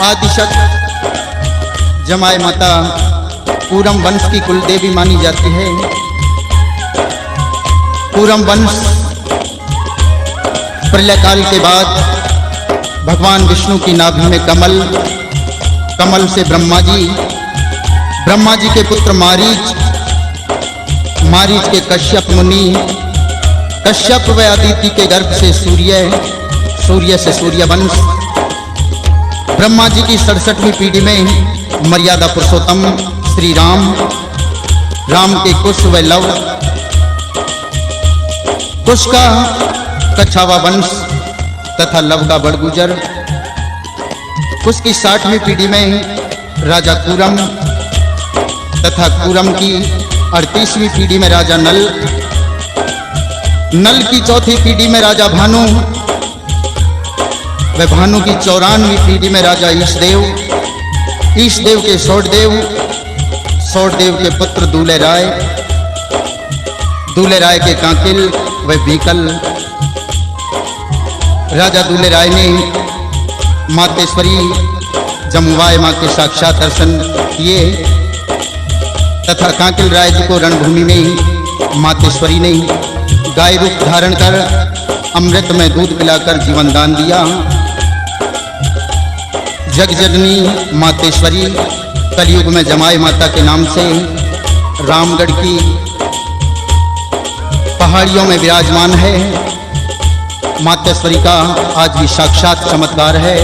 आदिशक्ति जमाय माता कूरम वंश की कुल देवी मानी जाती है। कूरम वंश प्रलय काल के बाद भगवान विष्णु की नाभि में कमल, कमल से ब्रह्मा जी के पुत्र मारीच, मारीच के कश्यप मुनि, कश्यप व अदिति के गर्भ से सूर्य, सूर्य से सूर्यवंश, ब्रह्मा जी की 67वीं पीढ़ी में मर्यादा पुरुषोत्तम श्री राम, राम के कुश व लव, कुश का कछावा वंश तथा लव का बड़गुजर, कुश की 60वीं पीढ़ी में राजा कूरम तथा कूरम की 38वीं पीढ़ी में राजा नल, नल की 4थी पीढ़ी में राजा भानु व भानु की 94वीं पीढ़ी में राजा ईशदेव, ईशदेव के सौरदेव, सौरदेव के पुत्र दूल्हे राय, दूल्हे राय के कांकिल व बीकल। राजा दूल्हे राय ने मातेश्वरी जमुवाय मां के साक्षात दर्शन किए तथा कांकिल राय जी को रणभूमि में मातेश्वरी ने गाय रूप धारण कर अमृत में दूध पिलाकर जीवन दान दिया। जगजननी मातेश्वरी कलयुग में जमाई माता के नाम से रामगढ़ की पहाड़ियों में विराजमान है। मातेश्वरी का आज भी साक्षात चमत्कार है।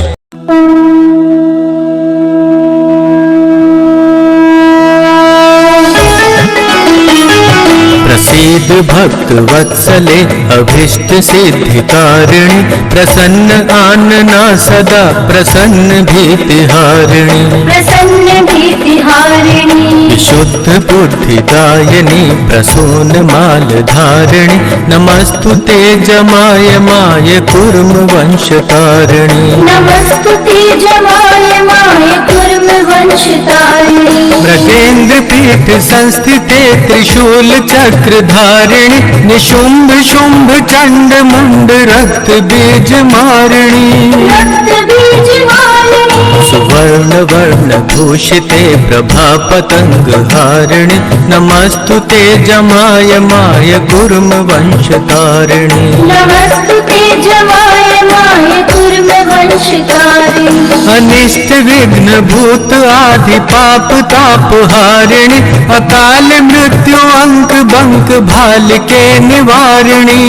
प्रसीद भक्त वत्सले अभीष्ट सिद्धिकारिणी, प्रसन्न आनना सदा प्रसन्न भीतिहारिणी, प्रसन्न भीतिहारिणी, विशुद्ध बुद्धिदायिनी प्रसून मालधारिणी, नमस्तुते जमाय माय कुर्म वंशतारिणी, नमस्तुते जमाय माय कुर्म वंशतारिणी, मृगेन्द्र पीठ संस्थिते त्रिशूल चक्रधारिणी, निशुंभ शुंभ चंड मुंड रक्त बीज मारिणी, रक्त बीज मारिणी, सुवर्ण वर्ण भूषिते प्रभा पतंग हारिणी, नमस्तुते जमाय माय कुर्म वंशतारिणी, नमस्तुते जमाय माय कुर्म वंशतारिणी, अनिष्ट विघ्न भूत आदि पाप ताप हारिणी, अकाल मृत्यु अंक बंक भाल के निवारिणी,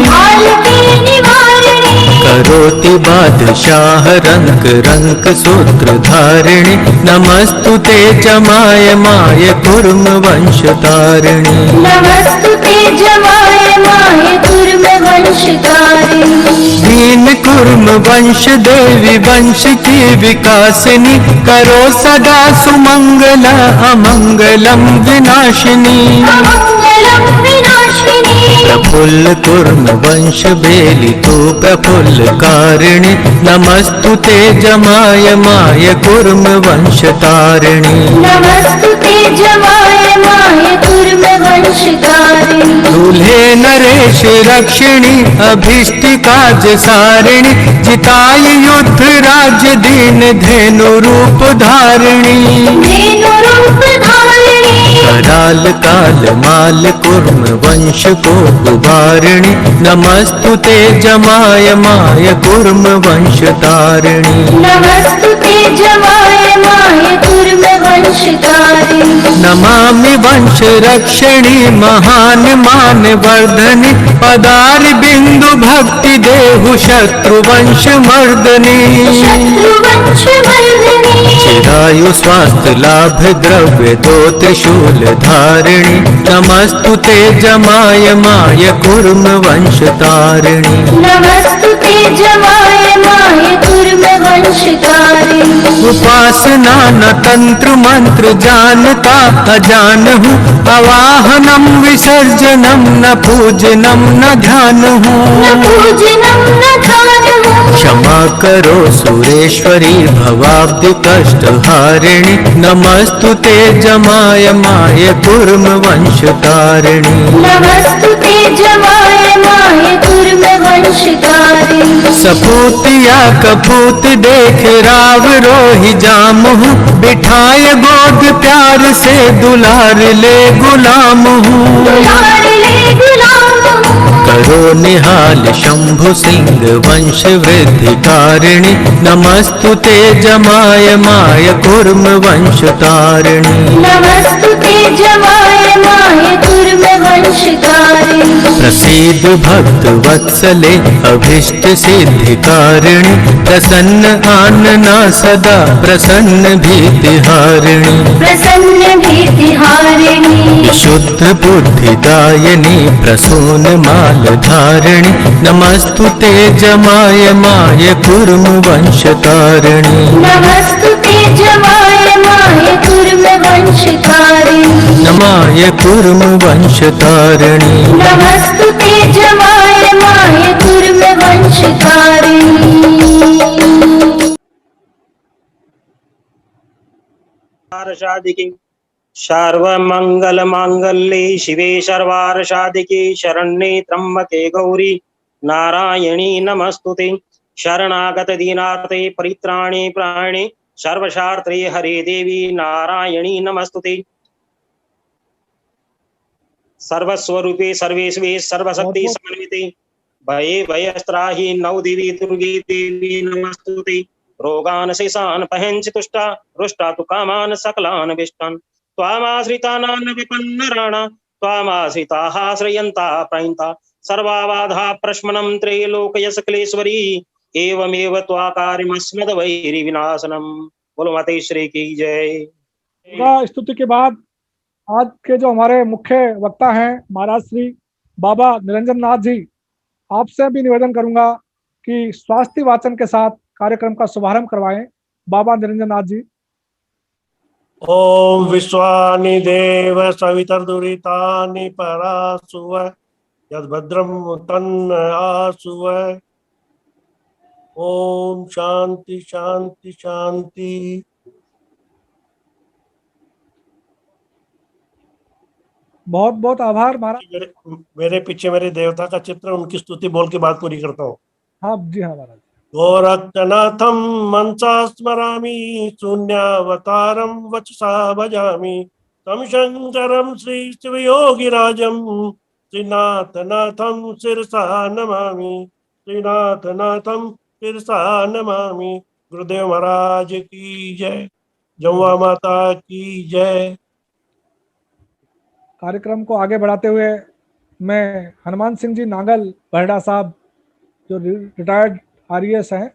भाल के निवारिणी, करोति बादशाह रंक रंक सूत्र धारिणी, नमस्तुते जमाय माय कुर्म वंशतारिणी, नमस्तुते जमाय माय कुर्म वंशतारिणी, दीन कुर्म वंश देवी वंश की विकासिनी, करो सदा सुमंगल अमंगलम विनाशिनी, अमंगलम विनाशिनी, प्रफुल्ल कुर्म वंश बेली तू प्रफुल्ल कारिणी, नमस्तुते जमाय माय कुर्म वंशतारिणी, नमस्तुते जमाय माय कुर्म वंशतारिणी, दूल्हे नरेश रक्षिणी अभीष्ट काज सारिणी, जिताय युद्ध राज्य दीन धेनु रूप धारिणी, धेनु रूप धारिणी, कराल काल माल कुर्म वंश को उबारिणी, नमस्तुते जमाय माय कुर्म वंशतारिणी, नमस्तुते जमाय माय कुर्म वंशतारिणी, नमामि वंश रक्षिणी महान मान वर्धनी, पदार बिंदु भक्ति देहु शत्रु वंश मर्दनी, शत्रु वंश मर्दिनी, चिरायु स्वास्थ्य लाभ द्रव्य दो त्रिशूल धारिणी, नमस्तुते जमाय माय कुर्म वंशतारिणी, नमस्तुते जमाय माय कुर्म वंशतारिणी, उपाय उपासना न तंत्र मंत्र जानता अजान हूँ। अवाहनम विसर्जनम न पूजनम न ध्यान हूँ। न पूजनम न ध्यानम्। क्षमा करो सुरेश्वरी भवाब्धि कष्ट हारिणी। नमस्तुते जमाय माय कूर्म वंश तारिणी। नमस्तुते जमाय माय कूर्म वंश तारिणी। सपूत या कपूत देख राव रोहि जाम हूँ। बिठाए गोद प्यार से दुलार ले गुलाम हूँ। दुलार ले गुलाम हूँ। करो निहाल शंभु सिंह वंश वृद्धि कारिणी। नमस्तुते जमाय माय कूर्म वंश तारिणी। नमस्तुते जमाय माय कूर्म वंश तारिणी। प्रसीद भक्त वत्सले अभीष्ट सिद्धि कारिणी। प्रसन्न आनना सदा प्रसन्न भीति हारिणी। प्रसन्न भीति हारिणी। विशुद्ध बुद्धिदायिनी प्रसून माल धारिणी। नमस्तुते जमाय माय कूर्म वंश तारिणी। नमस्तुते जमाय माय कूर्म वंश तारिणी। नमाय कूर्म वंश तारिणी। नमस्तुते जमाय माय कूर्म वंश तारिणी। शादिके सर्वमंगल मांगल्ये शिवे सर्वार्षादिके शरण्ये त्र्यंबके गौरी नारायणी नमस्तुते। शरणागत दीनार्थे परित्राणे प्राणे सर्वशार्त्रे हरे देवी नारायणी नमस्तुते। सर्वस्वरूपे सर्वेश्वे सर्वशक्ति समन्विते भये भयस्त्राहि नौ देवी दुर्गे देवी नमस्तुते। रोगान शेषान पहंचि तुष्टा रुष्टा तु कामान सकलान विष्टान। त्वामाश्रितानां विपन्नराणा त्वामाश्रिताः श्रयन्ता प्रयन्ता। सर्वाबाधा प्रशमनं त्रैलोक्यशक्लेश्वरी एवमेव त्वाकार्यमस्मद्वैरि विनाशनम्। बोलो माते श्री की जय। दुर्गा स्तुति के बाद आज के जो हमारे मुख्य वक्ता हैं महाराज श्री बाबा निरंजन नाथ जी, आपसे भी निवेदन करूंगा कि स्वास्थ्य वाचन के साथ कार्यक्रम का शुभारंभ करवाएं। बाबा निरंजन नाथ जी। ओम विश्वानि देव सवितर्दुरितानि परासुव यद्भद्रं तन्न आसुव। ओम शांति शांति शांति। बहुत बहुत आभार महाराज। मेरे पीछे मेरे देवता का चित्र, उनकी स्तुति बोल के बात पूरी करता हूँ। हाँ जी हाँ महाराज। गोरखनाथं मनसा स्मरामि शून्यावतारं वचसा भजामि। तं शंकरं श्री शिवयोगिराजं श्रीनाथनाथं शिरसा नमामि। श्रीनाथनाथं शिरसा नमामि। गुरुदेव महाराज की जय। जम्वा माता की जय। कार्यक्रम को आगे बढ़ाते हुए मैं हनुमान सिंह जी नांगल बहड़ा साहब जो रिटायर्ड आरईएस हैं,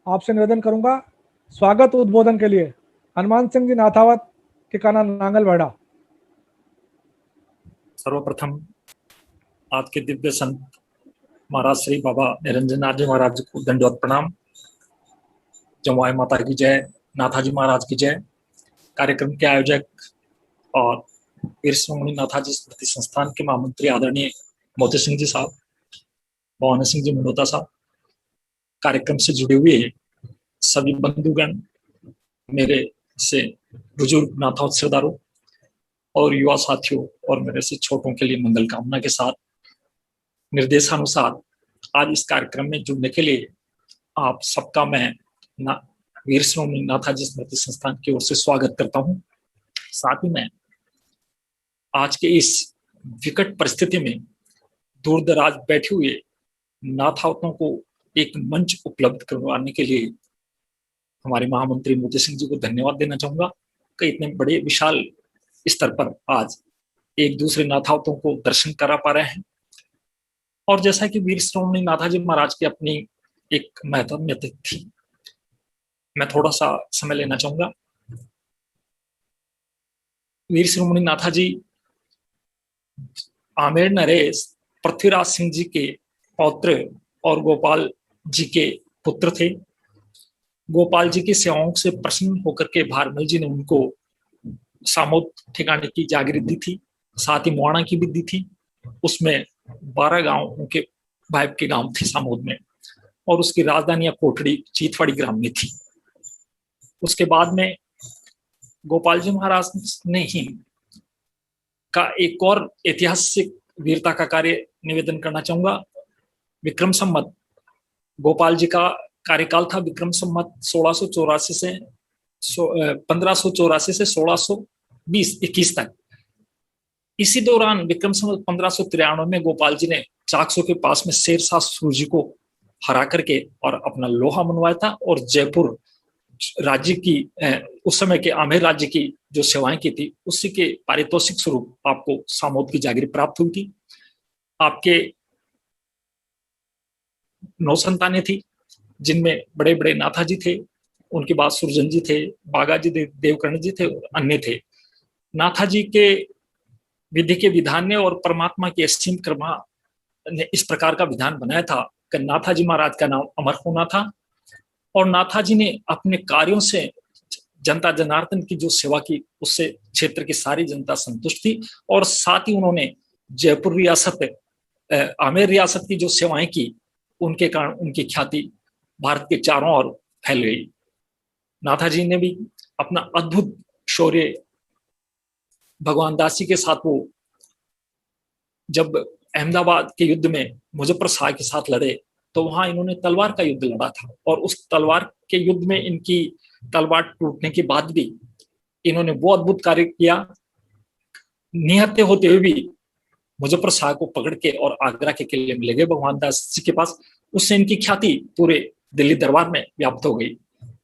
आपसे निवेदन करूंगा स्वागत उद्बोधन के लिए। हनुमान सिंह जी नाथावत ठिकाना नांगल बहड़ा। सर्वप्रथम आज के दिव्य संत महाराज श्री बाबा निरंजन नाथ जी महाराज को दंडवत प्रणाम। जमाई माता की जय, नाथाजी महाराज की जय। कार्यक्रम के आयोजक और वीर श्रोमणी नाथाजी स्मृति संस्थान के महामंत्री आदरणीय मोती सिंह जी साहब, भवानी सिंह जी मनोता साहब, कार्यक्रम से जुड़े हुए सभी बंधुगण, मेरे से बुजुर्ग नाथोत्सवदारों और युवा साथियों और मेरे से छोटों के लिए मंगल कामना के साथ निर्देशानुसार आज इस कार्यक्रम में जुड़ने के लिए आप सबका मैं वीर श्रोमणी नाथाजी स्मृति संस्थान की ओर से स्वागत करता हूं। साथ ही मैं आज के इस विकट परिस्थिति में दूर दराज बैठे हुए नाथावतों को एक मंच उपलब्ध करवाने के लिए हमारे महामंत्री मोती सिंह जी को धन्यवाद देना चाहूंगा कि इतने बड़े विशाल स्तर पर आज एक दूसरे नाथावतों को दर्शन करा पा रहे हैं। और जैसा कि वीर श्रोमणी नाथाजी महाराज की अपनी एक महत्वनीयता थी, मैं थोड़ा सा समय लेना चाहूंगा। वीर श्रोमणी नाथाजी आमेर नरेश पृथ्वीराज सिंह जी के पौत्र और गोपाल जी के पुत्र थे। गोपाल जी की सेवाओं से प्रसन्न होकर के भारमल जी ने उनको सामोद ठिकाने की जागीर दी थी, साथ ही मुआना की भी दी थी। उसमें 12 गांव उनके भाई के गांव थे सामोद में, और उसकी राजधानी या कोठड़ी चीतवाड़ी ग्राम में थी। उसके बाद में गोपाल जी महाराज ने ही का एक और ऐतिहासिक वीरता का कार्य निवेदन करना चाहूंगा। विक्रम संवत गोपाल जी का कार्यकाल था विक्रम संवत 1684 से 1584 से 1620-21 तक। इसी दौरान विक्रम संवत 1593 में गोपाल जी ने चाकसो के पास में शेरशाह सूरी को हरा करके और अपना लोहा मनवाया था, और जयपुर राज्य की उस समय के आमेर राज्य की जो सेवाएं की थी उसी के पारितोषिक स्वरूप आपको सामोद की जागीर प्राप्त हुई थी। आपके 9 संतानें थी, जिनमें बड़े बड़े नाथाजी थे, उनके बाद सुरजन जी थे, बागाजी देवकर्ण जी थे, और अन्य थे। नाथाजी के विधि के विधान ने और परमात्मा की असीम कृपा ने इस प्रकार का विधान बनाया था कि नाथाजी महाराज का नाम अमर होना था, और नाथाजी ने अपने कार्यों से जनता जनार्दन की जो सेवा की उससे क्षेत्र की सारी जनता संतुष्ट थी, और साथ ही उन्होंने जयपुर रियासत आमेर रियासत की जो सेवाएं की उनके कारण उनकी ख्याति भारत के चारों ओर फैल गई। नाथाजी ने भी अपना अद्भुत शौर्य भगवान दास जी के साथ, वो जब अहमदाबाद के युद्ध में मुजफ्फर शाह के साथ लड़े तो वहां इन्होंने तलवार का युद्ध लड़ा था, और उस तलवार के युद्ध में इनकी तलवार टूटने के बाद भी इन्होंने वो अद्भुत कार्य किया, निहत्थे होते हुए भी मुजफ्फर शाह को पकड़ के और आगरा के किले में ले गए भगवान दास जी के पास। उससे इनकी ख्याति पूरे दिल्ली दरबार में व्याप्त हो गई।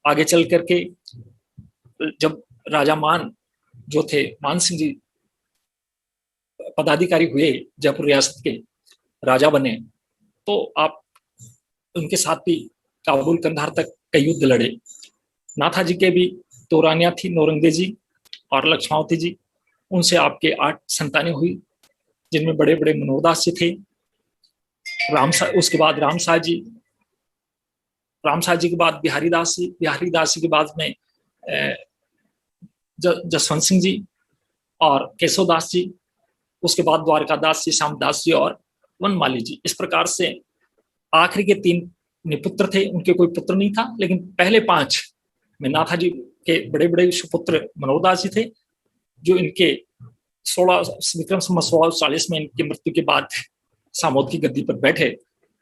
आगे चल करके जब राजा मान जो थे, मान सिंह जी पदाधिकारी हुए, जयपुर रियासत के राजा बने, तो आप उनके साथ भी काबुल कंधार तक कई युद्ध लड़े। नाथाजी के भी 2 रानियां थी, नौरंगे जी और लक्ष्मावती जी। उनसे आपके 8 संतानें हुई, जिनमें बड़े बड़े मनोहरदास जी थे। उसके बाद रामशाह जी के बाद बिहारी दास जी के बाद में जसवंत सिंह जी और केशवदास जी, उसके बाद द्वारकादास जी, श्यामदास जी और वनमाली जी। इस प्रकार से आखिरी के 3 निपुत्र थे, उनके कोई पुत्र नहीं था, लेकिन पहले 5 में नाथाजी के बड़े बड़े सुपुत्र मनोहरदास जी थे, जो इनके विक्रम संवत 1640 में इनकी मृत्यु के बाद सामोद की गद्दी पर बैठे,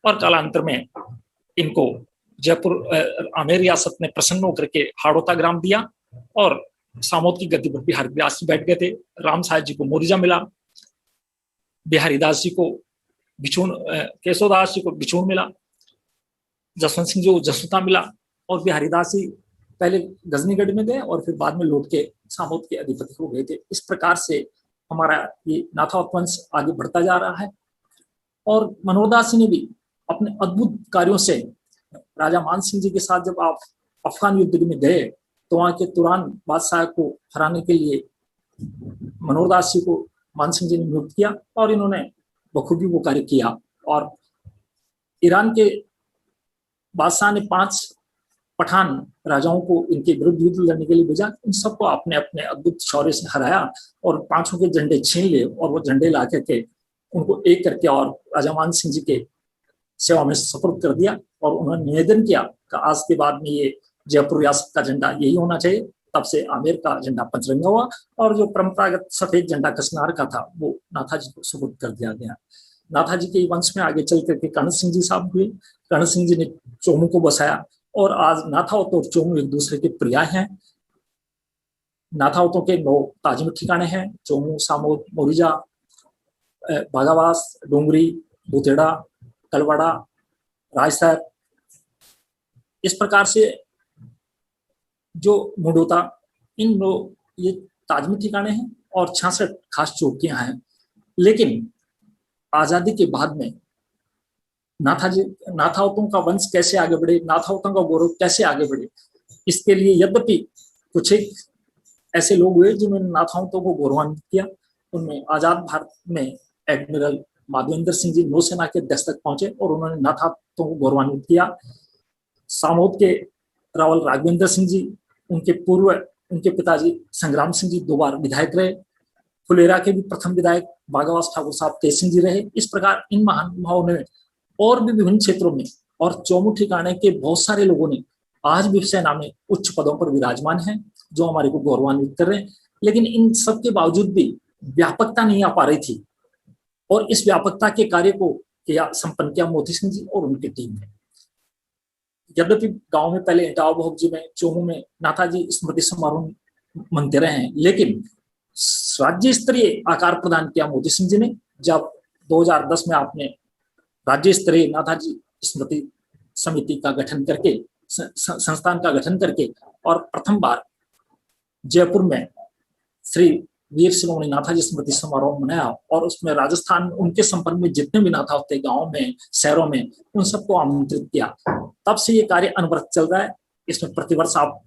और कालांतर में इनको जयपुर आमेर रियासत ने प्रसन्न होकर के हाड़ौता ग्राम दिया, और सामोद की गद्दी पर बिहारी दास जी बैठ गए थे। रामशाह जी को मोरिजा मिला, बिहारी दास जी को बिछून, केशवदास जी को बिछून मिला, जसवंत सिंह जी को जसुता मिला, और बिहारी दास जी पहले गजनीगढ़ में गए और फिर बाद में लौट के सामोद के अधिपति हो गए थे। इस प्रकार से हमारा ये नाथावत वंश आगे बढ़ता जा रहा है। और मनोहरदास जी ने भी अपने अद्भुत कार्यों से राजा मान सिंह जी के साथ जब आप अफगान युद्ध में गए तो वहां के तुरान बादशाह को हराने के लिए मनोहरदास जी को मान सिंह जी ने नियुक्त किया, और इन्होंने बखूबी वो कार्य किया। और ईरान के बादशाह ने 5 पठान राजाओं को इनके विरुद्ध युद्ध लड़ने के लिए भेजा। इन सबको आपने अपने अद्भुत शौर्य से हराया, और 5 के झंडे छीन लिए, और वो झंडे ला करके उनको एक करके और राजा मान सिंह जी के सेवा में सपुर्द कर दिया। और उन्होंने निवेदन किया कि आज के बाद में ये जयपुर रियासत का झंडा यही होना चाहिए। तब से आमेर का झंडा पंचरंगा हुआ, और जो परंपरागत सफेद झंडा कसनार का था वो नाथाजी को सुपुर्द कर दिया गया। नाथाजी के वंश में आगे चल करके कर्ण सिंह जी साहब हुए। कर्ण सिंह जी ने चोमू को बसाया, और आज नाथावत और चोमू एक दूसरे के पर्याय हैं। नाथावतों के 9 ताजमहल ठिकाने हैं: चोमू, सामोद, मोरिजा, बागावास, डोंगरी, बुतेड़ा, कलवाड़ा, राजसर। इस प्रकार से जो मुंडोता, इन 9 ये ताजमहल ठिकाने हैं, और 66 खास चौकियां हैं। लेकिन आजादी के बाद में नाथावतों का वंश कैसे आगे बढ़े, नाथावतों का गौरव कैसे आगे बढ़े, इसके लिए यद्यपि कुछ एक ऐसे लोग हुए जिन्होंने नाथावतों को गौरवान्वित किया। उनमें आजाद भारत में एडमिरल माधवेंद्र सिंह जी नौसेना के अध्यक्ष तक पहुंचे, और उन्होंने नाथावतों को गौरवान्वित किया। सामोद के रावल राघवेंद्र सिंह जी, उनके पिताजी संग्राम सिंह जी 2 बार विधायक रहे। फुलेरा के भी प्रथम विधायक भागवत ठाकुर साहब तेज सिंह जी रहे। इस प्रकार इन महानुभावों ने और भी विभिन्न क्षेत्रों में और चौमुख ठिकाने के बहुत सारे लोगों ने आज भी सेना में उच्च पदों पर विराजमान हैं, जो हमारे को गौरवान्वित कर रहे हैं। लेकिन इन सब के बावजूद भी व्यापकता नहीं आ पा रही थी, और इस व्यापकता के कार्य को संपन्न किया मोती सिंह जी और उनकी टीम ने। यद्यपि गांव में पहले इटावा भोगजी में, चोमू में नाथाजी स्मृति समारोह मनते रहे हैं, लेकिन राज्य स्तरीय आकार प्रदान किया मोती सिंह जी ने, जब 2010 में आपने राज्य स्तरीय नाथाजी स्मृति समिति का गठन करके, संस्थान का गठन करके, और प्रथम बार जयपुर में श्री वीर शिरोमणि नाथाजी स्मृति समारोह मनाया, और उसमें राजस्थान उनके संपर्क में जितने भी नाथा होते गाँव में, शहरों में, उन सबको आमंत्रित किया। तब से ये कार्य अनवरत चल रहा है। इसमें प्रतिवर्ष आप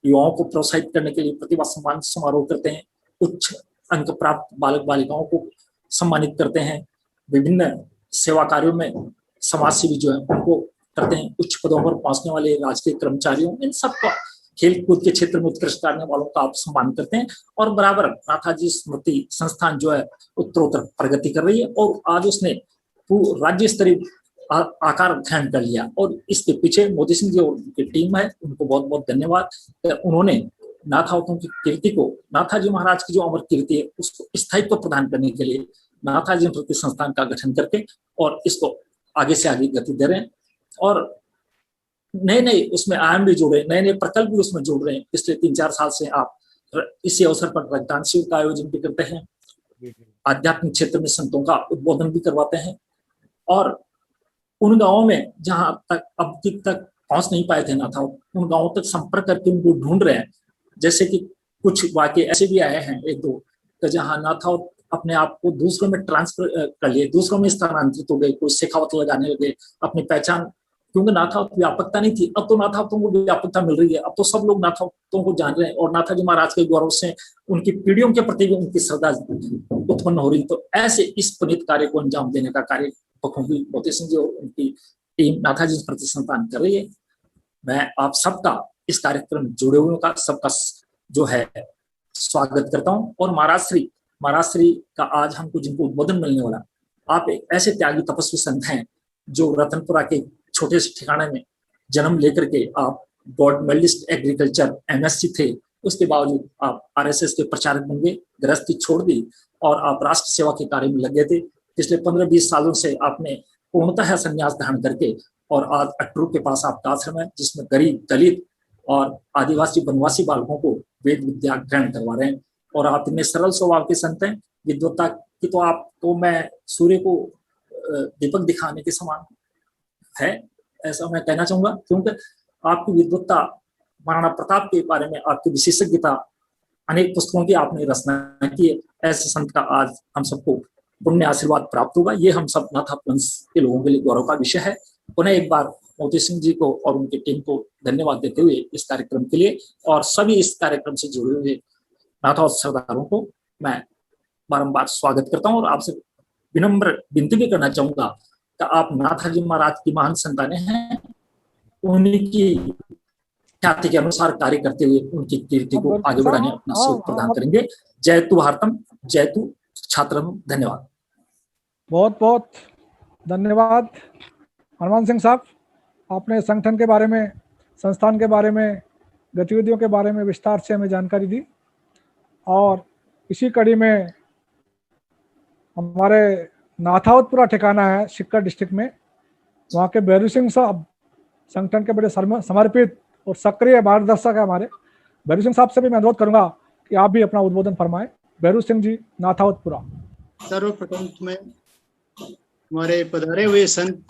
युवाओं को प्रोत्साहित करने के लिए प्रतिभा सम्मान समारोह करते हैं, उच्च अंक प्राप्त बालक बालिकाओं को सम्मानित करते हैं, विभिन्न सेवा कार्यों में समाज सेवी जो है उनको करते हैं, उच्च पदों पर पहुंचने वाले राजकीय कर्मचारियों, इन सबका खेल कूद के क्षेत्र में उत्कृष्ट करने वालों का आप सम्मान करते हैं। और बराबर नाथाजी स्मृति संस्थान जो है उत्तरोत्तर प्रगति कर रही है, और आज उसने राज्य स्तरीय आकार ग्रहण कर लिया। और इसके पीछे मोदी सिंह जी और उनकी टीम है, उनको बहुत बहुत धन्यवाद। उन्होंने नाथावतों की कीर्ति को, नाथाजी महाराज की जो अमर कीर्ति है उसको स्थायित्व प्रदान करने के लिए नाथाजी स्मृति संस्थान का गठन करके और इसको आगे से आगे गति दे रहे हैं, और नए नए उसमें आयाम भी जोड़े, नए नए प्रकल्प भी उसमें जोड़ रहे हैं। पिछले 3-4 साल से आप इसी अवसर पर रक्तदान शिविर का आयोजन भी करते हैं, आध्यात्मिक क्षेत्र में संतों का उद्बोधन भी करवाते हैं, और उन गांवों में जहां तक अब तक पहुंच नहीं पाए थे नाथा, उन गांवों तक संपर्क करके उनको ढूंढ रहे हैं। जैसे कि कुछ वाक्य ऐसे भी आए हैं 1-2 जहां नाथा अपने आप को दूसरों में ट्रांसफर कर लिए, दूसरों में स्थानांतरित हो गए, कोई शेखावत लगाने लगे, अपनी पहचान, क्योंकि नाथावत व्यापकता नहीं थी। अब तो नाथावतों को व्यापकता मिल रही है, अब तो सब लोग नाथावतों को जान रहे हैं, और नाथाजी महाराज के गौरव से उनकी पीढ़ियों के प्रति भी उनकी श्रद्धा उत्पन्न हो रही। तो ऐसे इस पुनीत कार्य को अंजाम देने का कार्य बखूबी मोती सिंह जी और उनकी टीम नाथाजी स्मृति संस्थान कर रही है। मैं आप सबका इस कार्यक्रम में जुड़े हुए का सबका जो है स्वागत करता हूँ। और महाराज श्री का आज हमको जिनको उद्बोधन मिलने वाला, आप एक ऐसे त्यागी तपस्वी संत हैं जो रतनपुरा के छोटे से ठिकाने में जन्म लेकर के आप गोल्ड मेडलिस्ट एग्रीकल्चर MSc थे, उसके बावजूद आप RSS के प्रचारक बन गए, गृहस्थी छोड़ दी और आप राष्ट्र सेवा के कार्य में लग गए थे। पिछले 15-20 सालों से आपने पूर्णतः संन्यास धारण करके, और आज अटरू के पास आपका आश्रम है जिसमें गरीब, दलित और आदिवासी वनवासी बालकों को वेद विद्या ग्रहण करवा रहे हैं। और आप इतने सरल स्वभाव के संत हैं, विद्वत्ता की तो आपको मैं सूर्य को दीपक दिखाने के समान है, ऐसा मैं कहना चाहूंगा, क्योंकि आपकी विद्वत्ता, महाराणा प्रताप के बारे में आपकी विशेषज्ञता, अनेक पुस्तकों की आपने रचना की है। ऐसे संत का आज हम सबको पुण्य आशीर्वाद प्राप्त होगा, ये हम सब नाथा वंश के लोगों के लिए गौरव का विषय है। पुनः एक बार मोती सिंह जी को और उनकी टीम को धन्यवाद देते हुए इस कार्यक्रम के लिए, और सभी इस कार्यक्रम से जुड़े हुए नाथा सरदारों को मैं बारंबार स्वागत करता हूँ, और आपसे विनम्र विनती भी करना चाहूंगा कि आप नाथाजी महाराज की महान संतानें हैं, उनकी ख्याति के अनुसार कार्य करते हुए उनकी कीर्ति को आगे बढ़ाने अपना सहयोग प्रदान करेंगे। जयतु भारतम, जयतु छात्रम। धन्यवाद। बहुत बहुत धन्यवाद हनुमान सिंह साहब, आपने संगठन के बारे में, संस्थान के बारे में, गतिविधियों के बारे में विस्तार से हमें जानकारी दी। और इसी कड़ी में हमारे नाथावतपुरा ठिकाना है सिक्कर डिस्ट्रिक्ट में, वहाँ के बैरू सिंह साहब संगठन के बड़े समर्पित और सक्रिय मार्गदर्शक है हमारे। बैरू सिंह साहब से भी मैं अनुरोध करूंगा कि आप भी अपना उद्बोधन फरमाएं। बैरू सिंह जी, नाथावतपुरा। सर्वप्रथम मैं हमारे पधारे हुए संत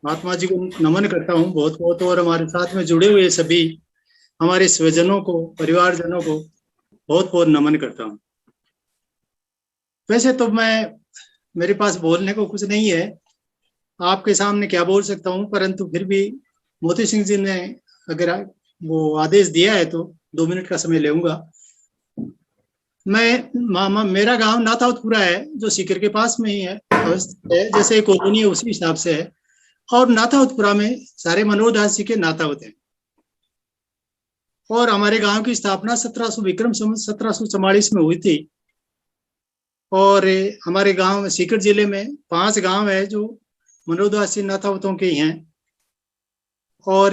महात्मा जी को नमन करता हूँ बहुत बहुत, और हमारे साथ में जुड़े हुए सभी हमारे स्वजनों को, परिवारजनों को बहुत बहुत नमन करता हूँ। वैसे तो मेरे पास बोलने को कुछ नहीं है, आपके सामने क्या बोल सकता हूँ, परंतु फिर भी मोती सिंह जी ने अगर वो आदेश दिया है तो 2 मिनट का समय लूंगा। मेरा गांव नाथावतपुरा है, जो सीकर के पास में ही है, जैसे कॉलोनी है उसी हिसाब से है। और नाथावतपुरा में सारे मनोज दास जी के नाथावत हैं। और हमारे गांव की स्थापना 1700 विक्रम संवत 1744 में हुई थी। और हमारे गांव में सीकर जिले में 5 गांव है जो मनोदासी नाथावतों के ही हैं। और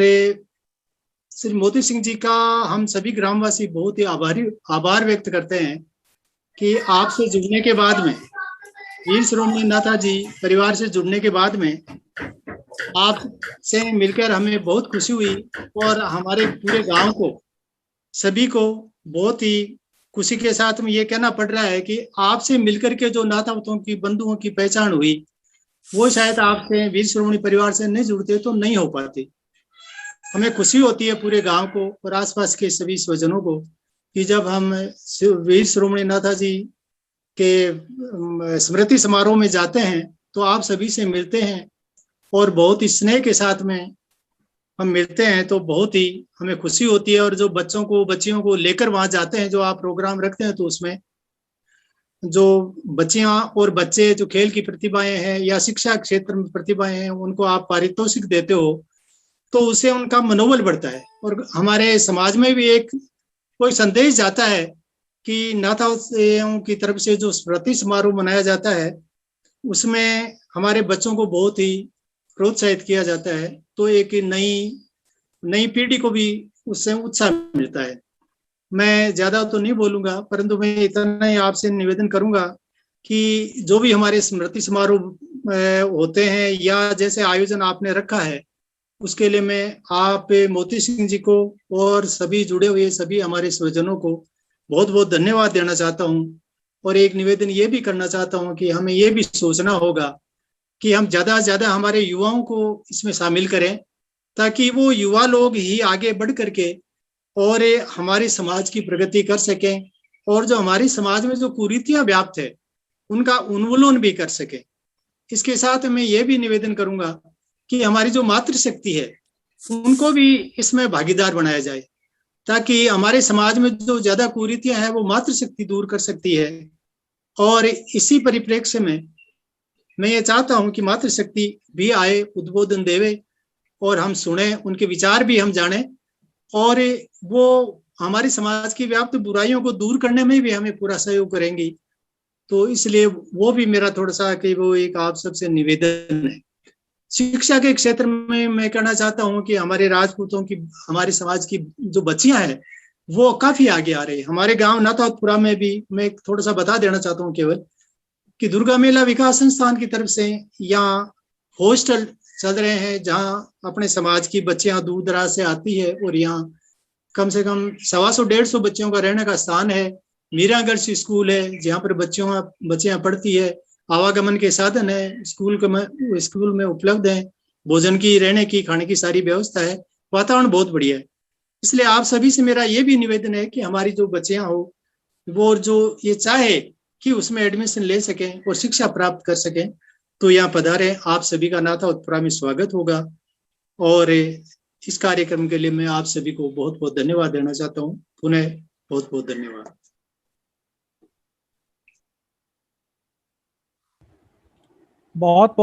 श्री मोती सिंह जी का हम सभी ग्रामवासी बहुत ही आभार व्यक्त करते हैं कि आपसे जुड़ने के बाद में, वीर शिरोमणि नाथा जी परिवार से जुड़ने के बाद में आपसे मिलकर हमें बहुत खुशी हुई और हमारे पूरे गांव को, सभी को बहुत ही खुशी के साथ में ये कहना पड़ रहा है कि आपसे मिलकर के जो नाथावतों की बंधुओं की पहचान हुई वो शायद आपसे वीर शिरोमणि परिवार से नहीं जुड़ते तो नहीं हो पाती। हमें खुशी होती है पूरे गांव को और आसपास के सभी स्वजनों को कि जब हम वीर शिरोमणि नाथा जी के स्मृति समारोह में जाते हैं तो आप सभी से मिलते हैं और बहुत ही स्नेह के साथ में हम मिलते हैं, तो बहुत ही हमें खुशी होती है। और जो बच्चों को बच्चियों को लेकर वहां जाते हैं, जो आप प्रोग्राम रखते हैं, तो उसमें जो बच्चियां और बच्चे जो खेल की प्रतिभाएं हैं या शिक्षा क्षेत्र में प्रतिभाएं हैं उनको आप पारितोषिक देते हो तो उससे उनका मनोबल बढ़ता है। और हमारे समाज में भी एक कोई संदेश जाता है कि नाथाओं की तरफ से जो स्मृति समारोह मनाया जाता है उसमें हमारे बच्चों को बहुत ही प्रोत्साहित किया जाता है, तो एक नई पीढ़ी को भी उससे उत्साह मिलता है। मैं ज्यादा तो नहीं बोलूंगा, परंतु मैं इतना ही आपसे निवेदन करूंगा कि जो भी हमारे स्मृति समारोह होते हैं या जैसे आयोजन आपने रखा है उसके लिए मैं आप मोती सिंह जी को और सभी जुड़े हुए सभी हमारे स्वजनों को बहुत बहुत धन्यवाद देना चाहता हूं। और एक निवेदन ये भी करना चाहता हूं कि हमें ये भी सोचना होगा कि हम ज्यादा से ज्यादा हमारे युवाओं को इसमें शामिल करें ताकि वो युवा लोग ही आगे बढ़ करके और हमारे समाज की प्रगति कर सकें और जो हमारे समाज में जो कुरीतियां व्याप्त है उनका उन्मूलन भी कर सके। इसके साथ मैं ये भी निवेदन करूंगा कि हमारी जो मातृशक्ति है उनको भी इसमें भागीदार बनाया जाए ताकि हमारे समाज में जो ज्यादा कुरीतियां हैं वो मातृशक्ति दूर कर सकती है। और इसी परिप्रेक्ष्य में मैं ये चाहता हूं कि मातृशक्ति भी आए, उद्बोधन देवे और हम सुने, उनके विचार भी हम जाने और वो हमारे समाज की व्याप्त बुराइयों को दूर करने में भी हमें पूरा सहयोग करेंगी। तो इसलिए वो भी मेरा थोड़ा सा कि वो एक आप सबसे निवेदन है। शिक्षा के क्षेत्र में मैं कहना चाहता हूं कि हमारे राजपूतों की, हमारे समाज की जो बच्चियां हैं वो काफी आगे आ रही है। हमारे गांव नाथावतपुरा में भी मैं थोड़ा सा बता देना चाहता हूं केवल कि दुर्गा मेला विकास संस्थान की तरफ से यहाँ हॉस्टल चल रहे हैं जहाँ अपने समाज की बच्चियां दूर दराज से आती है और यहाँ कम से कम 125-150 बच्चियों का रहने का स्थान है। मीरागढ़ स्कूल है जहाँ पर बच्चियां पढ़ती है, आवागमन के साधन है, स्कूल में उपलब्ध है, भोजन की, रहने की, खाने की सारी व्यवस्था है, वातावरण बहुत बढ़िया है। इसलिए आप सभी से मेरा ये भी निवेदन है कि हमारी जो बच्चियां हो वो जो ये चाहे कि उसमें एडमिशन ले सकें और शिक्षा प्राप्त कर सकें तो यहाँ पधारे। आप सभी का नाथावतपुरा में स्वागत होगा और इस कार्यक्रम के लिए मैं आप सभी को बहुत बहुत धन्यवाद देना चाहता हूँ। पुनः बहुत बहुत धन्यवाद। बहुत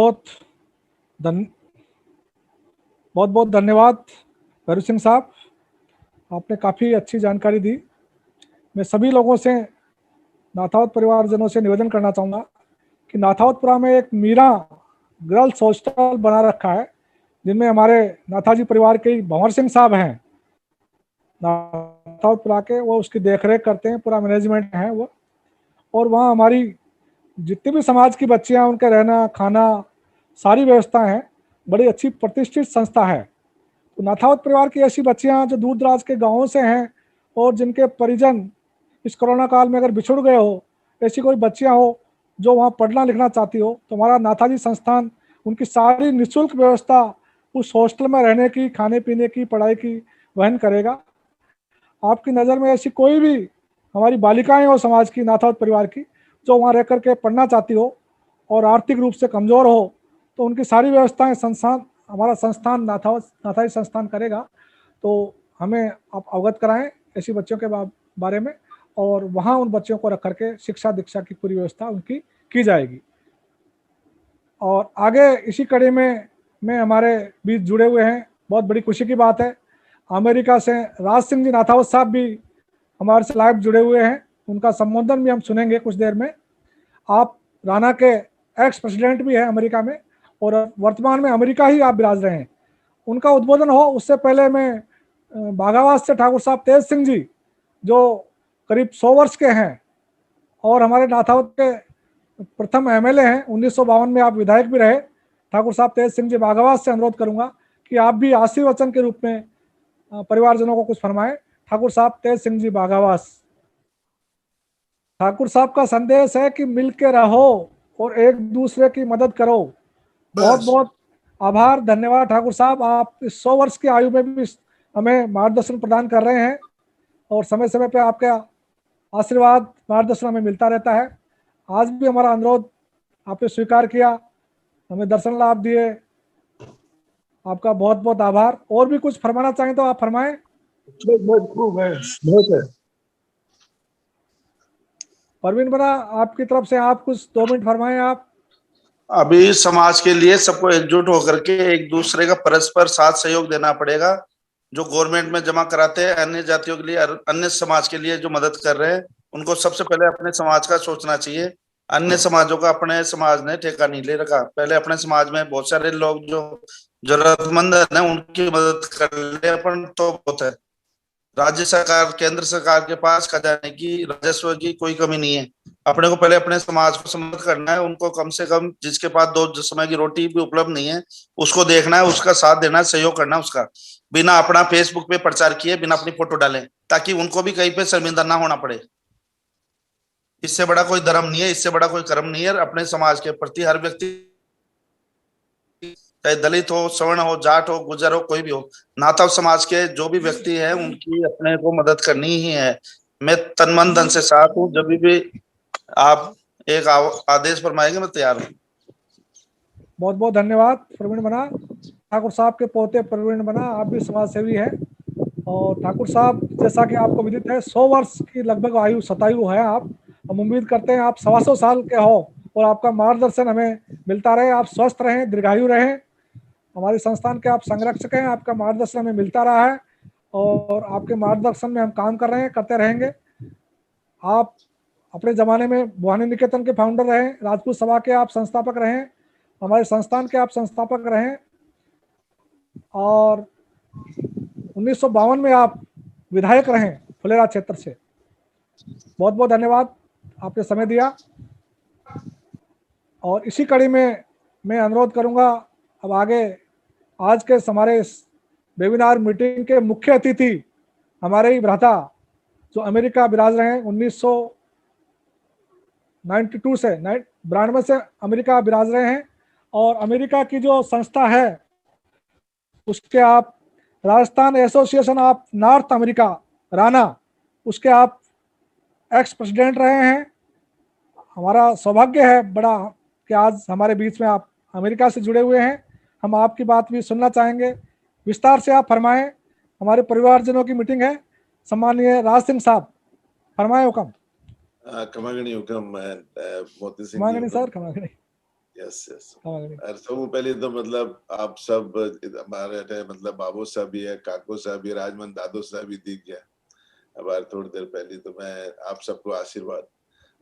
बहुत धन्यवाद भैरू सिंह साहब, आपने काफ़ी अच्छी जानकारी दी। मैं सभी लोगों से, नाथावत परिवारजनों से निवेदन करना चाहूँगा कि नाथावतपुरा में एक मीरा गर्ल्स हॉस्टल बना रखा है जिनमें हमारे नाथाजी परिवार के भंवर सिंह साहब हैं नाथावतपुरा के, वो उसकी देखरेख करते हैं, पूरा मैनेजमेंट है वो। और वहाँ हमारी जितनी भी समाज की बच्चियाँ, उनका रहना खाना सारी व्यवस्था है, बड़ी अच्छी प्रतिष्ठित संस्था है। तो नाथावत परिवार की ऐसी बच्चियाँ जो दूर दराज के गाँवों से हैं और जिनके परिजन इस कोरोना काल में अगर बिछुड़ गए हो, ऐसी कोई बच्चियाँ हो जो वहाँ पढ़ना लिखना चाहती हो, तो हमारा नाथाजी संस्थान उनकी सारी निःशुल्क व्यवस्था उस हॉस्टल में रहने की, खाने पीने की, पढ़ाई की वहन करेगा। आपकी नज़र में ऐसी कोई भी हमारी बालिकाएं हो समाज की, नाथावत परिवार की, जो वहाँ रह कर के पढ़ना चाहती हो और आर्थिक रूप से कमज़ोर हो, तो उनकी सारी व्यवस्थाएं हमारा संस्थान नाथाजी संस्थान करेगा। तो हमें आप अवगत कराएं ऐसी बच्चों के बारे में और वहाँ उन बच्चों को रख करके शिक्षा दीक्षा की पूरी व्यवस्था उनकी की जाएगी। और आगे इसी कड़ी में हमारे बीच जुड़े हुए हैं, बहुत बड़ी खुशी की बात है, अमेरिका से राज सिंह जी नाथावत साहब भी हमारे से लाइव जुड़े हुए हैं, उनका संबोधन भी हम सुनेंगे कुछ देर में। आप राना के एक्स प्रेसिडेंट भी हैं अमेरिका में और वर्तमान में अमेरिका ही आप विराज रहे हैं। उनका उद्बोधन हो उससे पहले मैं बाघावास से ठाकुर साहब तेज सिंह जी जो करीब 100 वर्ष के हैं और हमारे नाथावत के प्रथम एमएलए हैं, 1952 में आप विधायक भी रहे, ठाकुर साहब तेज सिंह जी बाघावास से अनुरोध करूंगा कि आप भी आशीर्वचन के रूप में परिवारजनों को कुछ फरमाएं। ठाकुर साहब तेज सिंह जी बाघावास। ठाकुर साहब का संदेश है कि मिल के रहो और एक दूसरे की मदद करो। बहुत बहुत आभार, धन्यवाद ठाकुर साहब, आप इस 100 वर्ष की आयु में भी हमें मार्गदर्शन प्रदान कर रहे हैं और समय समय पे आपका आशीर्वाद मार्गदर्शन हमें मिलता रहता है। आज भी हमारा अनुरोध आपने स्वीकार किया, हमें दर्शन लाभ दिए, आपका बहुत बहुत आभार। और भी कुछ फरमाना चाहें तो आप फरमाएं। परवीन बरा, आपकी तरफ से आप कुछ 2 मिनट फरमाएं। आप अभी समाज के लिए सबको एकजुट होकर के एक दूसरे का परस्पर साथ सहयोग देना पड़ेगा। जो गवर्नमेंट में जमा कराते हैं अन्य जातियों के लिए, अन्य समाज के लिए जो मदद कर रहे हैं, उनको सबसे पहले अपने समाज का सोचना चाहिए। अन्य समाजों का अपने समाज ने ठेका नहीं ले रखा। पहले अपने समाज में बहुत सारे लोग जो जरूरतमंद है उनकी मदद कर ले अपन तो बहुत है। राज्य सरकार, केंद्र सरकार के पास खजाने की, राजस्व की कोई कमी नहीं है। अपने को पहले अपने समाज को समर्पित करना है। उनको कम से कम जिसके पास 2 समय की रोटी भी उपलब्ध नहीं है उसको देखना है, उसका साथ देना है, सहयोग करना है उसका, बिना अपना फेसबुक पे प्रचार किए, बिना अपनी फोटो डाले, ताकि उनको भी कहीं पे शर्मिंदा ना होना पड़े। इससे बड़ा कोई धर्म नहीं है, इससे बड़ा कोई कर्म नहीं है। अपने समाज के प्रति हर व्यक्ति, चाहे दलित हो, सवर्ण हो, जाट हो, गुजर हो, कोई भी हो, नाथाव समाज के जो भी व्यक्ति है उनकी अपने को मदद करनी ही है। मैं तन मन धन से साथ हूँ। जब भी आप एक आदेश फरमाएंगे मैं तैयार हूँ। बहुत बहुत धन्यवाद प्रवीण बना। ठाकुर साहब के पोते प्रवीण बना, आप भी समाज सेवी हैं और ठाकुर साहब जैसा कि आपको विदित है 100 वर्ष की लगभग आयु शतायु है आप। हम उम्मीद करते हैं आप 125 साल के हो और आपका मार्गदर्शन हमें मिलता रहे। आप स्वस्थ रहें, दीर्घायु रहें, हमारे संस्थान के आप संरक्षक हैं, आपका मार्गदर्शन हमें मिलता रहा है और आपके मार्गदर्शन में हम काम कर रहे हैं, करते रहेंगे। आप अपने ज़माने में भवानी निकेतन के फाउंडर रहे, राजपूत सभा के आप संस्थापक रहे, हमारे संस्थान के आप संस्थापक रहे और 1952 में आप विधायक रहे फुलेरा क्षेत्र से। बहुत बहुत धन्यवाद, आपने समय दिया। और इसी कड़ी में मैं अनुरोध करूंगा, अब आगे आज के हमारे वेबिनार मीटिंग के मुख्य अतिथि हमारे ही भ्राता जो अमेरिका विराज रहे हैं, 1992 से 92 से अमेरिका विराज रहे हैं और अमेरिका की जो संस्था है उसके आप Rajasthan association of north America Rana, उसके आप एक्स प्रेसिडेंट रहे हैं। हमारा सौभाग्य है बड़ा कि आज हमारे बीच में आप अमेरिका से जुड़े हुए हैं। हम आपकी बात भी सुनना चाहेंगे, विस्तार से आप फरमाएं। हमारे परिवारजनों की मीटिंग है। सम्मानीय राज सिंह साहब फरमाएं हुकम। खमागणी हुकम मोती सिंह खमागणी सर, खमागणी। यस सब पहले तो मतलब आप सब हमारे मतलब बाबू साहब भी है, काको साहब भी, राजमन दादो साहब भी दिख गया अब थोड़ी देर पहले। तो मैं आप सबको आशीर्वाद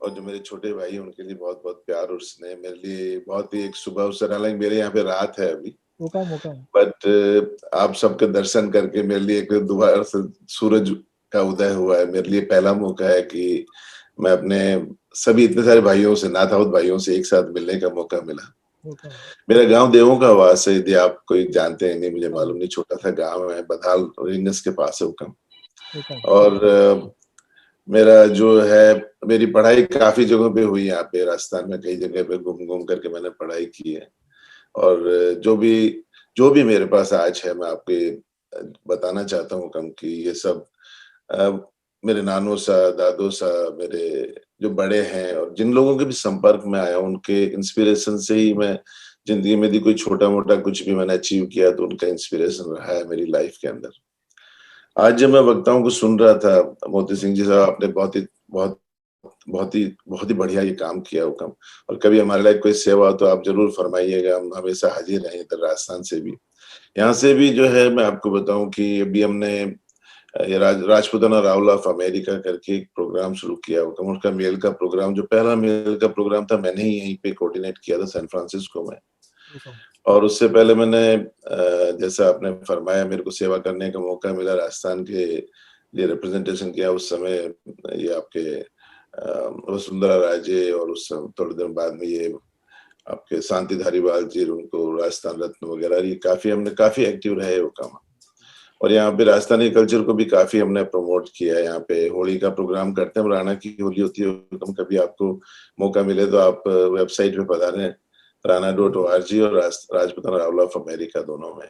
और जो मेरे छोटे भाई हैं उनके लिए बहुत बहुत प्यार और स्नेह। मेरे लिए बहुत ही एक सुबह अवसर, हालांकि मेरे यहाँ पे रात है अभी, बट आप सबके दर्शन करके मेरे लिए एक दोबारा से सूरज का उदय हुआ है। मेरे लिए पहला मौका है कि मैं अपने सभी इतने सारे भाइयों से, नाथावत भाइयों से एक साथ मिलने का मौका मिला। मेरा गांव देवों का वास है, यदि आप कोई जानते हैं नहीं मुझे मालूम नहीं, छोटा सा गांव है, बधाल रिंगस के पास है हुकम। और मेरा जो है, मेरी पढ़ाई काफी जगहों पे हुई यहाँ पे राजस्थान में, कई जगह पे घूम घूम करके मैंने पढ़ाई की है। और जो भी मेरे पास आज है मैं आपके बताना चाहता हूँ कम कि ये सब मेरे नानों सा, दादो सा, मेरे जो बड़े हैं और जिन लोगों के भी संपर्क में आया उनके इंस्पिरेशन से ही मैं जिंदगी में यदि कोई छोटा मोटा कुछ भी मैंने अचीव किया तो उनका इंस्पिरेशन रहा है मेरी लाइफ के अंदर। आज जब मैं वक्ताओं को सुन रहा था, मोती सिंह जी साहब आपने बहुत ही बढ़िया ये काम किया हुकम। और कभी हमारे लिए कोई सेवा हो तो आप जरूर फरमाइएगा, हम हमेशा हाजिर रहें इधर राजस्थान से भी। यहाँ से भी जो है मैं आपको बताऊं कि अभी हमने ये राजपुताना राउल ऑफ अमेरिका करके एक प्रोग्राम शुरू किया होगा। उसका मेल का प्रोग्राम, जो पहला मेल का प्रोग्राम था, मैंने ही यहीं पे कोऑर्डिनेट किया था सैन फ्रांसिस्को में। और उससे पहले मैंने जैसा आपने फरमाया, मेरे को सेवा करने का मौका मिला, राजस्थान के लिए रिप्रेजेंटेशन किया। उस समय ये आपके वसुंधरा राजे, और उस थोड़ी देर बाद में ये आपके शांति धारीवाल जी, उनको राजस्थान रत्न वगैरह, ये काफी हमने काफी एक्टिव रहे वो काम। और यहाँ पे राजस्थानी कल्चर को भी काफी हमने प्रमोट किया है। यहाँ पे होली का प्रोग्राम करते हैं, राणा की होली होती है। कभी आपको मौका मिले तो आप वेबसाइट पे पधारें, rana.org, और राजपुताना राउल ऑफ अमेरिका दोनों में।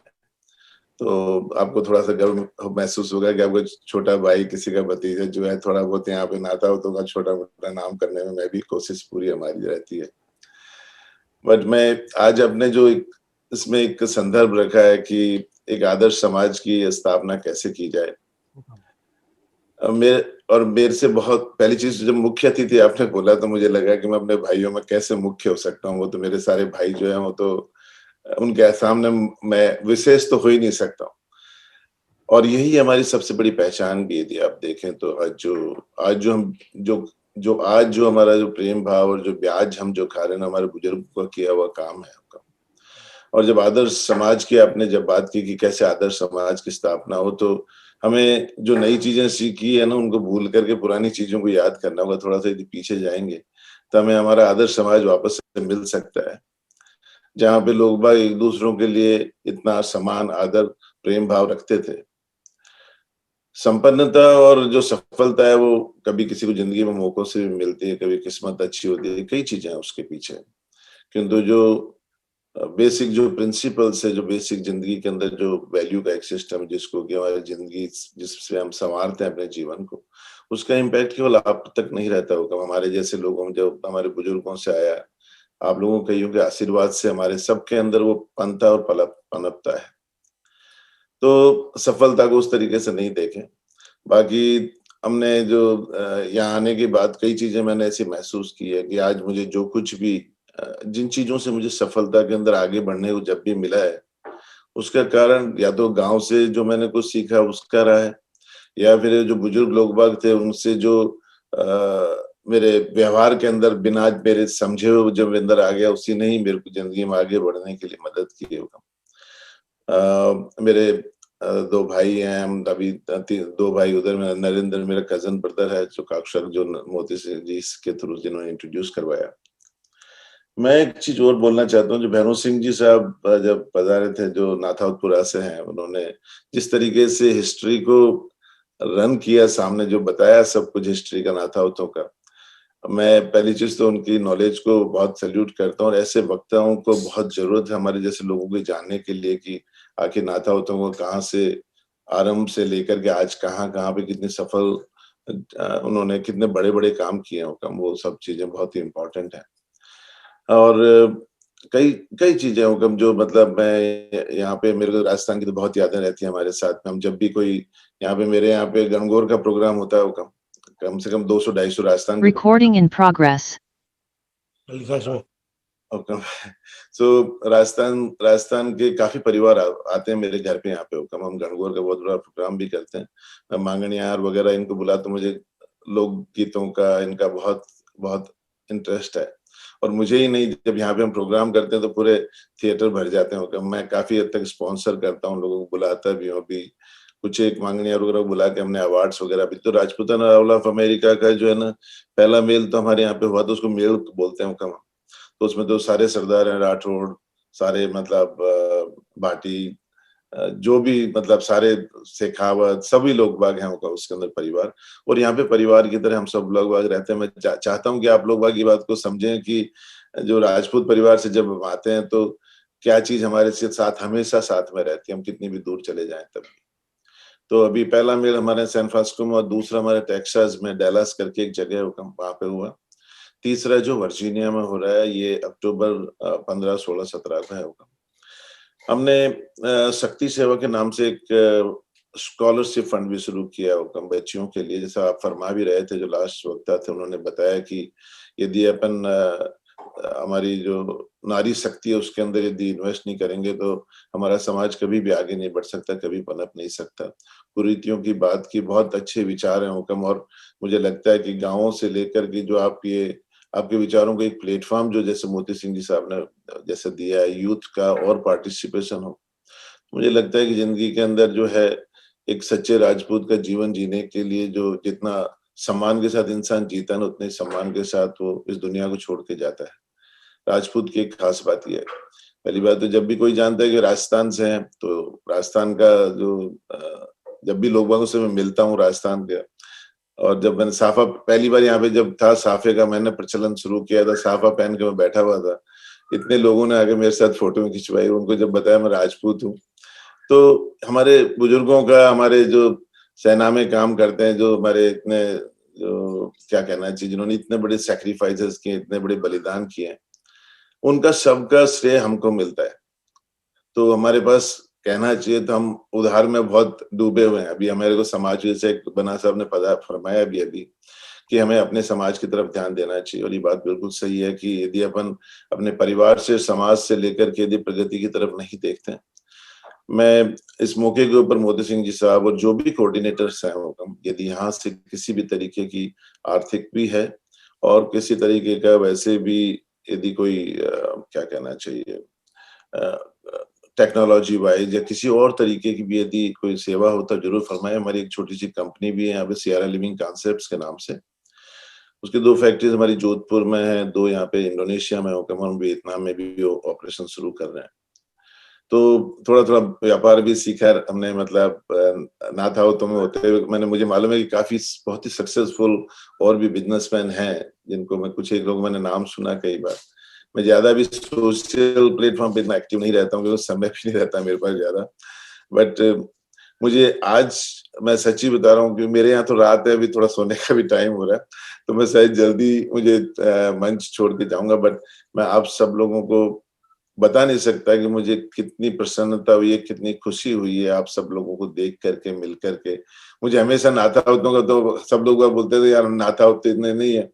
तो आपको थोड़ा सा गर्व महसूस होगा कि आपका छोटा भाई, किसी का भतीजा जो है, थोड़ा बहुत यहाँ पे नाता हो तो छोटा मोटा नाम करने में मैं भी कोशिश पूरी हमारी रहती है। बट मैं आज अपने जो इसमें एक संदर्भ रखा है कि एक आदर्श समाज की स्थापना कैसे की जाए। मेरे से बहुत पहली चीज, जब मुख्य अतिथि आपने बोला तो मुझे लगा कि मैं अपने भाइयों में कैसे मुख्य हो सकता हूँ। वो तो मेरे सारे भाई जो है, वो तो उनके सामने मैं विशेष तो हो ही नहीं सकता। और यही हमारी सबसे बड़ी पहचान भी, यदि आप देखें तो आज जो हमारा जो प्रेम भाव और जो ब्याज हम जो खा रहे हैं, हमारे बुजुर्गों का किया हुआ काम है। और जब आदर्श समाज की आपने जब बात की कि कैसे आदर्श समाज की स्थापना हो, तो हमें जो नई चीजें सीखी है ना, उनको भूल करके पुरानी चीजों को याद करना होगा। थोड़ा सा यदि पीछे जाएंगे तो हमें हमारा आदर्श समाज वापस से मिल सकता है, जहाँ पे लोग बाग एक दूसरों के लिए इतना समान आदर प्रेम भाव रखते थे। संपन्नता और जो सफलता है, वो कभी किसी को जिंदगी में मौकों से भी मिलती है, कभी किस्मत अच्छी होती है, कई चीजें हैं उसके पीछे। किंतु जो बेसिक जो प्रिंसिपल्स है, जो बेसिक जिंदगी के अंदर जो वैल्यू का एक सिस्टम, जिसको कि हमारी जिंदगी, जिससे हम संवारते हैं अपने जीवन को, उसका इम्पैक्ट केवल आप तक नहीं रहता होगा। हमारे जैसे लोगों, जो हमारे बुजुर्गों से आया, आप लोगों के आशीर्वाद से हमारे सबके अंदर वो पनता और पनपता है। तो सफलता को उस तरीके से नहीं देखें। बाकी हमने जो यहाँ आने के बाद कई चीजें मैंने ऐसी महसूस की है कि आज मुझे जो कुछ भी, जिन चीजों से मुझे सफलता के अंदर आगे बढ़ने को जब भी मिला है, उसका कारण या तो गांव से जो मैंने कुछ सीखा उसका रहा है, या फिर जो बुजुर्ग लोग बाग थे उनसे जो मेरे व्यवहार के अंदर बिना मेरे समझे हुए जब अंदर आ गया, उसी ने ही मेरे को जिंदगी में आगे बढ़ने के लिए मदद की होगा। मेरे दो भाई हैं, हम अभी दो भाई उधर में, नरेंद्र मेरा कजन ब्रदर है, जो काक्षक, जो मोती सिंह जी के थ्रू जिन्होंने इंट्रोड्यूस करवाया। मैं एक चीज और बोलना चाहता हूँ, जो भैरव सिंह जी साहब जब पधारे थे, जो नाथावतपुरा से हैं, उन्होंने जिस तरीके से हिस्ट्री को रन किया, सामने जो बताया सब कुछ हिस्ट्री का, नाथावतों का, मैं पहली चीज तो उनकी नॉलेज को बहुत सैल्यूट करता हूँ। और ऐसे वक्ताओं को बहुत जरूरत है हमारे जैसे लोगों को जानने के लिए कि आखिर नाथावतों को कहाँ से आरंभ से लेकर के आज कहाँ पे कितने सफल उन्होंने कितने बड़े बड़े काम किए हैं, वो सब चीजें बहुत ही इम्पोर्टेंट है। और कई चीजें हुक्म, जो मतलब मैं यहाँ पे, मेरे को राजस्थान की तो बहुत यादें रहती हैं हमारे साथ में। हम जब भी कोई यहाँ पे, मेरे यहाँ पे गणगौर का प्रोग्राम होता है, हुक्म कम से कम 200-250 राजस्थान Recording in progress. सो राजस्थान के काफी परिवार आते हैं मेरे घर पे यहाँ पे, हुक्म हम गणगौर का बहुत बड़ा प्रोग्राम भी करते हैं। मैं मांगणियार वगैरह इनको बुलाता हूँ, मुझे लोक गीतों का इनका बहुत बहुत इंटरेस्ट है। और मुझे ही नहीं, जब यहाँ पे हम प्रोग्राम करते हैं तो पूरे थिएटर भर जाते हैं। मैं काफी हद तक स्पॉन्सर करता हूँ, लोगों को बुलाता भी हूँ। अभी कुछ एक मांगणियार वगैरह बुला के हमने अवार्ड्स वगैरह, अभी तो राजपुताना राउल ऑफ अमेरिका का जो है ना, पहला मेल तो हमारे यहाँ पे हुआ, तो उसको मेल बोलते हैं। तो उसमें तो सारे सरदार हैं, राठौड़, सारे मतलब भाटी, जो भी मतलब सारे शेखावत, सभी लोग बाग हैं उसके अंदर परिवार। और यहाँ पे परिवार की तरह हम सब लोग बाग रहते हैं। मैं चाहता हूँ कि आप लोग बाग ये बात को समझें कि जो राजपूत परिवार से जब हम आते हैं तो क्या चीज हमारे साथ हमेशा साथ में रहती है, हम कितनी भी दूर चले जाएं तब। तो अभी पहला मेल हमारे सैन फ्रांसिस्को में, और दूसरा हमारे टेक्सास में डेलास करके एक जगह वहां पे हुआ। तीसरा जो वर्जीनिया में हो रहा है, ये अक्टूबर 15, 16, 17 का है। हमने शक्ति सेवा के नाम से एक स्कॉलरशिप फंड भी शुरू किया बच्चियों के लिए। जैसा आप फरमा भी रहे थे, जो लास्ट वक्ता थे, उन्होंने बताया कि यदि अपन हमारी जो नारी शक्ति है उसके अंदर यदि इन्वेस्ट नहीं करेंगे तो हमारा समाज कभी भी आगे नहीं बढ़ सकता, कभी पनप नहीं सकता। कुरीतियों की बात की, बहुत अच्छे विचार हैं हुक्म, और मुझे लगता है कि गाँवों से लेकर के जो आप ये आपके विचारों को एक प्लेटफॉर्म जो जैसे मोती सिंह जी साहब ने जैसे दिया है, यूथ का और पार्टिसिपेशन हो, मुझे लगता है कि जिंदगी के अंदर जो है एक सच्चे राजपूत का जीवन जीने के लिए जो जितना सम्मान के साथ इंसान जीता है ना, उतने सम्मान के साथ वो इस दुनिया को छोड़ के जाता है। राजपूत की एक खास बात यह है, पहली बात तो जब भी कोई जानता है कि राजस्थान से है, तो राजस्थान का जो जब भी लोगों से मैं मिलता हूँ राजस्थान के, और जब मैंने साफा पहली बार यहाँ पे जब था, साफे का मैंने प्रचलन शुरू किया था, साफा पहन के मैं बैठा हुआ था, इतने लोगों ने आके मेरे साथ फोटो खिंचवाई। उनको जब बताया मैं राजपूत हूँ, तो हमारे बुजुर्गों का, हमारे जो सेना में काम करते हैं, जो हमारे इतने जो क्या कहना चाहिए, जिन्होंने इतने बड़े सैक्रिफाइसेस किए, इतने बड़े बलिदान किए हैं, उनका सबका श्रेय हमको मिलता है। तो हमारे पास कहना चाहिए तो हम उधार में बहुत डूबे हुए हैं। अभी हमारे को समाज जैसे बना साहब ने फरमाया भी अभी कि हमें अपने समाज की तरफ ध्यान देना चाहिए, और ये बात बिल्कुल सही है कि यदि अपन अपने परिवार से, समाज से लेकर के यदि प्रगति की तरफ नहीं देखते हैं। मैं इस मौके के ऊपर मोती सिंह जी साहब और जो भी कोऑर्डिनेटर्स हैं, यदि यहाँ से किसी भी तरीके की आर्थिक भी है और किसी तरीके का वैसे भी यदि कोई क्या कहना चाहिए टेक्नोलॉजी वाइज या किसी और तरीके की भी यदि कोई सेवा हो तो जरूर फरमाएं। हमारी एक छोटी सी कंपनी भी है यहाँ पे, सियारा लिविंग कॉन्सेप्ट्स के नाम से। उसकी 2 फैक्ट्रीज हमारी जोधपुर में है, 2 यहाँ पे इंडोनेशिया में, हम वियतनाम में भी ऑपरेशन शुरू कर रहे हैं। तो थोड़ा थोड़ा व्यापार भी सीखा हमने, मतलब नाथावतों में होते हुए मैंने, मुझे मालूम है कि काफी बहुत ही सक्सेसफुल और भी बिजनेसमैन हैं जिनको मैं, कुछ एक लोग मैंने नाम सुना कई बार। मैं ज्यादा भी सोशल प्लेटफॉर्म पे इतना एक्टिव नहीं रहता हूँ, समय भी नहीं रहता मेरे पास ज्यादा। बट मुझे आज, मैं सच्ची बता रहा हूँ कि मेरे यहाँ तो रात है, अभी थोड़ा सोने का भी टाइम हो रहा है, तो मैं शायद जल्दी मुझे मंच छोड़ के जाऊंगा। बट मैं आप सब लोगों को बता नहीं सकता कि मुझे कितनी प्रसन्नता हुई है, कितनी खुशी हुई है आप सब लोगों को देख करके, मिल करके। मुझे हमेशा नाथावतों का, तो सब लोग बोलते थे यार नाथावत इतने नहीं है,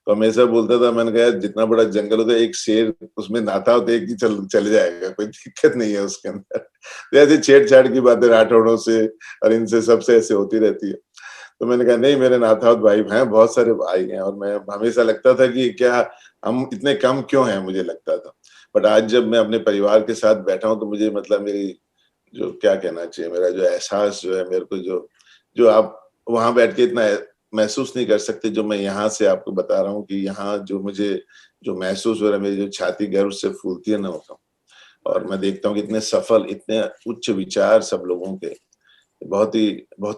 तो हमेशा बोलता था, मैंने कहा जितना बड़ा जंगल होता है, एक शेर उसमें नाथावत एक ही चल जाएगा, कोई दिक्कत नहीं है उसके अंदर। तो ऐसे छेड़छाड़ की बातें राठौड़ों से और इनसे सबसे ऐसे होती रहती है। तो मैंने कहा नहीं, मेरे नाथावत भाई हैं, बहुत सारे भाई हैं, और मैं हमेशा लगता था कि क्या हम इतने कम क्यों हैं, मुझे लगता था। बट आज जब मैं अपने परिवार के साथ बैठा हूँ तो मुझे, मतलब मेरी जो क्या कहना चाहिए, मेरा जो एहसास जो है, मेरे को जो आप वहां बैठ के इतना महसूस नहीं कर सकते, जो मैं यहाँ से आपको बता रहा हूँ कि यहाँ जो मुझे जो महसूस हो रहा है, मेरी जो छाती गर्व से फूलती है ना होता, और मैं देखता हूँ कि इतने सफल, इतने उच्च विचार सब लोगों के, बहुत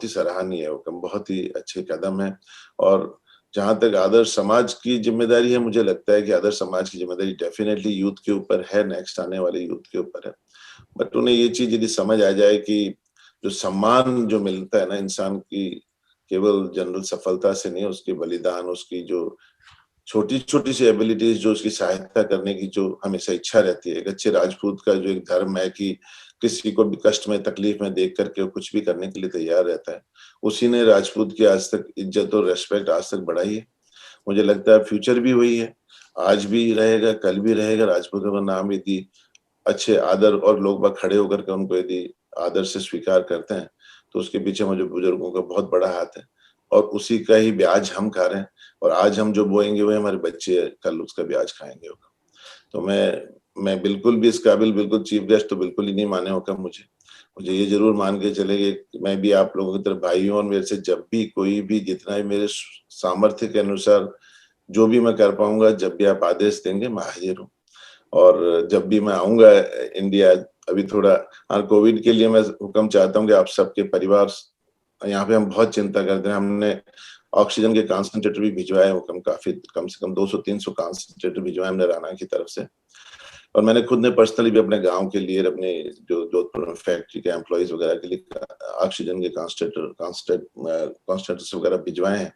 ही सराहनीय है हुक्म, बहुत ही अच्छे कदम है। और जहां तक आदर्श समाज की जिम्मेदारी है, मुझे लगता है कि आदर्श समाज की जिम्मेदारी डेफिनेटली यूथ के ऊपर है, नेक्स्ट आने वाले यूथ के ऊपर है। बट उन्हें ये चीज यदि समझ आ जाए कि जो सम्मान जो मिलता है ना इंसान की, केवल जनरल सफलता से नहीं, उसके बलिदान, उसकी जो छोटी छोटी सी एबिलिटीज, जो उसकी सहायता करने की जो हमेशा इच्छा रहती है। एक अच्छे राजपूत का जो एक धर्म है कि किसी को भी कष्ट में, तकलीफ में देख करके वो कुछ भी करने के लिए तैयार रहता है, उसी ने राजपूत की आज तक इज्जत और रेस्पेक्ट आज तक बढ़ाई है। मुझे लगता है फ्यूचर भी वही है, आज भी रहेगा, कल भी रहेगा। राजपूतों का नाम यदि अच्छे आदर और लोग बाग खड़े होकर के उनको यदि आदर से स्वीकार करते हैं, तो उसके पीछे मुझे बुजुर्गों का बहुत बड़ा हाथ है, और उसी का ही ब्याज हम खा रहे हैं। और आज हम जो बोएंगे वही हमारे बच्चे कल उसका ब्याज खाएंगे। तो मैं बिल्कुल भी इस काबिल, बिल्कुल चीफ गेस्ट तो बिल्कुल ही नहीं माने होगा। मुझे ये जरूर मान के चलेंगे, मैं भी आप लोगों की तरफ भाई हूँ, और मेरे से जब भी कोई भी, जितना भी मेरे सामर्थ्य के अनुसार जो भी मैं कर पाऊंगा, जब भी आप आदेश देंगे मैं हाजिर हूँ। और जब भी मैं आऊंगा इंडिया, अभी थोड़ा कोविड के लिए मैं हुक्म चाहता हूँ कि आप सबके परिवार, यहाँ पे हम बहुत चिंता करते हैं, हमने ऑक्सीजन के कॉन्सेंट्रेटर भी भिजवाए हुक्म, काफी कम से कम 200-300 कॉन्सेंट्रेटर भिजवाए हमने राना की तरफ से। और मैंने खुद ने पर्सनली भी अपने गांव के लिए, अपने जो जोधपुर फैक्ट्री के एम्प्लॉइज वगैरह के लिए ऑक्सीजन के कॉन्सेंट्रेटर्स वगैरह भिजवाए हैं।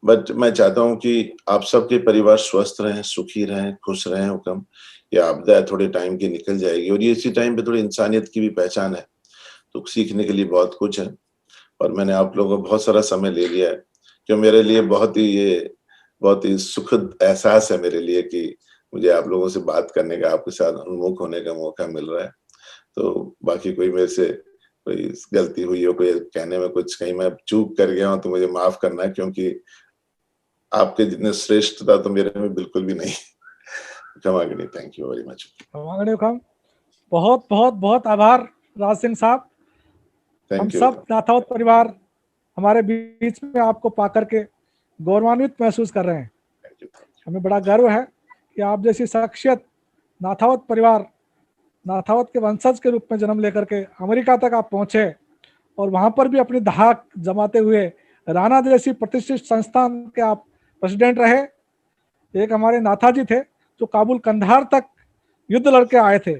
बट मैं चाहता हूं कि आप सबके परिवार स्वस्थ रहें, सुखी रहें, खुश रहें हुक्म। ये आपदा थोड़े टाइम की निकल जाएगी, और ये इसी टाइम पे थोड़ी इंसानियत की भी पहचान है, तो सीखने के लिए बहुत कुछ है। और मैंने आप लोगों को बहुत सारा समय ले लिया है, जो मेरे लिए बहुत ही सुखद एहसास है मेरे लिए कि मुझे आप लोगों से बात करने का, आपके साथ उन्मुख होने का मौका मिल रहा है। तो बाकी कोई मेरे से कोई गलती हुई हो, कोई कहने में कुछ कहीं मैं चूक कर गया हूँ तो मुझे माफ करना है, क्योंकि आपके जितने श्रेष्ठता तो मेरे में बिल्कुल भी नहीं। क्षमा करिए। Thank you very much. बहुत बहुत बहुत आभार राज सिंह साहब। हम सब नाथावत परिवार हमारे बीच में आपको पाकर के गौरवान्वित महसूस कर रहे हैं। हमें बड़ा गर्व है कि आप जैसी शख्सियत नाथावत परिवार, नाथावत के वंशज के रूप में जन्म लेकर के अमेरिका तक आप पहुंचे और वहां पर भी अपनी धाक जमाते हुए राणा जैसी प्रतिष्ठित संस्थान के आप प्रेसिडेंट रहे। एक हमारे नाथाजी थे जो काबुल कंधार तक युद्ध लड़के आए थे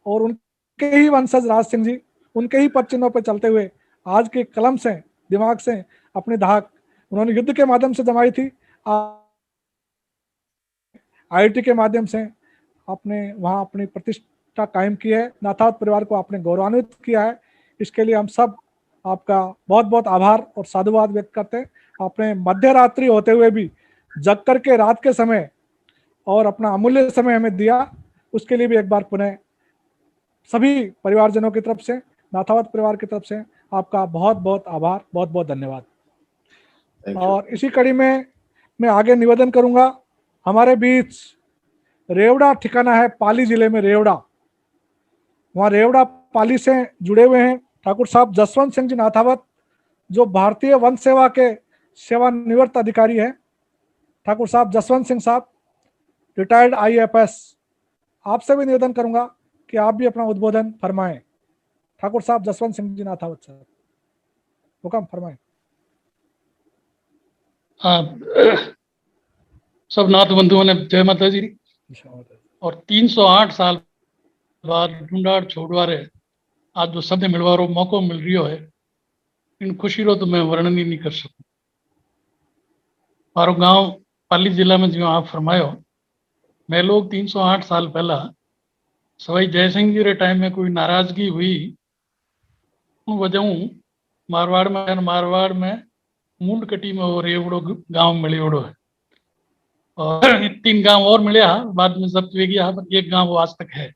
और उनके ही वंशज राज सिंह जी उनके ही पद चिन्हों पर चलते हुए आज के कलम से, दिमाग से अपनी धाक उन्होंने युद्ध के माध्यम से जमाई थी। आईआईटी के माध्यम से आपने वहां अपनी प्रतिष्ठा कायम की है। नाथावत परिवार को आपने गौरवान्वित किया है। इसके लिए हम सब आपका बहुत बहुत आभार और साधुवाद व्यक्त करते हैं। आपने मध्य रात्रि होते हुए भी जग करके रात के समय और अपना अमूल्य समय हमें दिया, उसके लिए भी एक बार पुनः सभी परिवारजनों की तरफ से, नाथावत परिवार की तरफ से आपका बहुत बहुत आभार, बहुत बहुत धन्यवाद। और इसी कड़ी में मैं आगे निवेदन करूंगा, हमारे बीच रेवड़ा ठिकाना है पाली जिले में रेवड़ा, वहाँ रेवड़ा पाली से जुड़े हुए हैं ठाकुर साहब जसवंत सिंह जी नाथावत, जो भारतीय वन सेवा के सेवानिवृत्त अधिकारी हैं। ठाकुर साहब जसवंत सिंह साहब, रिटायर्ड IAFS। आपसे भी निवेदन करूंगा कि आप भी अपना उद्बोधन फरमाएं। ठाकुर साहब जसवंत सिंह जी नाथावत साहब, हुक्म फरमाएं। सब नाथ बंधुओं ने जय माता जी। और 308 साल बाद ढूंढाड़ छोड़वारे आज जो शब्द मिलवारो मौको मिल रही है, इन खुशी रो तो मैं वर्णन ही नहीं कर सकूं। मारो गांव पाली जिला में जो आप फरमायो, मैं लोग 308 साल पहला सवाई जयसिंह जी रे टाइम में कोई नाराजगी हुई उन वजह मारवाड़ में मुंडकटी में वो रेवड़ो गांव मिलियोड़ो है। और 3 गांव और मिले बाद में जब्त वे गया, एक गांव वो आज तक है।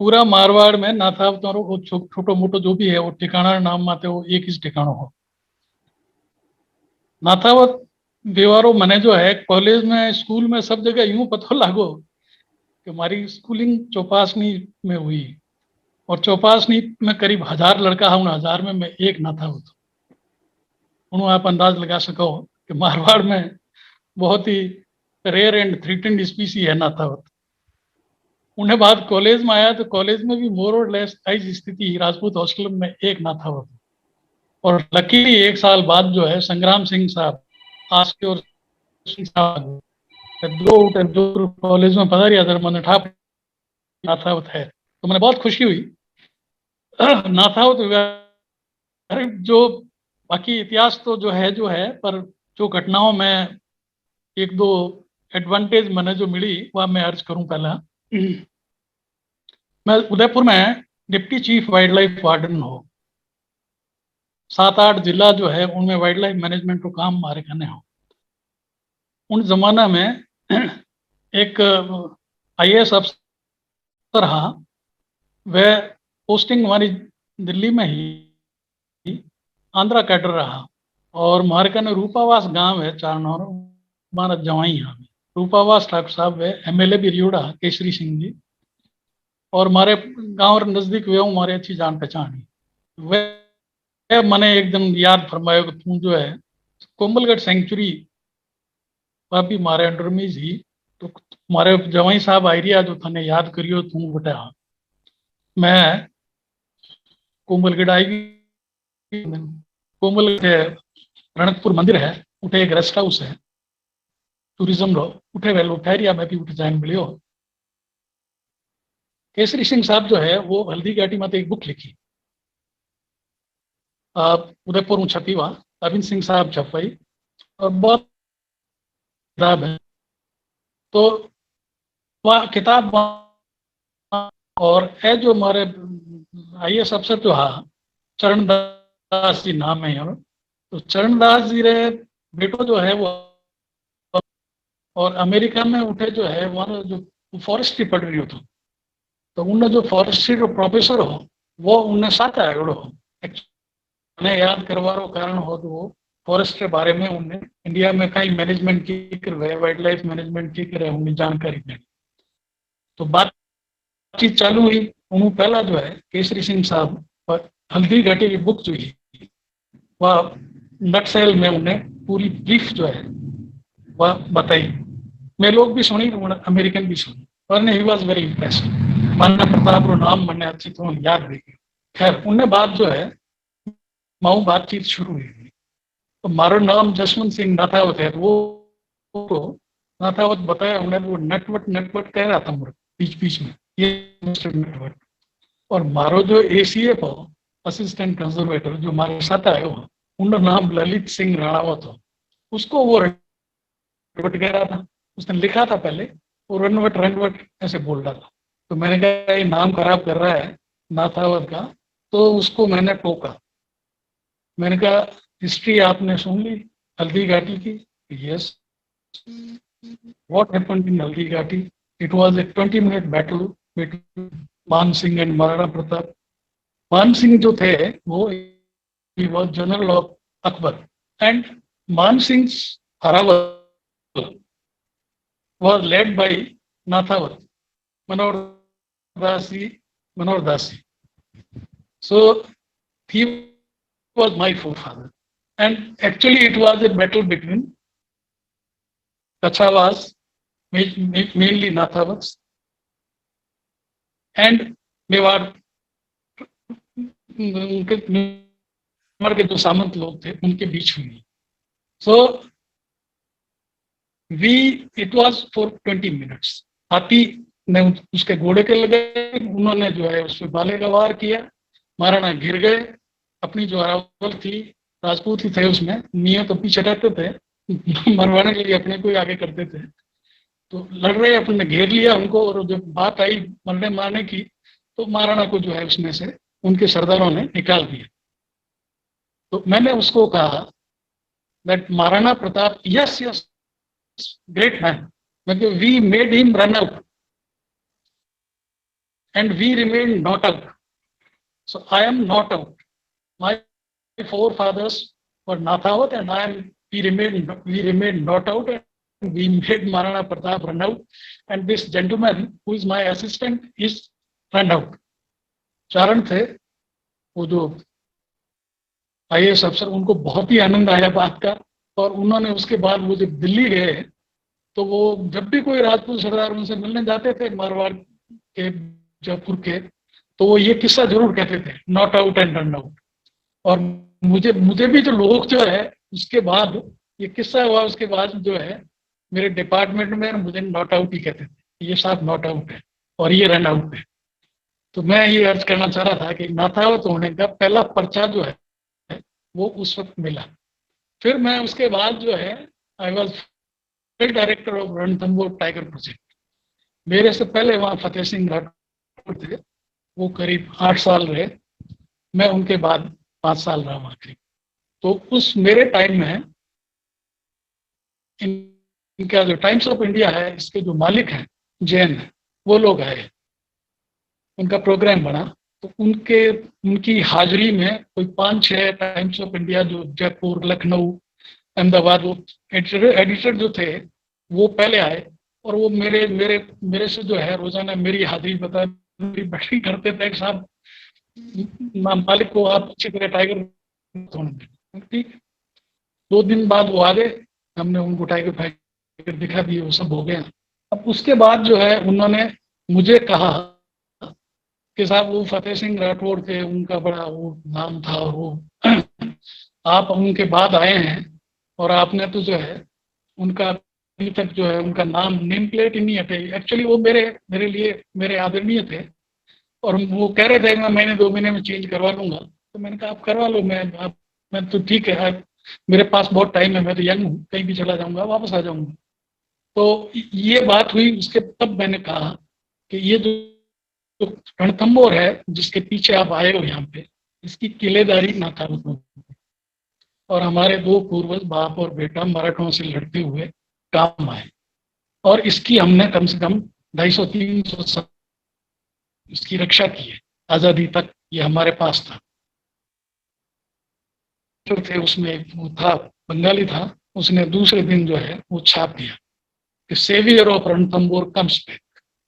पूरा मारवाड़ में नाथावत वो छोटो मोटो जो भी है वो ठिकाना नाम माते वो एक ही ठिकाना हो। नाथावत व्यवहारो मने जो है कॉलेज में, स्कूल में, सब जगह यूं पता लागो कि हमारी स्कूलिंग चौपासनी में हुई और चौपासनी में करीब 1000 लड़का है, उन 1000 में मैं एक नाथावत हूँ। आप अंदाज लगा सको कि मारवाड़ में बहुत ही रेयर एंड थ्रेटेंड स्पीसी है नाथावत। उन्हें बाद कॉलेज में आया तो कॉलेज में भी मोर और लेस ऐसी स्थिति, राजपूत हॉस्टल में एक नाथावत। और लकीली 1 साल बाद जो है संग्राम सिंह साहब आज के और दो कॉलेज में पधारिया था, मैंने ठाप नाथावत है तो मैंने बहुत खुशी हुई। नाथावत जो बाकी इतिहास तो जो है पर जो घटनाओं में 1-2 एडवांटेज मैंने जो मिली वह मैं अर्ज करूं। पहला, मैं उदयपुर में deputy chief wild life warden हो, 7-8 जिला जो है उनमें वाइल्ड लाइफ मैनेजमेंट को काम हमारे करने हो। उन जमाना में एक IAS अफसर रहा, वह पोस्टिंग हमारी दिल्ली में ही आंध्रा कैडर रहा। और हमारे कने रूपावास गांव है चारनौर, हमारा जवाई यहाँ में रूपावास ठाकुर साहब है, MLA भी रियोड़ा केसरी सिंह जी, और हमारे गांव नजदीक वे हमारे अच्छी जान पहचान। वह मैंने एक दिन याद फरमाया कि तू जो है कोमलगढ़ सेंचुरी वह भी हमारे अंडर में ही, तो हमारे जवाई साहब आइरिया जो थाने याद करियो तू बटा। मैं कोमलगढ़ आई, कोमल रणकपुर मंदिर है, उठे एक रेस्ट हाउस है टूरिज्म रो, उठे वेलो ठहरिया मैं भी उठ जाए मिलियो। केसरी सिंह साहब जो है वो हल्दी घाटी में एक बुक लिखी, उदयपुर में छपी, वहाँ अरविंद सिंह साहब छपाई और बहुत किताब है। तो वह किताब और है जो हमारे IAS अफसर जो है चरणदास जी नाम है, तो चरणदास जी रे बेटो जो है वो और अमेरिका में उठे जो है वहाँ जो फॉरेस्ट्री पढ़ रही हो तो उन जो फॉरेस्ट्री जो प्रोफेसर हो वो उन्हें साथ आयो हो मैंने याद करवारो कारण हो तो वो फॉरेस्ट के बारे में उन्हें इंडिया में कई मैनेजमेंट की कर वाइल्ड लाइफ मैनेजमेंट की कर उन्हें जानकारी मिली। तो बातचीत चालू हुई। उन्होंने पहला जो है केसरी सिंह साहब और हल्दी घाटी की बुक जो है वह नटसेल में उन्हें पूरी ब्रीफ जो है वह बताई। मैं लोग भी सुनी अमेरिकन भी सुनी और ही वॉज वेरी इम्प्रेस्ड। मानना प्रताप रो नाम मैंने अच्छी तरह याद भी किया। खैर उन्हें बाद जो है माऊ बातचीत शुरू हुई। तो मारो नाम जसवंत सिंह नाथावत है। वो नाथावत बताया उन्हें वो नटवट कह रहा था मुझे बीच बीच में ये मिस्टर नटवट। और मारो जो एसीएफ हो असिस्टेंट कंजर्वेटर जो हमारे साथ आए हो उनका नाम ललित सिंह राणावत हो। उसको वो रनवट कह रहा था। उसने लिखा था पहले वो रनवट ऐसे बोल रहा था। तो मैंने कहा ये नाम खराब कर रहा है नाथावत का। तो उसको मैंने टोका। मैंने कहा हिस्ट्री आपने सुन ली हल्दी घाटी की? Yes. What happened in Haldi Ghati? It was a 20-minute battle between मान सिंह एंड महाराणा प्रताप। मान सिंह जो थे वो he was general of Akbar and Man Singh's Haraval was led by Nathavat, Manohar Dasi. So he was my forefather, and actually it was a battle between Kachawas, mainly Nathawats, and Mewar के जो सामंत लोग थे उनके बीच हुई। So it was for 20 minutes। हाथी ने उसके घोड़े के लगे, उन्होंने जो है उस पर बाले का वार किया। महाराणा गिर गए। अपनी जो अरावल थी राजपूत ही थे उसमें मियाँ तो पीछे रहते थे मरवाने के लिए अपने को ही आगे करते थे। तो लड़ रहे अपने घेर लिया उनको। और जब बात आई मरने मारने की तो महाराणा को जो है उसमें से उनके सरदारों ने निकाल दिया। तो मैंने उसको कहा that Maharana Pratap yes great man we made him run out and we remain not out. So I am not out. My forefathers were Nathawat and we remained not out and we made Maharana Pratap run out and this gentleman who is my assistant is run out। चारण थे वो जो IAS अफसर, उनको बहुत ही आनंद आया बात का। और उन्होंने उसके बाद वो जब दिल्ली गए तो वो जब भी कोई राजपूत सरदार उनसे मिलने जाते थे मारवाड़ के जयपुर के तो वो ये किस्सा जरूर कहते थे not out and run out. और मुझे भी जो लोग जो है उसके बाद ये किस्सा हुआ उसके बाद जो है मेरे डिपार्टमेंट में मुझे नॉट आउट ही कहते थे। ये साहब नॉट आउट है और ये रन आउट है। तो मैं ये अर्ज करना चाह रहा था कि नाथावत होने का पहला पर्चा जो है वो उस वक्त मिला। फिर मैं उसके बाद जो है I was field director of Ranthambore tiger project. मेरे से पहले वहाँ फतेह सिंह राठौर थे, वो करीब 8 साल रहे। मैं उनके बाद 5 साल रहा वहाँ करीब। तो उस मेरे टाइम में इनका जो टाइम्स ऑफ इंडिया है इसके जो मालिक हैं जैन है वो लोग आए, उनका प्रोग्राम बना। तो उनकी हाजिरी में कोई 5-6 टाइम्स ऑफ इंडिया जो जयपुर लखनऊ अहमदाबाद वो एडिटर जो थे वो पहले आए। और वो मेरे से जो है रोजाना मेरी हाजिरी बता मेरी बैठकी करते थे। साहब मालिक को आप अच्छी तरह टाइगर होने दें। ठीक 2 दिन बाद वो आ गए, हमने उनको टाइगर दिखा दिए, वो सब हो गया। अब उसके बाद जो है उन्होंने मुझे कहा कि साहब वो फतेह सिंह राठौड़ थे, उनका बड़ा वो नाम था और वो आप उनके बाद आए हैं और आपने तो जो है उनका अभी तक जो है उनका नाम नेम प्लेट ही नहीं हटे। एक्चुअली वो मेरे लिए मेरे आदरणीय थे और वो कह रहे थे मैं महीने 2 महीने में चेंज करवा लूंगा। तो मैंने कहा आप करवा लो, मैं तो ठीक है, मेरे पास बहुत टाइम है, मैं तो यंग हूँ, कहीं भी चला जाऊंगा वापस आ जाऊंगा। तो ये बात हुई। उसके तब मैंने कहा कि ये जो रणथंबोर है जिसके पीछे आप आए हो यहाँ पे, इसकी किलेदारी नाथावत में और हमारे 2 पूर्वज बाप और बेटा मराठों से लड़ते हुए काम आए। और इसकी हमने कम से कम 250-300 साल इसकी रक्षा की है। आजादी तक ये हमारे पास था। जो थे उसमें वो था, बंगाली था, उसने दूसरे दिन जो है वो छाप दिया कि saviour of Ranthambore comes back.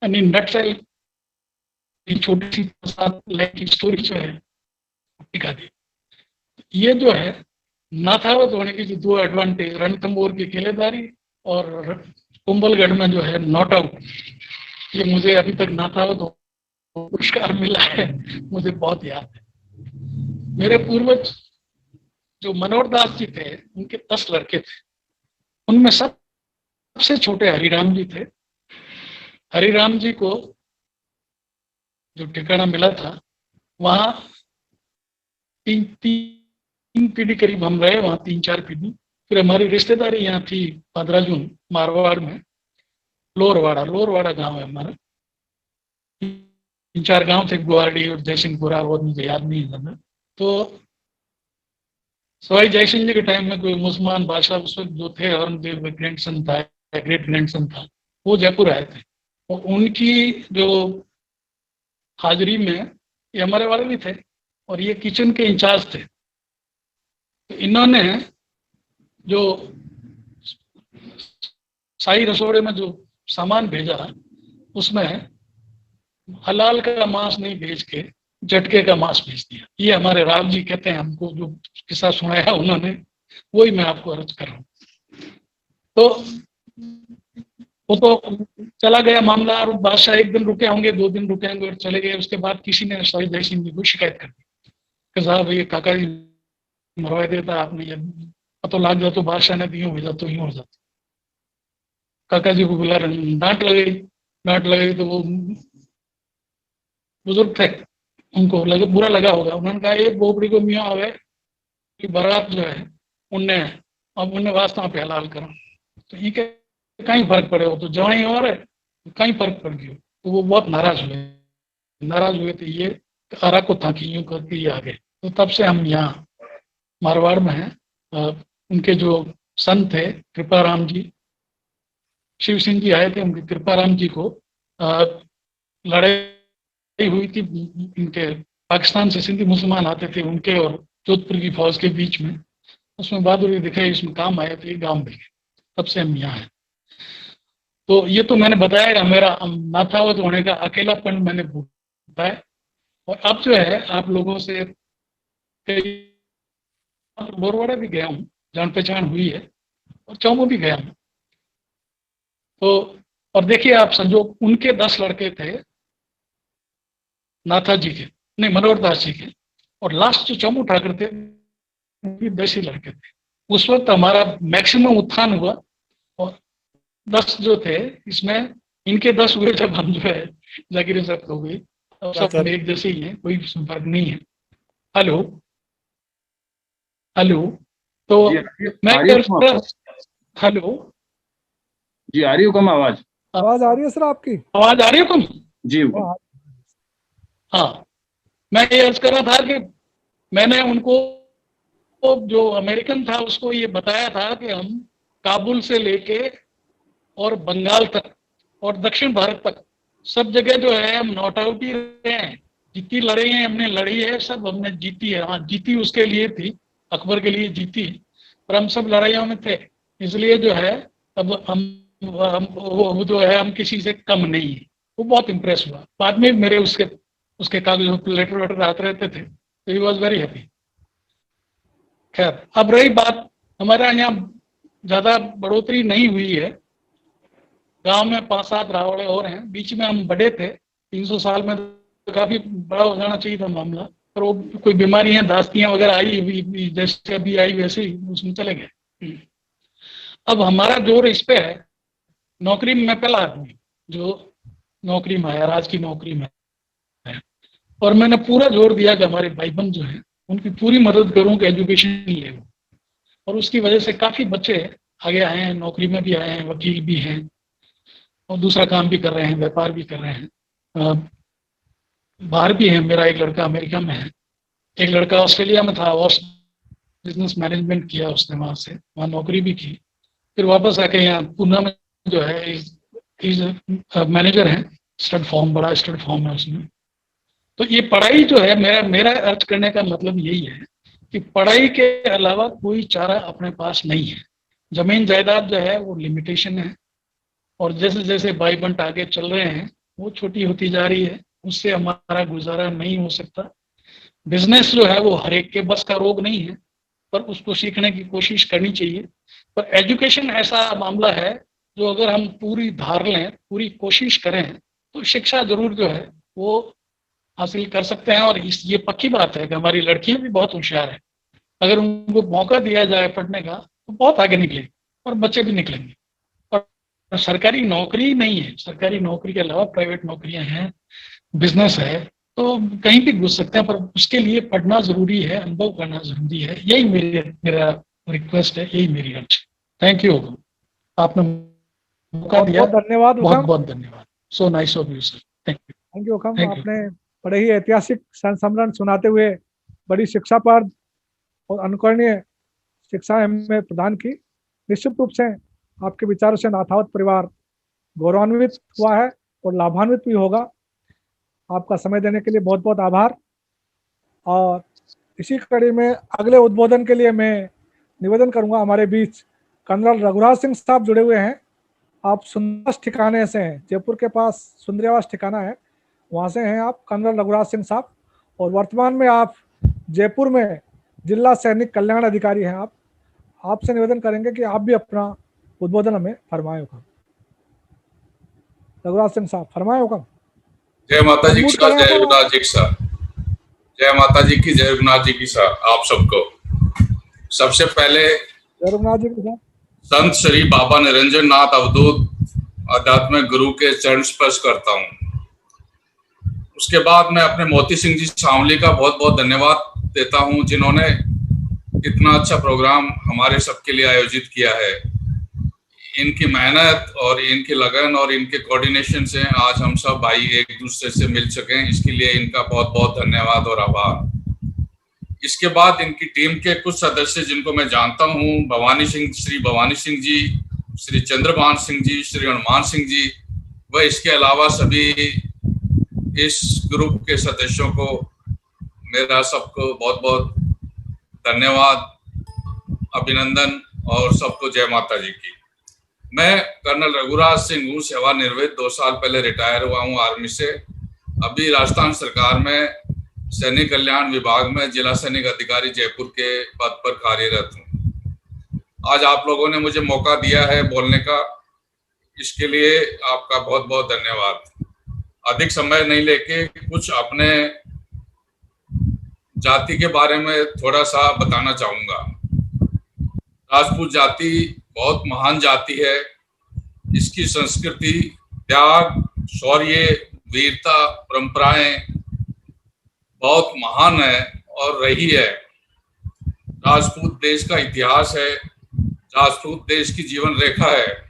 यानी नटसेल छोटी सी 7 लाइन की स्टोरी जो है दिखा दी। ये जो है नाथावत होने की जो 2 एडवांटेज, रणथंबोर की किलेदारी और कुंभलगढ़ में जो है नॉट आउट, ये मुझे अभी तक नाथावत पुरस्कार मिला है, मुझे बहुत याद है। मेरे पूर्वज जो मनोहर दास जी थे, उनके 10 लड़के थे। उनमें सबसे छोटे हरिराम जी थे। हरिराम जी को जो ठिकाना मिला था वहां 3 पीढ़ी करीब हम रहे, वहां 3-4 पीढ़ी। फिर हमारी रिश्तेदारी यहाँ थी पदराजून मारवाड़ में, लोरवाड़ा गांव है हमारा। 3-4 गांव थे, गुवाहाटी और जयसिंहपुरा, वो मुझे याद नहीं है। तो सवाई जयसिंह जी के टाइम में कोई मुसलमान बादशाह उस वक्त जो थे, औरंगजेब का ग्रैंडसन था, ग्रेट ग्रैंडसन था, वो जयपुर आए थे। और उनकी जो हाजिरी में ये हमारे वाले भी थे और ये किचन के इंचार्ज थे। तो इन्होंने जो शाही रसोड़े में जो सामान भेजा उसमें हलाल का मांस नहीं भेज के झटके का मांस भेज दिया। ये हमारे राम जी कहते हैं, हमको जो किस्सा सुनाया उन्होंने, वही मैं आपको अर्ज कर रहा हूँ। तो वो तो चला गया मामला, और बादशाह 1 दिन रुके होंगे, 2 दिन रुके होंगे और चले गए। उसके बाद किसी ने सवाई जय सिंह जी को शिकायत कर दी कि साहब ये काका जी मरवा देता आपने, ये पता लग जाता तो बादशाह ने यूं हो जाता, यूं हो जाता। काका जी को बुला रहे, डांट लगी तो वो बुजुर्ग थे, उनको लगे बुरा लगा होगा। उन्होंने कहा एक बोपड़ी को मियाँ आवे कि बारात जो है उनने वास्तव पे हलाल करो। तो ये कहीं फर्क पड़े हो, तो जवाई और है कहीं फर्क पड़ गया। तो वो बहुत नाराज हुए तो ये आरा को था कि यूं करके ये आ गए। तो तब से हम यहाँ मारवाड़ में हैं। उनके जो संत थे कृपाराम जी, शिव सिंह जी आए थे, उनके कृपाराम जी को लड़ाई हुई थी इनके पाकिस्तान से, सिंधी मुसलमान आते थे उनके और जोधपुर की फौज के बीच में। उसमें बहादुरी दिखाई, उसमें काम आए थे, गांव में गए। तब से हम यहाँ हैं। तो ये तो मैंने बताया मेरा नाथावत होने का अकेलापन मैंने बताया। और अब जो है आप लोगों से बोरवाड़ा भी गया हूँ, जान पहचान हुई है, और चौमू भी गया हूँ। तो और देखिए आप संजोग, उनके 10 लड़के थे नाथा जी के, नहीं मनोहर दास जी के, और लास्ट जो चौमू ठाकर थे उनके 10 ही लड़के थे। उस वक्त हमारा मैक्सिमम उत्थान हुआ और 10 जो थे इसमें इनके 10 हुए जब हम जो है जागीरें सब हो गई। सब एक जैसे ही है, कोई संपर्क नहीं है। हेलो तो मैं हेलो जी, आ रही हो कम आवाज आ रही है सर आपकी? आवाज आ रही है कम जी? हाँ, मैं ये अर्ज कर रहा था कि मैंने उनको जो अमेरिकन था उसको ये बताया था कि हम काबुल से लेके और बंगाल तक और दक्षिण भारत तक सब जगह जो है हम नॉट आउट ही रहे हैं। जितनी लड़ाई है हमने लड़ी है, सब हमने जीती है। हाँ, जीती उसके लिए थी, अकबर के लिए जीती, पर हम सब लड़ाइयों में थे। इसलिए जो है अब हम वो जो है हम किसी से कम नहीं है। वो बहुत इम्प्रेस हुआ। बाद में मेरे उसके कागज लेटर वेटर आते रहते थे, तो ही वॉज वेरी हैप्पी। खैर, अब रही बात, हमारे यहाँ ज्यादा बढ़ोतरी नहीं हुई है। गांव में 5-7 रावड़े और हैं। बीच में हम बड़े थे, 300 साल में तो काफी बड़ा हो जाना चाहिए था मामला, पर वो कोई बीमारियां दास्तियां वगैरह आई, जैसे अभी आई वैसे ही उसमें चले गए। अब हमारा जोर इस पे है, नौकरी में मैं पहला आदमी जो नौकरी में आया, राज की नौकरी में है, और मैंने पूरा जोर दिया कि हमारे भाई बहन जो है उनकी पूरी मदद करूं कि एजुकेशन ले वो। और उसकी वजह से काफी बच्चे आगे आए हैं, नौकरी में भी आए हैं, वकील भी हैं और दूसरा काम भी कर रहे हैं, व्यापार भी कर रहे हैं। बाहर भी है, मेरा एक लड़का अमेरिका में है, एक लड़का ऑस्ट्रेलिया में था और बिजनेस मैनेजमेंट किया उसने, वहां से वहां नौकरी भी की, फिर वापस आके यहाँ पूना में जो है मैनेजर हैं, स्टड फॉर्म, बड़ा स्टड फॉर्म है उसमें। तो ये पढ़ाई जो है, मेरा अर्ज करने का मतलब यही है कि पढ़ाई के अलावा कोई चारा अपने पास नहीं है। जमीन जायदाद जो है वो लिमिटेशन है, और जैसे जैसे भाई बंट आगे चल रहे हैं वो छोटी होती जा रही है, उससे हमारा गुजारा नहीं हो सकता। बिजनेस जो है वो हर एक के बस का रोग नहीं है, पर उसको सीखने की कोशिश करनी चाहिए। पर एजुकेशन ऐसा मामला है जो अगर हम पूरी धार लें, पूरी कोशिश करें, तो शिक्षा जरूर जो है वो हासिल कर सकते हैं। और ये पक्की बात है कि हमारी लड़कियां भी बहुत होशियार है, अगर उनको मौका दिया जाए पढ़ने का तो बहुत आगे निकलेंगे, और बच्चे भी निकलेंगे। और सरकारी नौकरी नहीं है, सरकारी नौकरी के अलावा प्राइवेट नौकरियां हैं, बिजनेस है, तो कहीं भी घुस सकते हैं, पर उसके लिए पढ़ना जरूरी है, अनुभव करना जरूरी है। यही मेरा रिक्वेस्ट है, यही मेरी अर्ज। थैंक यू, आपने मौका दिया, धन्यवाद। बहुत बहुत धन्यवाद। So nice of you sir, thank you. Thank you हुकम। आपने बड़े ही ऐतिहासिक संस्मरण सुनाते हुए बड़ी शिक्षाप्रद और अनुकरणीय शिक्षा हमें प्रदान की। निश्चित रूप से आपके विचारों से नाथावत परिवार गौरवान्वित हुआ है और लाभान्वित भी होगा। आपका समय देने के लिए बहुत बहुत आभार। और इसी कड़ी में अगले उद्बोधन के लिए मैं निवेदन करूंगा, हमारे बीच कर्नल रघुराज सिंह साहब जुड़े हुए हैं। आप सुंदरवास ठिकाने से हैं, जयपुर के पास सुंदरवास ठिकाना है, वहाँ से हैं आप कर्नल रघुराज सिंह साहब, और वर्तमान में आप जयपुर में जिला सैनिक कल्याण अधिकारी हैं। आप आपसे निवेदन करेंगे कि आप भी अपना उद्बोधन हमें फरमाएं। हुकम रघुराज सिंह साहब, फरमाएं हुकम। जय माता जी की जय रघुनाथ जी की सा, जय माता जी की, जय रघुनाथ जी की सा। आप सबको सबसे पहले जय रघुनाथ जी की सा। संत श्री बाबा निरंजन नाथ अवधूत आध्यात्मिक गुरु के चरण स्पर्श करता हूँ। उसके बाद मैं अपने मोती सिंह जी सांवली का बहुत बहुत धन्यवाद देता हूँ, जिन्होंने इतना अच्छा प्रोग्राम हमारे सबके लिए आयोजित किया है। इनकी मेहनत और इनकी लगन और इनके कोऑर्डिनेशन से आज हम सब भाई एक दूसरे से मिल सकें, इसके लिए इनका बहुत बहुत धन्यवाद और आभार। इसके बाद इनकी टीम के कुछ सदस्य जिनको मैं जानता हूँ, श्री भवानी सिंह जी, श्री चंद्रभान सिंह जी, श्री हनुमान सिंह जी, व इसके अलावा सभी इस ग्रुप के सदस्यों को मेरा सबको बहुत बहुत धन्यवाद, अभिनंदन, और सबको जय माता जी की। मैं कर्नल रघुराज सिंह हूँ, सेवानिवृत्त, 2 साल पहले रिटायर हुआ हूँ आर्मी से। अभी राजस्थान सरकार में सैनिक कल्याण विभाग में जिला सैनिक अधिकारी जयपुर के पद पर कार्यरत हूँ। आज आप लोगों ने मुझे मौका दिया है बोलने का, इसके लिए आपका बहुत बहुत धन्यवाद। अधिक समय नहीं लेके कुछ अपने जाति के बारे में थोड़ा सा बताना चाहूंगा। राजपूत जाति बहुत महान जाति है। इसकी संस्कृति, त्याग, शौर्य, वीरता, परंपराएं बहुत महान है और रही है। राजपूत देश का इतिहास है, राजपूत देश की जीवन रेखा है।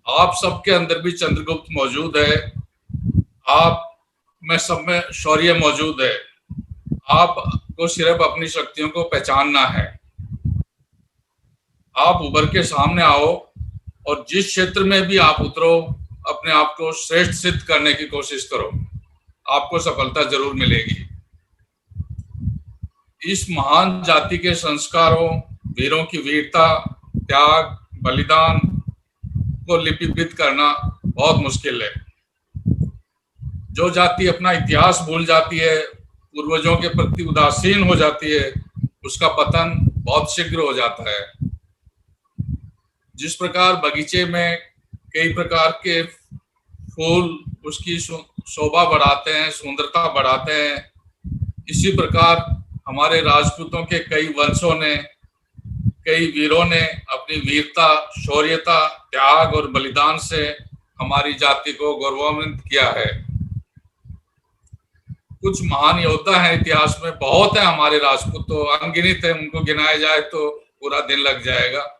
आप सबके अंदर भी चंद्रगुप्त मौजूद है, आप में सब में शौर्य मौजूद है। आपको सिर्फ अपनी शक्तियों को पहचानना है। आप उभर के सामने आओ और जिस क्षेत्र में भी आप उतरो, अपने आप को श्रेष्ठ सिद्ध करने की कोशिश करो, आपको सफलता जरूर मिलेगी। इस महान जाति के संस्कारों, वीरों की वीरता, त्याग, बलिदान को लिपिबद्ध करना बहुत मुश्किल है। जो जाति अपना इतिहास भूल जाती है, पूर्वजों के प्रति उदासीन हो जाती है, उसका पतन बहुत शीघ्र हो जाता है। जिस प्रकार बगीचे में कई प्रकार के फूल उसकी शोभा बढ़ाते हैं, सुंदरता बढ़ाते हैं, इसी प्रकार हमारे राजपूतों के कई वंशों ने, कई वीरों ने अपनी वीरता, शौर्यता, त्याग और बलिदान से हमारी जाति को गौरवान्वित किया है। कुछ महान योद्धा हैं इतिहास में, बहुत है हमारे राजपूत, तो अनगिनत है, उनको गिनाया जाए तो पूरा दिन लग जाएगा।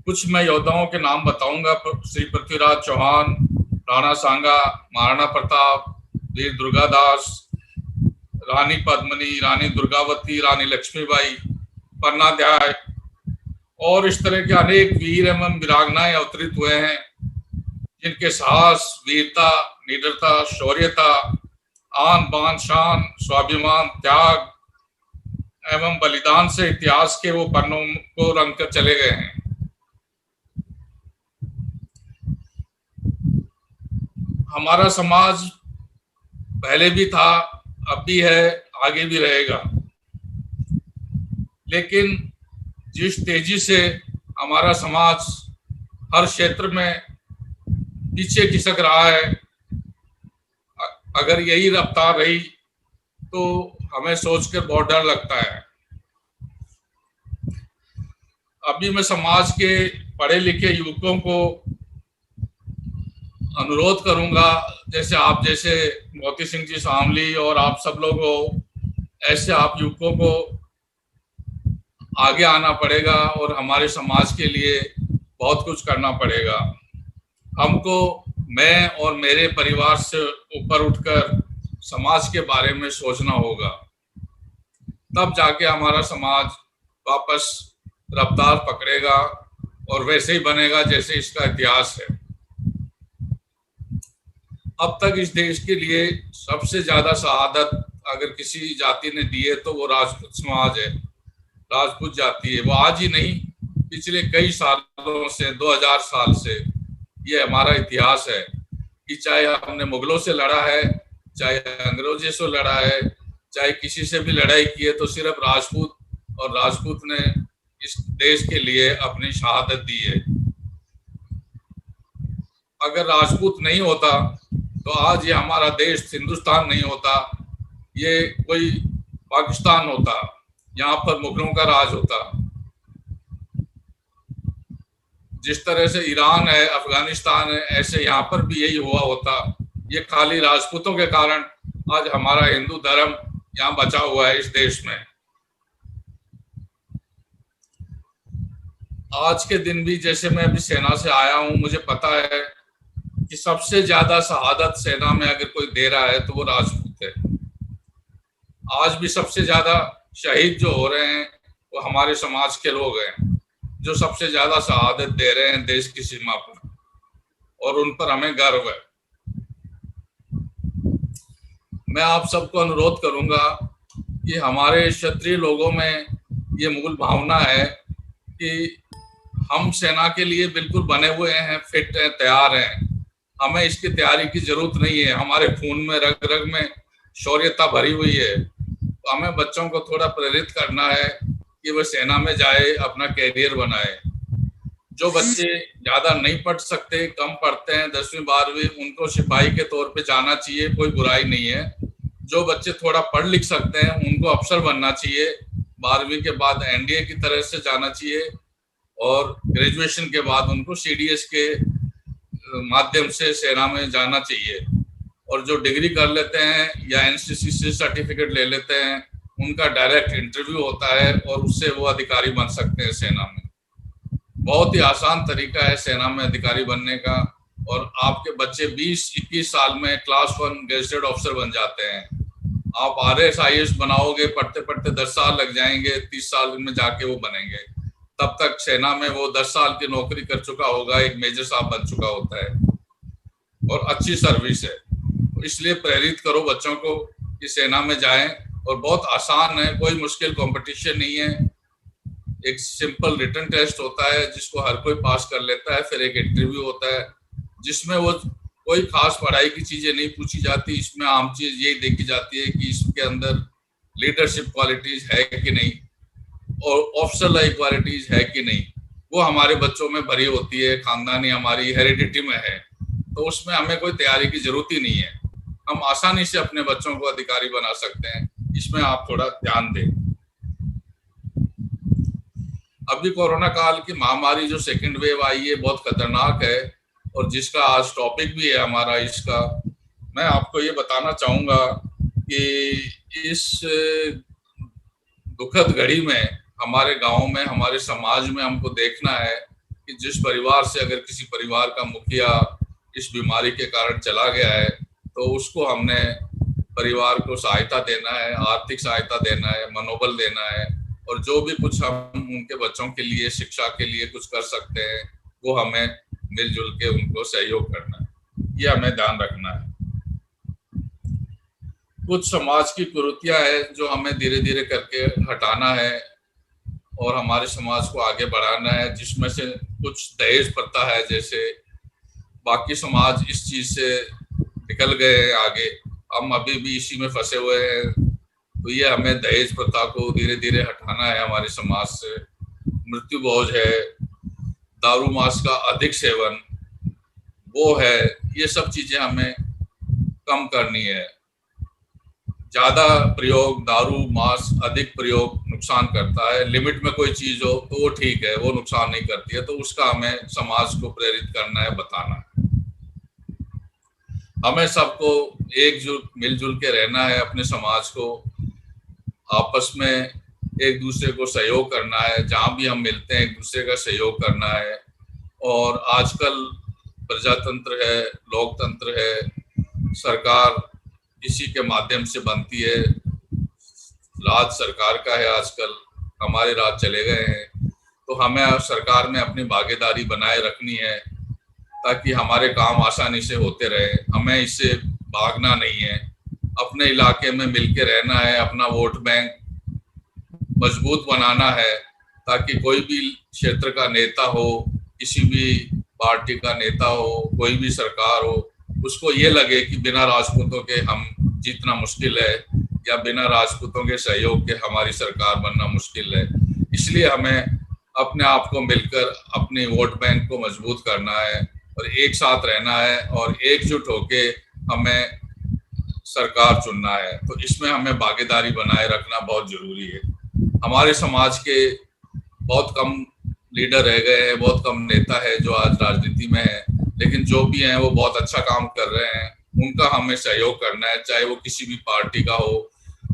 कुछ मैं योद्धाओं के नाम बताऊंगा। श्री पृथ्वीराज चौहान, राणा सांगा, महाराणा प्रताप, वीर दुर्गादास, रानी पद्मनी, रानी दुर्गावती, रानी लक्ष्मीबाई, पन्नाध्याय और इस तरह के अनेक वीर एवं वीरांगनाएं अवतरित हुए हैं। जिनके साहस, वीरता, निडरता, शौर्यता, आन बान शान, स्वाभिमान, त्याग एवं बलिदान से इतिहास के वो पन्नों को रंग कर चले गए हैं। हमारा समाज पहले भी था, अब भी है, आगे भी रहेगा, लेकिन जिस तेजी से हमारा समाज हर क्षेत्र में पीछे खिसक रहा है, अगर यही रफ्तार रही तो हमें सोचकर बहुत डर लगता है। अभी मैं समाज के पढ़े लिखे युवकों को अनुरोध करूंगा, जैसे आप जैसे मोती सिंह जी शामली और आप सब लोग हो, ऐसे आप युवकों को आगे आना पड़ेगा और हमारे समाज के लिए बहुत कुछ करना पड़ेगा। हमको, मैं और मेरे परिवार से ऊपर उठकर समाज के बारे में सोचना होगा, तब जाके हमारा समाज वापस रफ्तार पकड़ेगा और वैसे ही बनेगा जैसे इसका इतिहास है। अब तक इस देश के लिए सबसे ज्यादा शहादत अगर किसी जाति ने दी है तो वो राजपूत समाज है, राजपूत जाति है। वो आज ही नहीं, पिछले कई सालों से, 2000 साल से ये हमारा इतिहास है कि चाहे हमने मुगलों से लड़ा है, चाहे अंग्रेजों से लड़ा है, चाहे किसी से भी लड़ाई की है, तो सिर्फ राजपूत और राजपूत ने इस देश के लिए अपनी शहादत दी है। अगर राजपूत नहीं होता तो आज ये हमारा देश हिंदुस्तान नहीं होता, ये कोई पाकिस्तान होता, यहाँ पर मुगलों का राज होता। जिस तरह से ईरान है, अफगानिस्तान है, ऐसे यहाँ पर भी यही हुआ होता। ये खाली राजपूतों के कारण आज हमारा हिंदू धर्म यहाँ बचा हुआ है इस देश में। आज के दिन भी जैसे मैं अभी सेना से आया हूँ, मुझे पता है कि सबसे ज्यादा शहादत सेना में अगर कोई दे रहा है तो वो राजपूत है। आज भी सबसे ज्यादा शहीद जो हो रहे हैं वो हमारे समाज के लोग हैं, जो सबसे ज्यादा शहादत दे रहे हैं देश की सीमा पर, और उन पर हमें गर्व है। मैं आप सबको अनुरोध करूंगा कि हमारे क्षत्रिय लोगों में ये मूल भावना है कि हम सेना के लिए बिल्कुल बने हुए हैं, फिट हैं, तैयार हैं। हमें इसकी तैयारी की जरूरत नहीं है, हमारे खून में, रग रग में शौर्यता भरी हुई है। तो हमें बच्चों को थोड़ा प्रेरित करना है कि वह सेना में जाए, अपना कैरियर बनाए। जो बच्चे ज्यादा नहीं पढ़ सकते, कम पढ़ते हैं, 10वीं 12वीं, उनको सिपाही के तौर पे जाना चाहिए, कोई बुराई नहीं है। जो बच्चे थोड़ा पढ़ लिख सकते हैं उनको अफसर बनना चाहिए, 12वीं के बाद एनडीए की तरह से जाना चाहिए, और ग्रेजुएशन के बाद उनको सीडीएस के माध्यम से सेना में जाना चाहिए। और जो डिग्री कर लेते हैं या एनसीसी से सर्टिफिकेट ले लेते हैं, उनका डायरेक्ट इंटरव्यू होता है और उससे वो अधिकारी बन सकते हैं सेना में। बहुत ही आसान तरीका है सेना में अधिकारी बनने का, और आपके बच्चे 20-21 साल में क्लास 1 गेजेटेड ऑफिसर बन जाते हैं। आप RS IAS बनाओगे, पढ़ते पढ़ते 10 साल लग जाएंगे, 30 साल में जाके वो बनेंगे। तब तक सेना में वो 10 साल की नौकरी कर चुका होगा, एक मेजर साहब बन चुका होता है, और अच्छी सर्विस है। इसलिए प्रेरित करो बच्चों को कि सेना में जाएं, और बहुत आसान है, कोई मुश्किल कंपटीशन नहीं है। एक सिंपल रिटन टेस्ट होता है जिसको हर कोई पास कर लेता है, फिर एक इंटरव्यू होता है जिसमें वो कोई खास पढ़ाई की चीजें नहीं पूछी जाती। इसमें आम चीज यही देखी जाती है कि इसके अंदर लीडरशिप क्वालिटीज है कि नहीं, और ऑफिसर लाइक क्वालिटीज है कि नहीं। वो हमारे बच्चों में भरी होती है, खानदानी हमारी हेरिडिटी में है, तो उसमें हमें कोई तैयारी की जरूरत ही नहीं है। हम आसानी से अपने बच्चों को अधिकारी बना सकते हैं, इसमें आप थोड़ा ध्यान दें। अभी कोरोना काल की महामारी जो सेकंड वेव आई है बहुत खतरनाक है, और जिसका आज टॉपिक भी है हमारा इसका। मैं आपको ये बताना चाहूंगा कि इस दुखद घड़ी में हमारे गांव में, हमारे समाज में हमको देखना है कि जिस परिवार से अगर किसी परिवार का मुखिया इस बीमारी के कारण चला गया है, तो उसको हमने परिवार को सहायता देना है, आर्थिक सहायता देना है, मनोबल देना है, और जो भी कुछ हम उनके बच्चों के लिए, शिक्षा के लिए कुछ कर सकते हैं, वो हमें मिलजुल के उनको सहयोग करना है। ये हमें ध्यान रखना है। कुछ समाज की कुरीतियां है जो हमें धीरे धीरे करके हटाना है और हमारे समाज को आगे बढ़ाना है, जिसमें से कुछ दहेज प्रथा है, जैसे बाकी समाज इस चीज से निकल गए हैं आगे, हम अभी भी इसी में फंसे हुए हैं। तो ये हमें दहेज प्रथा को धीरे धीरे हटाना है हमारे समाज से। मृत्यु भोज है, दारू मांस का अधिक सेवन वो है, ये सब चीजें हमें कम करनी है। ज्यादा प्रयोग, दारू मांस अधिक प्रयोग नुकसान करता है। लिमिट में कोई चीज हो तो वो ठीक है, वो नुकसान नहीं करती है, तो उसका हमें समाज को प्रेरित करना है, बताना है। हमें सबको एकजुट मिलजुल के रहना है, अपने समाज को आपस में एक दूसरे को सहयोग करना है, जहां भी हम मिलते हैं एक दूसरे का सहयोग करना है। और आजकल प्रजातंत्र है, लोकतंत्र है, सरकार इसी के माध्यम से बनती है। राज सरकार का है, आजकल हमारे राज चले गए हैं, तो हमें सरकार में अपनी भागीदारी बनाए रखनी है ताकि हमारे काम आसानी से होते रहे। हमें इससे भागना नहीं है, अपने इलाके में मिलके रहना है, अपना वोट बैंक मजबूत बनाना है ताकि कोई भी क्षेत्र का नेता हो, किसी भी पार्टी का नेता हो, कोई भी सरकार हो, उसको ये लगे कि बिना राजपूतों के हम जीतना मुश्किल है या बिना राजपूतों के सहयोग के हमारी सरकार बनना मुश्किल है। इसलिए हमें अपने आप को मिलकर अपने वोट बैंक को मजबूत करना है और एक साथ रहना है और एकजुट होके हमें सरकार चुनना है। तो इसमें हमें भागीदारी बनाए रखना बहुत जरूरी है। हमारे समाज के बहुत कम लीडर रह गए हैं, बहुत कम नेता है जो आज राजनीति में है, लेकिन जो भी हैं वो बहुत अच्छा काम कर रहे हैं। उनका हमें सहयोग करना है, चाहे वो किसी भी पार्टी का हो।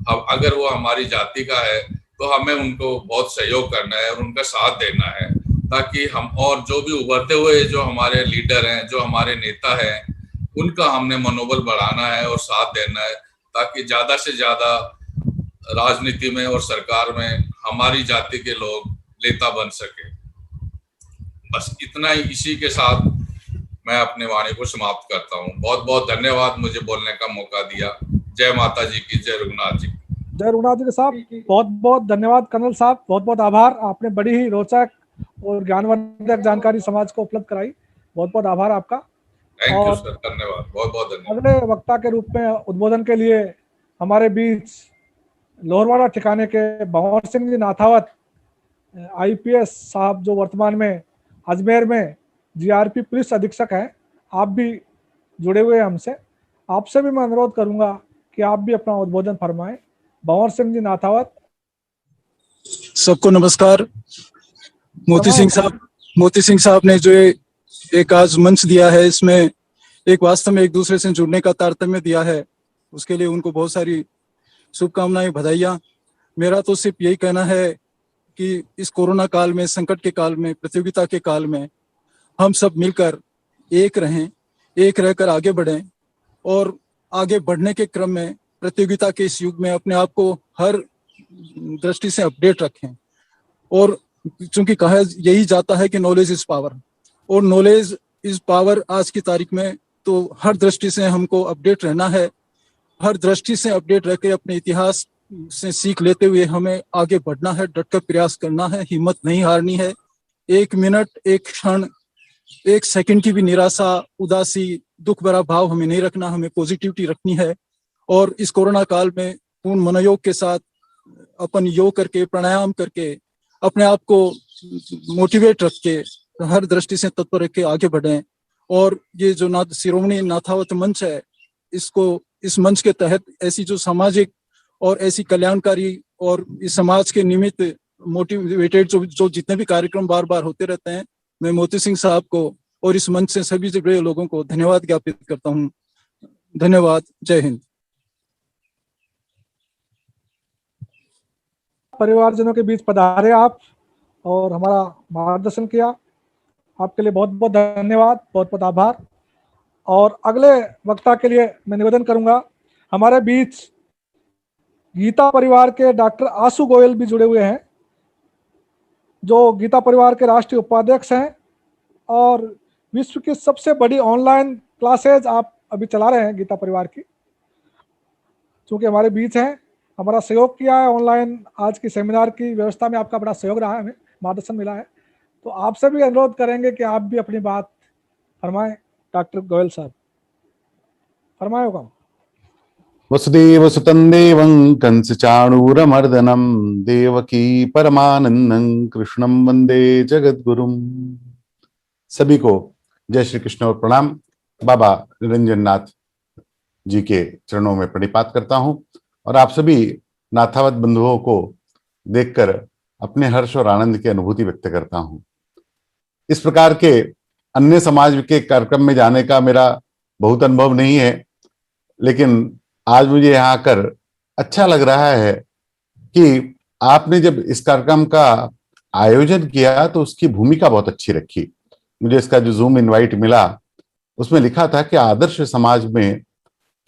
अब अगर वो हमारी जाति का है तो हमें उनको बहुत सहयोग करना है और उनका साथ देना है, ताकि हम और जो भी उभरते हुए जो हमारे लीडर हैं, जो हमारे नेता हैं, उनका हमने मनोबल बढ़ाना है और साथ देना है, ताकि ज्यादा से ज्यादा राजनीति में और सरकार में हमारी जाति के लोग नेता बन सके। बस इतना ही, इसी के साथ मैं अपने वाणी को समाप्त करता हूँ। बहुत बहुत धन्यवाद मुझे बोलने का मौका दिया। जय माता जी की, जय रघुनाथ जी। जय रघुनाथ जी के साहब, बहुत बहुत धन्यवाद कर्नल साहब, बहुत बहुत आभार। आपने बड़ी ही रोचक और ज्ञानवर्धक जानकारी समाज को उपलब्ध कराई, बहुत बहुत आभार आपका। थैंक यू सर, धन्यवाद, बहुत बहुत धन्यवाद। अगले वक्ता के रूप में उद्बोधन के लिए हमारे बीच लोहरवाड़ा ठिकाने के भंवर सिंह जी नाथावत IPS साहब, जो वर्तमान में अजमेर में GRP पुलिस अधीक्षक हैं, आप भी जुड़े हुए हैं हमसे। आपसे भी मैं अनुरोध करूंगा कि आप भी अपना उद्बोधन फरमाएं। भंवर सिंह जी नाथावत। सबको नमस्कार। मोती सिंह साहब ने जो एक आज मंच दिया है, इसमें एक वास्तव में एक दूसरे से जुड़ने का तारतम्य दिया है, उसके लिए उनको बहुत सारी शुभकामनाएं, बधाइयां। मेरा तो सिर्फ यही कहना है कि इस कोरोना काल में, संकट के काल में, प्रतियोगिता के काल में हम सब मिलकर एक रहें, एक रहकर आगे बढ़ें और आगे बढ़ने के क्रम में प्रतियोगिता के इस युग में अपने आप को हर दृष्टि से अपडेट रखें। और चूंकि कहा यही जाता है कि नॉलेज इज पावर, और नॉलेज इज पावर आज की तारीख में, तो हर दृष्टि से हमको अपडेट रहना है। हर दृष्टि से अपडेट रह के अपने इतिहास से सीख लेते हुए हमें आगे बढ़ना है, डटकर प्रयास करना है, हिम्मत नहीं हारनी है। एक मिनट, एक क्षण, एक सेकंड की भी निराशा, उदासी, दुख भरा भाव हमें नहीं रखना, हमें पॉजिटिविटी रखनी है। और इस कोरोना काल में पूर्ण मनोयोग के साथ अपन योग करके, प्राणायाम करके, अपने आप को मोटिवेट रख के, हर दृष्टि से तत्पर रख के आगे बढ़ें। और ये जो शिरोमणि नाथावत मंच है, इसको, इस मंच के तहत ऐसी जो सामाजिक और ऐसी कल्याणकारी और इस समाज के निमित्त मोटिवेटेड जो जितने भी कार्यक्रम बार बार होते रहते हैं, मैं मोती सिंह साहब को और इस मंच से सभी जुड़े लोगों को धन्यवाद ज्ञापित करता हूँ। धन्यवाद। जय हिंद। परिवारजनों के बीच पधारे आप और हमारा मार्गदर्शन किया, आपके लिए बहुत बहुत धन्यवाद, बहुत बहुत आभार। और अगले वक्ता के लिए मैं निवेदन करूंगा, हमारे बीच गीता परिवार के डॉक्टर आशु गोयल भी जुड़े हुए हैं, जो गीता परिवार के राष्ट्रीय उपाध्यक्ष हैं और विश्व की सबसे बड़ी ऑनलाइन क्लासेज आप अभी चला रहे हैं गीता परिवार की, चूँकि हमारे बीच हैं, हमारा सहयोग किया है ऑनलाइन आज की सेमिनार की व्यवस्था में, आपका बड़ा सहयोग रहा है, हमें मार्गदर्शन मिला है। तो आपसे भी अनुरोध करेंगे कि आप भी अपनी बात फरमाएं। डॉक्टर गोयल साहब फरमाए होगा। वसुदेव सुतं देवं कंस चाणूरमर्दनं देवकी परमानंदं कृष्णं वंदे जगद्गुरुम। सभी को जय श्री कृष्ण और प्रणाम। बाबा निरंजन नाथ जी के चरणों में प्रणिपात करता हूं और आप सभी नाथावत बंधुओं को देखकर अपने हर्ष और आनंद की अनुभूति व्यक्त करता हूं। इस प्रकार के अन्य समाज के कार्यक्रम में जाने का मेरा बहुत अनुभव नहीं है, लेकिन आज मुझे यहाँ आकर अच्छा लग रहा है कि आपने जब इस कार्यक्रम का आयोजन किया तो उसकी भूमिका बहुत अच्छी रखी। मुझे इसका जो जूम इनवाइट मिला उसमें लिखा था कि आदर्श समाज में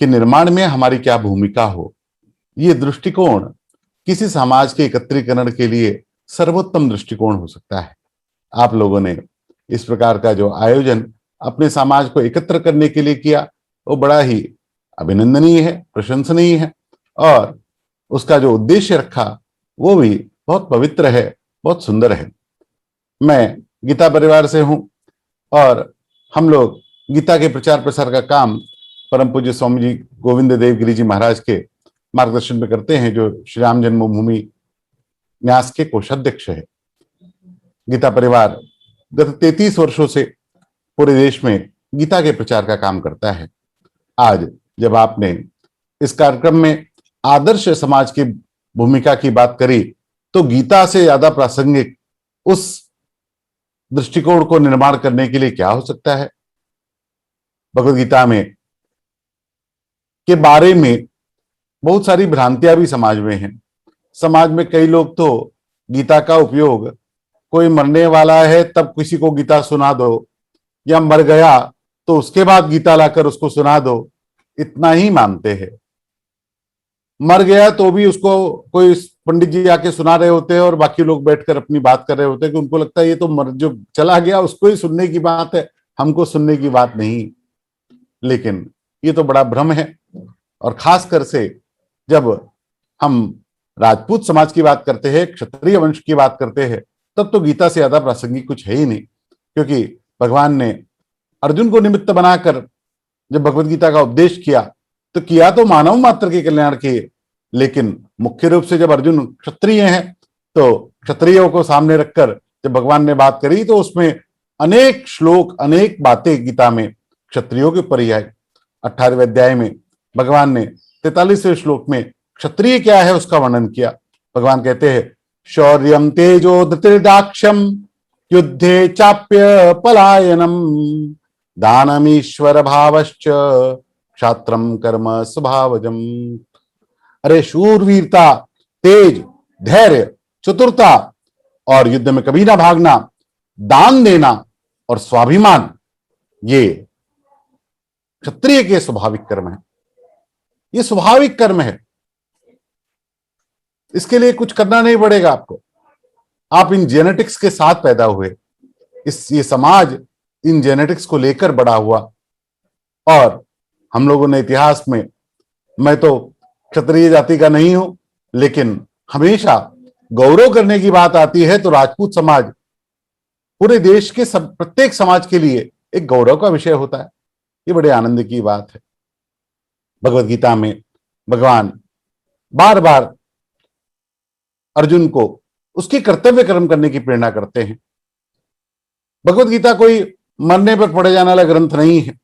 के निर्माण में हमारी क्या भूमिका हो। ये दृष्टिकोण किसी समाज के एकत्रीकरण के लिए सर्वोत्तम दृष्टिकोण हो सकता है। आप लोगों ने इस प्रकार का जो आयोजन अपने समाज को एकत्र करने के लिए किया वो बड़ा ही अभिनंदनीय है, प्रशंसनीय है, और उसका जो उद्देश्य रखा वो भी बहुत पवित्र है, बहुत सुंदर है। मैं गीता परिवार से हूं और हम लोग गीता के प्रचार प्रसार का काम परम पूज्य स्वामी जी गोविंद देव गिरी जी महाराज के मार्गदर्शन में करते हैं, जो श्री राम जन्मभूमि न्यास के कोषाध्यक्ष है। गीता परिवार गत 33 वर्षों से पूरे देश में गीता के प्रचार का काम करता है। आज जब आपने इस कार्यक्रम में आदर्श समाज की भूमिका की बात करी तो गीता से ज्यादा प्रासंगिक उस दृष्टिकोण को निर्माण करने के लिए क्या हो सकता है। भगवद गीता में के बारे में बहुत सारी भ्रांतियां भी समाज में हैं। समाज में कई लोग तो गीता का उपयोग कोई मरने वाला है तब किसी को गीता सुना दो, या मर गया तो उसके बाद गीता लाकर उसको सुना दो, इतना ही मानते हैं। मर गया तो भी उसको कोई पंडित जी आके सुना रहे होते हैं और बाकी लोग बैठकर अपनी बात कर रहे होते हैं कि उनको लगता है ये तो मर जो चला गया उसको ही सुनने की बात है, हमको सुनने की बात नहीं। लेकिन ये तो बड़ा भ्रम है। और खासकर से जब हम राजपूत समाज की बात करते हैं, क्षत्रिय वंश की बात करते हैं, तब तो गीता से ज्यादा प्रासंगिक कुछ है ही नहीं, क्योंकि भगवान ने अर्जुन को निमित्त बनाकर जब भगवत गीता का उपदेश किया तो किया तो मानव मात्र के कल्याण के, लेकिन मुख्य रूप से जब अर्जुन क्षत्रिय हैं तो क्षत्रियों को सामने रखकर जब भगवान ने बात करी तो उसमें अनेक श्लोक, अनेक बातें गीता में क्षत्रियों के ऊपर ही आई। 18वें अध्याय में भगवान ने 43वें श्लोक में क्षत्रिय क्या है उसका वर्णन किया। भगवान कहते हैं शौर्यम तेजो धृतिर्दाक्ष्यम युद्धे चाप्य पलायनम दानमीश्वर भावश्च क्षात्रम कर्म स्वभावजम। अरे शूरवीरता, तेज, धैर्य, चतुरता और युद्ध में कभी ना भागना, दान देना और स्वाभिमान, ये क्षत्रिय के स्वाभाविक कर्म है। ये स्वाभाविक कर्म है, इसके लिए कुछ करना नहीं पड़ेगा आपको। आप इन जेनेटिक्स के साथ पैदा हुए, ये समाज इन जेनेटिक्स को लेकर बड़ा हुआ। और हम लोगों ने इतिहास में, मैं तो क्षत्रिय जाति का नहीं हूं, लेकिन हमेशा गौरव करने की बात आती है तो राजपूत समाज पूरे देश के प्रत्येक समाज के लिए एक गौरव का विषय होता है। ये बड़े आनंद की बात है। भगवत गीता में भगवान बार बार अर्जुन को उसके कर्तव्य कर्म करने की प्रेरणा करते हैं। भगवत गीता कोई मरने पर पढ़े जाने वाला ग्रंथ नहीं है।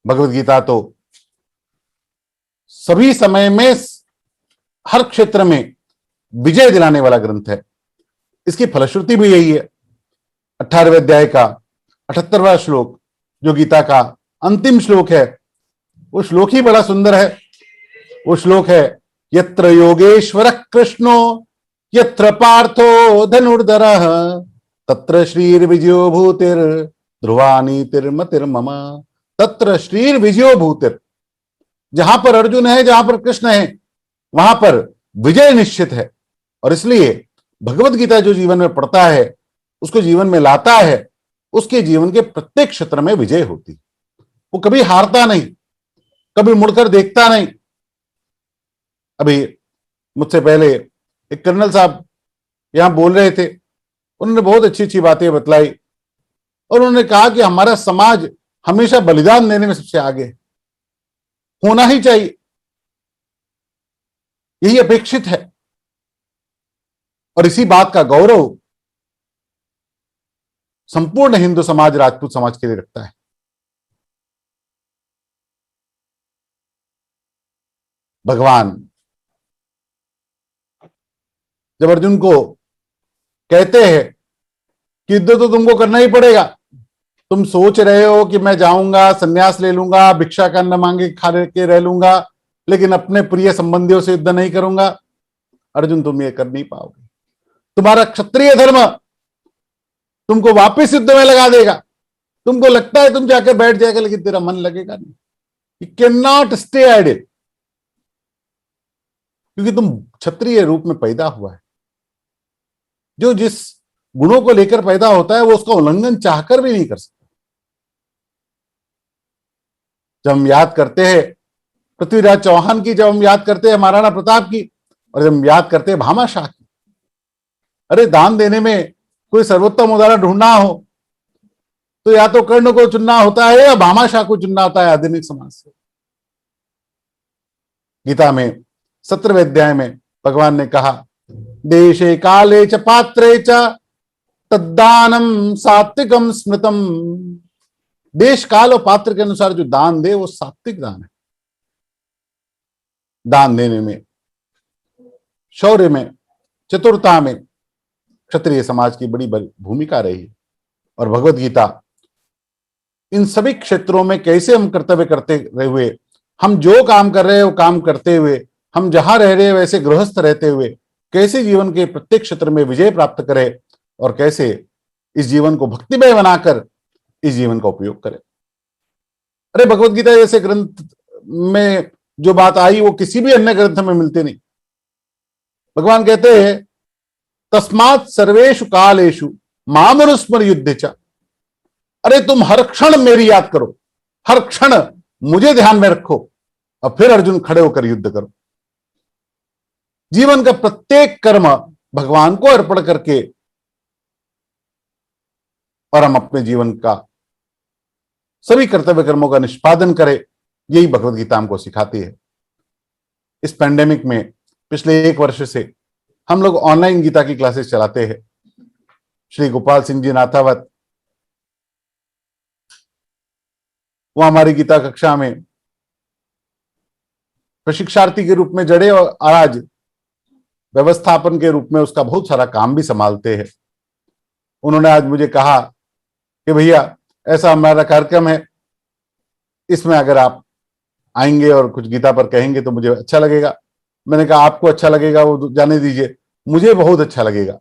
भगवत गीता तो सभी समय में, हर क्षेत्र में विजय दिलाने वाला ग्रंथ है। इसकी फलश्रुति भी यही है। 18वें अध्याय का 78वां श्लोक जो गीता का अंतिम श्लोक है, वो श्लोक ही बड़ा सुंदर है। वो श्लोक है यत्र योगेश्वर कृष्णो यत्र पार्थो धनुर्धरः तत्र श्रीर विजयो भूतिर ध्रुवानी तिर्मतिर्मम। तत्र श्रीर विजयो भूतिर, जहां पर अर्जुन है, जहां पर कृष्ण है, वहां पर विजय निश्चित है। और इसलिए भगवत गीता जो जीवन में पढ़ता है, उसको जीवन में लाता है, उसके जीवन के प्रत्येक क्षेत्र में विजय होती। वो कभी हारता नहीं, कभी मुड़कर देखता नहीं। अभी मुझसे पहले एक कर्नल साहब यहां बोल रहे थे, उन्होंने बहुत अच्छी अच्छी बातें बतलाई और उन्होंने कहा कि हमारा समाज हमेशा बलिदान देने में सबसे आगे है, होना ही चाहिए, यही अपेक्षित है। और इसी बात का गौरव संपूर्ण हिंदू समाज राजपूत समाज के लिए रखता है। भगवान जब अर्जुन को कहते हैं कि युद्ध तो तुमको करना ही पड़ेगा, तुम सोच रहे हो कि मैं जाऊंगा, संन्यास ले लूंगा, भिक्षा का अन्न मांगे खा के रह लूंगा, लेकिन अपने प्रिय संबंधियों से युद्ध नहीं करूंगा। अर्जुन, तुम ये कर नहीं पाओगे। तुम्हारा क्षत्रिय धर्म तुमको वापस युद्ध में लगा देगा। तुमको लगता है तुम जाकर बैठ जाएगा, लेकिन तेरा मन लगेगा नहीं। You can not stay idle, क्योंकि तुम क्षत्रिय रूप में पैदा हुआ है। जो जिस गुणों को लेकर पैदा होता है वो उसका उल्लंघन चाहकर भी नहीं कर सकता। जब हम याद करते हैं पृथ्वीराज चौहान की, जब हम याद करते हैं महाराणा प्रताप की, और जब हम याद करते हैं भामाशाह की, अरे दान देने में कोई सर्वोत्तम उदाहरण ढूंढना हो तो या तो कर्ण को चुनना होता है या भामाशाह को चुनना होता है आधुनिक समाज से। गीता में 17वें अध्याय में भगवान ने कहा, देशे काले च पात्रे च तद्दानम सात्विकम स्मृतम। देश काल और पात्र के अनुसार जो दान दे वो सात्विक दान है। दान देने में, शौर्य में, चतुरता में क्षत्रिय समाज की बड़ी भूमिका रही है। और भगवत गीता इन सभी क्षेत्रों में कैसे हम कर्तव्य करते हुए, हम जो काम कर रहे हैं वो काम करते हुए, हम जहां रह रहे हैं वैसे गृहस्थ रहते हुए कैसे जीवन के प्रत्येक क्षेत्र में विजय प्राप्त करें और कैसे इस जीवन को भक्तिमय बनाकर इस जीवन का उपयोग करें। अरे भगवत गीता जैसे ग्रंथ में जो बात आई वो किसी भी अन्य ग्रंथ में मिलती नहीं। भगवान कहते हैं, तस्मात् सर्वेषु कालेषु मामनुस्मर युद्धे च। अरे तुम हर क्षण मेरी याद करो, हर क्षण मुझे ध्यान में रखो, और फिर अर्जुन खड़े होकर युद्ध करो। जीवन का प्रत्येक कर्म भगवान को अर्पण करके और हम अपने जीवन का सभी कर्तव्य कर्मों का निष्पादन करें, यही भगवत गीता हमको सिखाती है। इस पैंडेमिक में पिछले 1 वर्ष से हम लोग ऑनलाइन गीता की क्लासेस चलाते हैं। श्री गोपाल सिंह जी नाथावत वो हमारी गीता कक्षा में प्रशिक्षार्थी के रूप में जड़े और आज व्यवस्थापन के रूप में उसका बहुत सारा काम भी संभालते हैं। उन्होंने आज मुझे कहा कि भैया ऐसा हमारा कार्यक्रम है, इसमें अगर आप आएंगे और कुछ गीता पर कहेंगे तो मुझे अच्छा लगेगा। मैंने कहा आपको अच्छा लगेगा वो जाने दीजिए, मुझे बहुत अच्छा लगेगा,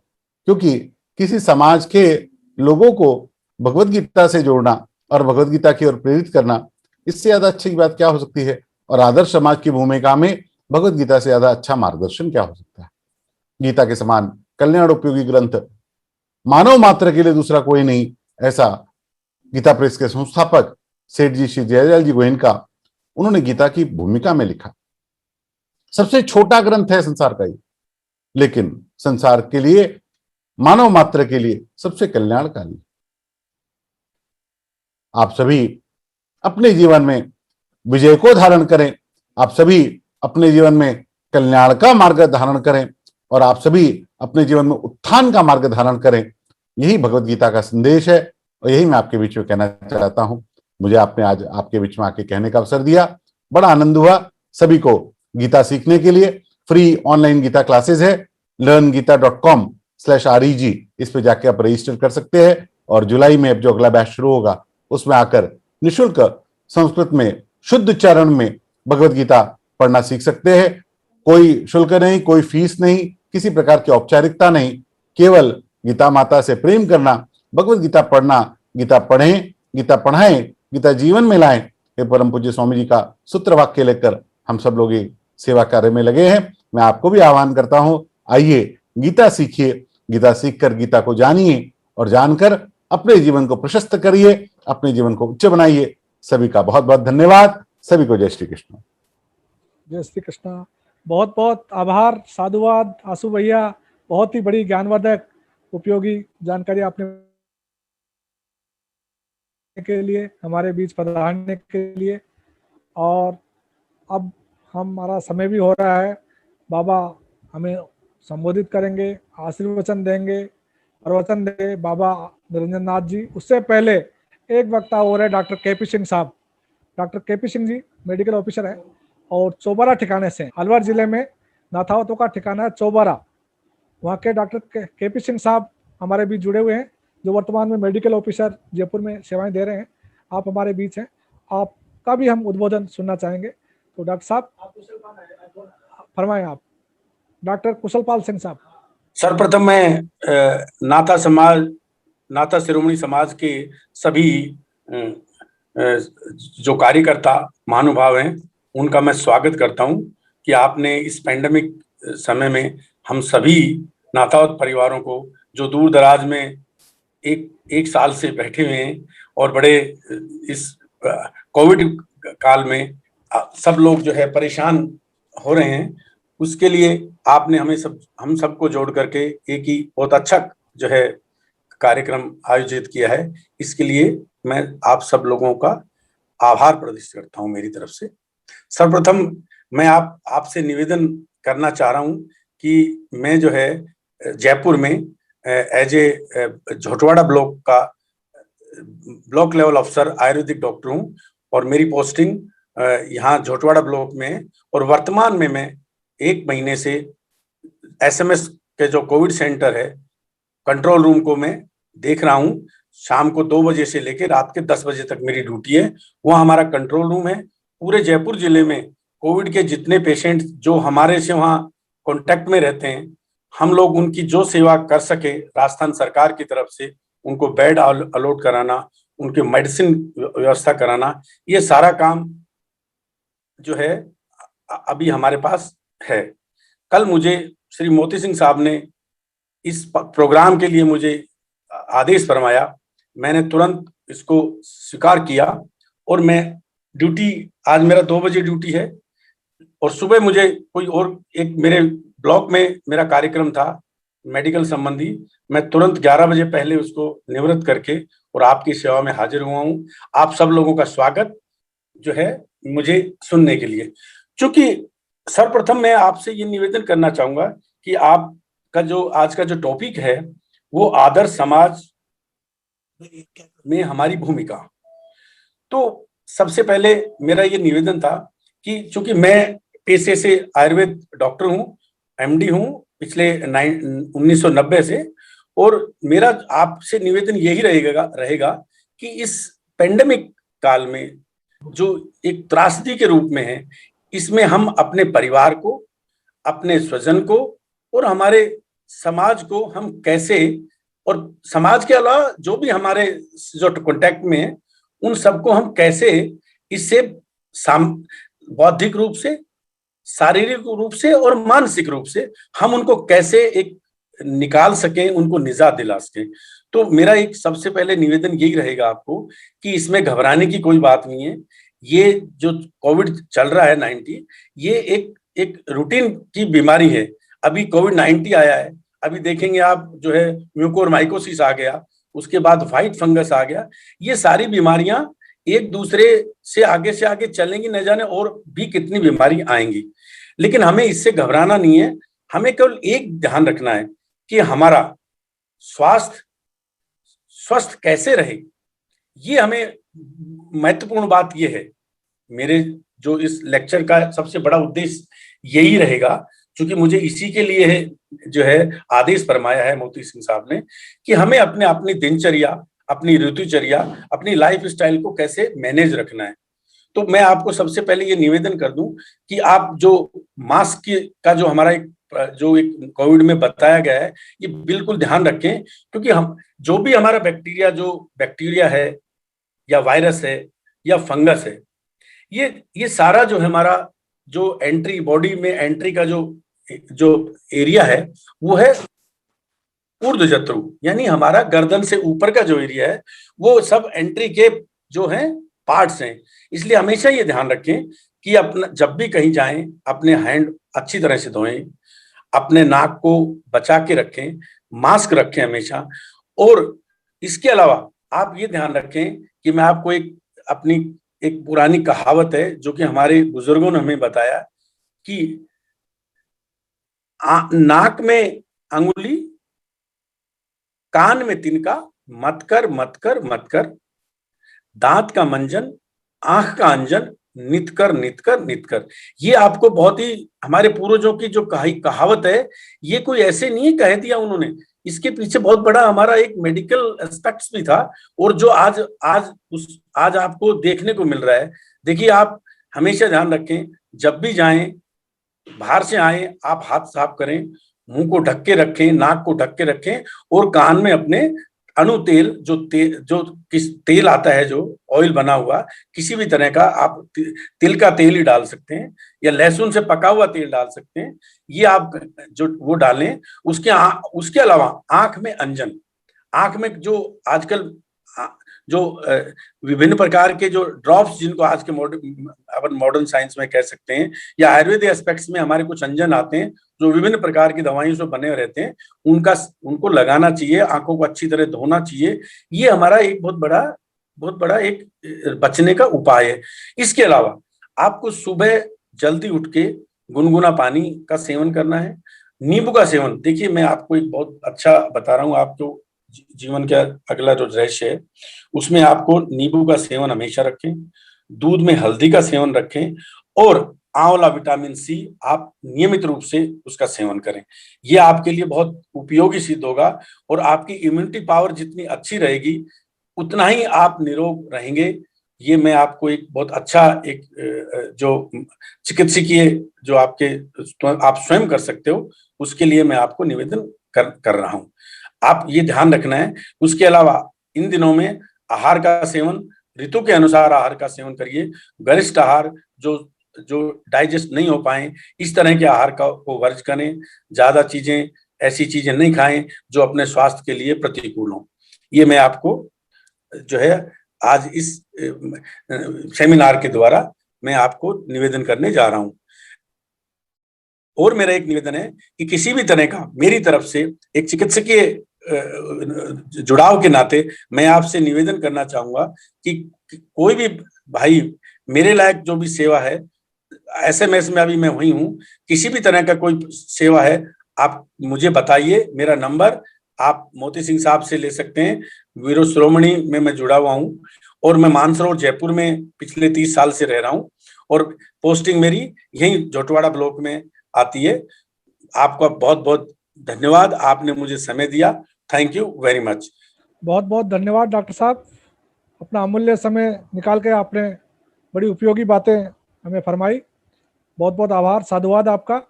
क्योंकि किसी समाज के लोगों को भगवत गीता से जोड़ना और भगवत गीता की ओर प्रेरित करना, इससे ज्यादा अच्छी बात क्या हो सकती है। और आदर्श समाज की भूमिका में भगवत गीता से ज्यादा अच्छा मार्गदर्शन क्या हो सकता है। गीता के समान कल्याण उपयोगी ग्रंथ मानव मात्र के लिए दूसरा कोई नहीं, ऐसा गीता प्रेस के संस्थापक सेठ जी श्री जयदयाल जी गोयनका, उन्होंने गीता की भूमिका में लिखा। सबसे छोटा ग्रंथ है संसार का ये, लेकिन संसार के लिए, मानव मात्र के लिए सबसे कल्याणकारी। आप सभी अपने जीवन में विजय को धारण करें, आप सभी अपने जीवन में कल्याण का मार्ग धारण करें और आप सभी अपने जीवन में उत्थान का मार्ग धारण करें। यही भगवत गीता का संदेश है और यही मैं आपके बीच में कहना चाहता हूं। मुझे आपने आज आपके बीच में आके कहने का अवसर दिया, बड़ा आनंद हुआ। सभी को गीता सीखने के लिए फ्री ऑनलाइन गीता क्लासेस है, learngita.com/reg, इस पे जाके आप रजिस्टर कर सकते हैं और जुलाई में अब जो अगला बैच शुरू होगा उसमें आकर निःशुल्क संस्कृत में शुद्ध उच्चारण में भगवत गीता पढ़ना सीख सकते हैं। कोई शुल्क नहीं, कोई फीस नहीं, किसी प्रकार की औपचारिकता नहीं, केवल गीता माता से प्रेम करना, भगवत गीता पढ़ना, गीता पढ़ें, गीता पढ़ाएं, गीता जीवन में लाएं। ये परम पूज्य स्वामी जी का सूत्र वाक्य लेकर हम सब लोग सेवा कार्य में लगे हैं। मैं आपको भी आह्वान करता हूं, आइए गीता सीखिए, गीता सीखकर गीता को जानिए और जानकर अपने जीवन को प्रशस्त करिए, अपने जीवन को उच्च बनाइए। सभी का बहुत बहुत धन्यवाद। सभी को जय श्री कृष्ण। जय श्री कृष्ण। बहुत बहुत आभार, साधुवाद आसू भैया, बहुत ही बड़ी ज्ञानवर्धक उपयोगी जानकारी आपने के लिए, हमारे बीच पधारने के लिए। और अब हमारा समय भी हो रहा है, बाबा हमें संबोधित करेंगे, आशीर्वचन देंगे, प्रवचन देंगे बाबा निरंजन नाथ जी। उससे पहले एक वक्ता हो रहे डॉक्टर केपी सिंह साहब। Doctor KP Singh ji medical officer है और चौबारा ठिकाने से, अलवर जिले में नाथावतों का ठिकाना है चौबारा। वहाँ के डॉक्टर केपी सिंह साहब हमारे बीच जुड़े हुए हैं, जो वर्तमान में मेडिकल ऑफिसर जयपुर में सेवाएं दे रहे हैं। आप हमारे बीच हैं, आपका भी हम उद्बोधन सुनना चाहेंगे। तो डॉक्टर साहब फरमाएं आप। डॉक्टर कुशलपाल सिंह साहब। सर्वप्रथम मैं नाथा शिरोमणि समाज के सभी जो कार्यकर्ता महानुभाव हैं उनका मैं स्वागत करता हूं कि आपने इस पैंडेमिक समय में हम सभी नाथावत परिवारों को, जो दूर दराज में एक साल से बैठे हुए हैं और बड़े इस कोविड काल में सब लोग जो है परेशान हो रहे हैं, उसके लिए आपने हम सबको जोड़ करके एक ही बहुत अच्छा जो है कार्यक्रम आयोजित किया है। इसके लिए मैं आप सब लोगों का आभार प्रदर्शित करता हूं मेरी तरफ से। सर्वप्रथम मैं आपसे निवेदन करना चाह रहा हूं कि मैं जो है जयपुर में एज ए झोटवाड़ा ब्लॉक का ब्लॉक लेवल अफसर आयुर्वेदिक डॉक्टर हूं और मेरी पोस्टिंग यहाँ झोटवाड़ा ब्लॉक में है। और वर्तमान में मैं 1 महीने से SMS के जो कोविड सेंटर है, कंट्रोल रूम को मैं देख रहा हूँ। शाम को 2 बजे से लेकर रात के 10 बजे तक मेरी ड्यूटी है। वहाँ हमारा कंट्रोल रूम है। पूरे जयपुर जिले में कोविड के जितने पेशेंट जो हमारे से वहाँ कॉन्टेक्ट में रहते हैं, हम लोग उनकी जो सेवा कर सके राजस्थान सरकार की तरफ से, उनको बेड अलॉट कराना, उनके मेडिसिन व्यवस्था कराना, ये सारा काम जो है अभी हमारे पास है। कल मुझे श्री मोती सिंह साहब ने इस प्रोग्राम के लिए मुझे आदेश फरमाया, मैंने तुरंत इसको स्वीकार किया और मैं ड्यूटी, आज मेरा 2 बजे ड्यूटी है और सुबह मुझे कोई और एक मेरे ब्लॉक में मेरा कार्यक्रम था मेडिकल संबंधी, मैं तुरंत 11 बजे पहले उसको निवृत्त करके और आपकी सेवा में हाजिर हुआ हूँ। आप सब लोगों का स्वागत जो है मुझे सुनने के लिए। चूंकि सर्वप्रथम मैं आपसे ये निवेदन करना चाहूंगा कि आपका जो आज का जो टॉपिक है वो आदर्श समाज में हमारी भूमिका। तो सबसे पहले मेरा ये निवेदन था कि चूंकि मैं पेशे से आयुर्वेद डॉक्टर हूँ, MD हूँ पिछले 1990 से, और मेरा आपसे निवेदन यही रहेगा कि इस पेंडेमिक काल में जो एक त्रासदी के रूप में है, इसमें हम अपने परिवार को, अपने स्वजन को और हमारे समाज को हम कैसे, और समाज के अलावा जो भी हमारे जो कांटेक्ट में है उन सबको हम कैसे इससे बौद्धिक रूप से, शारीरिक रूप से और मानसिक रूप से हम उनको कैसे एक निकाल सकें, उनको निजात दिला सकें। तो मेरा एक सबसे पहले निवेदन यही रहेगा आपको कि इसमें घबराने की कोई बात नहीं है। ये जो कोविड चल रहा है 19, ये एक रूटीन की बीमारी है। अभी कोविड-19 आया है, अभी देखेंगे आप जो है म्यूकोरमाइकोसिस आ गया, उसके बाद व्हाइट फंगस आ गया। ये सारी बीमारियां एक दूसरे से आगे चलेंगी, न जाने और भी कितनी बीमारी आएंगी। लेकिन हमें इससे घबराना नहीं है। हमें केवल एक ध्यान रखना है कि हमारा स्वास्थ्य स्वस्थ कैसे रहे। ये हमें महत्वपूर्ण बात ये है। मेरे जो इस लेक्चर का सबसे बड़ा उद्देश्य यही रहेगा, क्योंकि मुझे इसी के लिए है जो है आदेश फरमाया है मोती सिंह साहब ने कि हमें अपनी दिनचर्या, अपनी ऋतुचर्या, अपनी लाइफ स्टाइल को कैसे मैनेज रखना है। तो मैं आपको सबसे पहले ये निवेदन कर दूं कि आप जो मास्क का जो हमारा एक कोविड में बताया गया है, ये बिल्कुल ध्यान रखें, क्योंकि हम जो भी हमारा बैक्टीरिया है या वायरस है या फंगस है, ये सारा जो है हमारा जो एंट्री बॉडी में एंट्री का जो एरिया है वो है ऊर्ध्व जत्रु यानी हमारा गर्दन से ऊपर का जो एरिया है वो सब एंट्री के जो है पार्ट्स हैं। इसलिए हमेशा ये ध्यान रखें कि अपना जब भी कहीं जाएं अपने हैंड अच्छी तरह से धोएं, अपने नाक को बचा के रखें, मास्क रखें हमेशा। और इसके अलावा आप ये ध्यान रखें कि मैं आपको अपनी एक पुरानी कहावत है जो कि हमारे बुजुर्गों ने हमें बताया कि नाक में अंगुली, कान में तिनका, मत कर मत कर मत कर, दांत का मंजन, आंख का अंजन, नित कर नित कर नित कर। ये आपको बहुत ही हमारे पूर्वजों की जो कहावत है, ये कोई ऐसे नहीं कह दिया उन्होंने, इसके पीछे बहुत बड़ा हमारा एक मेडिकल एस्पेक्ट्स भी था और जो आज आपको देखने को मिल रहा है। देखिए, आप हमेशा ध्यान रखें, जब भी जाएं, बाहर से आए, आप हाथ साफ करें, मुंह को ढक के रखें, नाक को ढक के रखें और कान में अपने अणु तेल जो तेल आता है, जो ऑयल बना हुआ, किसी भी तरह का आप तिल का तेल ही डाल सकते हैं या लहसुन से पका हुआ तेल डाल सकते हैं, ये आप जो वो डालें। उसके अलावा आंख में अंजन, आंख में जो आजकल जो विभिन्न प्रकार के जो ड्रॉप्स, जिनको आज के अपन मॉडर्न साइंस में कह सकते हैं, या आयुर्वेद एस्पेक्ट्स में हमारे कुछ अंजन आते हैं जो विभिन्न प्रकार की दवाइयों से बने रहते हैं, उनको लगाना चाहिए, आंखों को अच्छी तरह धोना चाहिए। ये हमारा एक बहुत बड़ा एक बचने का उपाय है। इसके अलावा आपको सुबह जल्दी उठ के गुनगुना पानी का सेवन करना है। नींबू का सेवन, देखिए मैं आपको एक बहुत अच्छा बता रहा हूँ, आपको जीवन का अगला जो रहस्य है उसमें आपको नींबू का सेवन हमेशा रखें, दूध में हल्दी का सेवन रखें और आंवला विटामिन सी आप नियमित रूप से उसका सेवन करें। ये आपके लिए बहुत उपयोगी सिद्ध होगा और आपकी इम्यूनिटी पावर जितनी अच्छी रहेगी उतना ही आप निरोग रहेंगे। ये मैं आपको एक बहुत अच्छा एक जो चिकित्सकीय जो आप स्वयं कर सकते हो, उसके लिए मैं आपको निवेदन कर रहा हूँ। आप ये ध्यान रखना है। उसके अलावा इन दिनों में आहार का सेवन, ऋतु के अनुसार आहार का सेवन करिए। गरिष्ठ आहार जो डाइजेस्ट नहीं हो पाए, इस तरह के आहार को वर्ज करें। ज्यादा चीजें, ऐसी चीजें नहीं खाएं जो अपने स्वास्थ्य के लिए प्रतिकूल हों। ये मैं आपको जो है आज इस सेमिनार के द्वारा मैं आपको निवेदन करने जा रहा हूं। और मेरा एक निवेदन है कि किसी भी तरह का मेरी तरफ से एक चिकित्सकीय जुड़ाव के नाते मैं आपसे निवेदन करना चाहूंगा कि कोई भी भाई मेरे लायक जो भी सेवा है, SMS में अभी मैं वही हूं, किसी भी तरह का कोई सेवा है आप मुझे बताइए। मेरा नंबर आप मोती सिंह साहब से ले सकते हैं। वीरो शिरोमणि में मैं जुड़ा हुआ हूं और मैं मानसरोवर जयपुर में पिछले 30 साल से रह रहा हूं और पोस्टिंग मेरी यही झोटवाड़ा ब्लॉक में आती है। आपका बहुत बहुत धन्यवाद, आपने मुझे समय दिया। Thank you very much. बहुत बहुत धन्यवाद डॉक्टर साहब, अपना अमूल्य समय निकाल के आपने बड़ी उपयोगी बातें हमें फरमाई। बहुत बहुत आभार, साधुवाद आपका।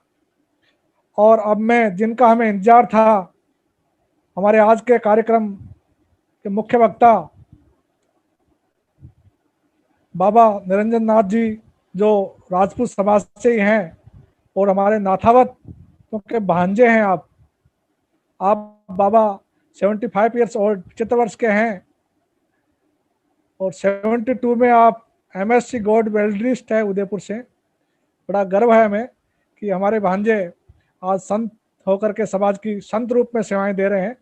और अब मैं, जिनका हमें इंतजार था, हमारे आज के कार्यक्रम के मुख्य वक्ता बाबा निरंजन नाथ जी, जो राजपूत समाज से ही हैं और हमारे नाथावत के भांजे हैं। आप बाबा 75 ईयर्स ओल्ड, 75 वर्ष के हैं और 72 में आप MSc गोल्ड मेडलिस्ट है उदयपुर से। बड़ा गर्व है हमें कि हमारे भांजे आज संत होकर के समाज की संत रूप में सेवाएं दे रहे हैं।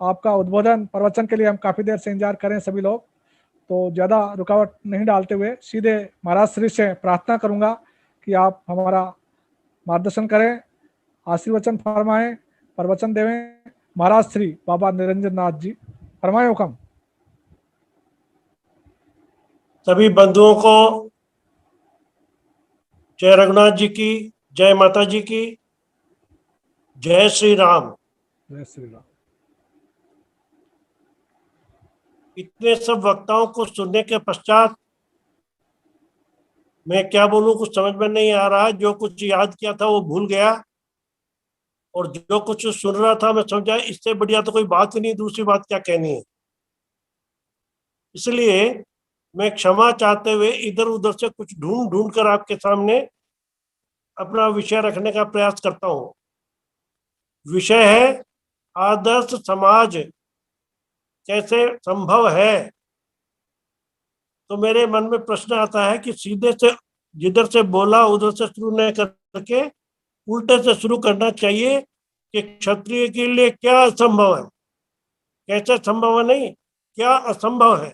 आपका उद्बोधन प्रवचन के लिए हम काफ़ी देर से इंतजार करें सभी लोग, तो ज़्यादा रुकावट नहीं डालते हुए सीधे महाराज श्री से प्रार्थना करूंगा कि आप हमारा मार्गदर्शन करें, आशीर्वचन फरमाएं, प्रवचन देवें। महाराज श्री बाबा निरंजन नाथ जी, फरमाएं हुक्म। सभी बंधुओं को जय रघुनाथ जी की, जय माता जी की, जय श्री राम। जय श्री राम। इतने सब वक्ताओं को सुनने के पश्चात मैं क्या बोलूं, कुछ समझ में नहीं आ रहा। जो कुछ याद किया था वो भूल गया और जो कुछ सुन रहा था मैं समझा इससे बढ़िया तो कोई बात ही नहीं, दूसरी बात क्या कहनी है। इसलिए मैं क्षमा चाहते हुए इधर उधर से कुछ ढूंढ कर आपके सामने अपना विषय रखने का प्रयास करता हूं। विषय है आदर्श समाज कैसे संभव है, तो मेरे मन में प्रश्न आता है कि सीधे से जिधर से बोला उधर से शुरू न करके उल्टे से शुरू करना चाहिए कि क्षत्रिय के लिए क्या असंभव है, कैसे संभव है नहीं, क्या असंभव है।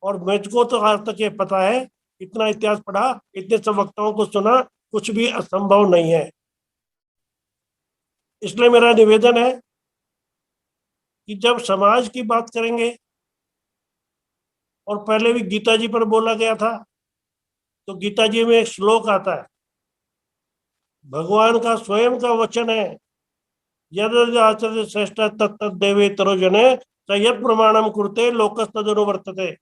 और मुझको तो आज तक ये पता है, इतना इतिहास पढ़ा, इतने सब वक्ताओं को सुना, कुछ भी असंभव नहीं है। इसलिए मेरा निवेदन है कि जब समाज की बात करेंगे, और पहले भी गीता जी पर बोला गया था, तो गीता जी में एक श्लोक आता है, भगवान का स्वयं का वचन है, यद आचर्य श्रेष्ठ तत्त देवे तरोजने यद प्रमाणम कुरुते लोकस्तदनु वर्तते।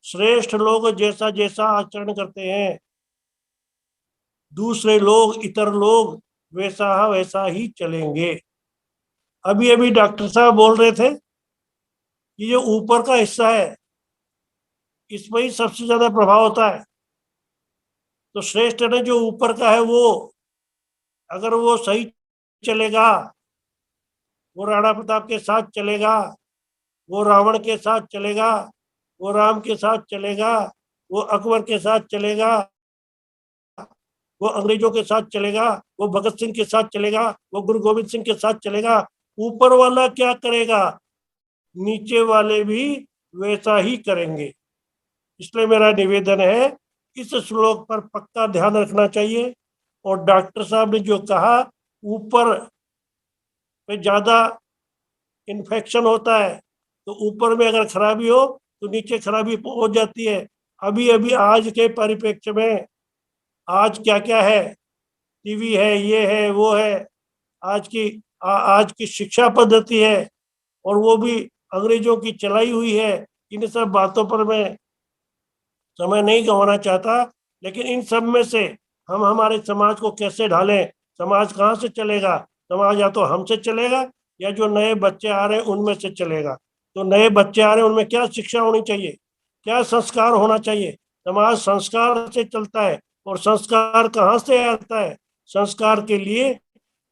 श्रेष्ठ लोग जैसा जैसा आचरण करते हैं, दूसरे लोग, इतर लोग वैसा वैसा ही चलेंगे। अभी अभी डॉक्टर साहब बोल रहे थे कि ये ऊपर का हिस्सा है, इसमें ही सबसे ज्यादा प्रभाव होता है। तो श्रेष्ठ ने जो ऊपर का है, वो अगर वो सही चलेगा, वो राणा प्रताप के साथ चलेगा, वो रावण के साथ चलेगा, वो राम के साथ चलेगा, वो अकबर के साथ चलेगा, वो अंग्रेजों के साथ चलेगा, वो भगत सिंह के साथ चलेगा, वो गुरु गोविंद सिंह के साथ चलेगा, ऊपर वाला क्या करेगा, नीचे वाले भी वैसा ही करेंगे। इसलिए मेरा निवेदन है, इस श्लोक पर पक्का ध्यान रखना चाहिए। और डॉक्टर साहब ने जो कहा, ऊपर पे ज्यादा इन्फेक्शन होता है, तो ऊपर में अगर खराबी हो तो नीचे खराबी हो जाती है। अभी अभी आज के परिप्रेक्ष्य में, आज क्या क्या है, टीवी है, ये है, वो है, आज की शिक्षा पद्धति है, और वो भी अंग्रेजों की चलाई हुई है। इन सब बातों पर मैं समय नहीं गंवाना चाहता, लेकिन इन सब में से हम हमारे समाज को कैसे ढालें, समाज कहाँ से चलेगा, समाज या तो हमसे चलेगा या जो नए बच्चे आ रहे हैं उनमें से चलेगा। तो नए बच्चे आ रहे हैं, उनमें क्या शिक्षा होनी चाहिए, क्या संस्कार होना चाहिए। समाज संस्कार से चलता है, और संस्कार कहाँ से आता है, संस्कार के लिए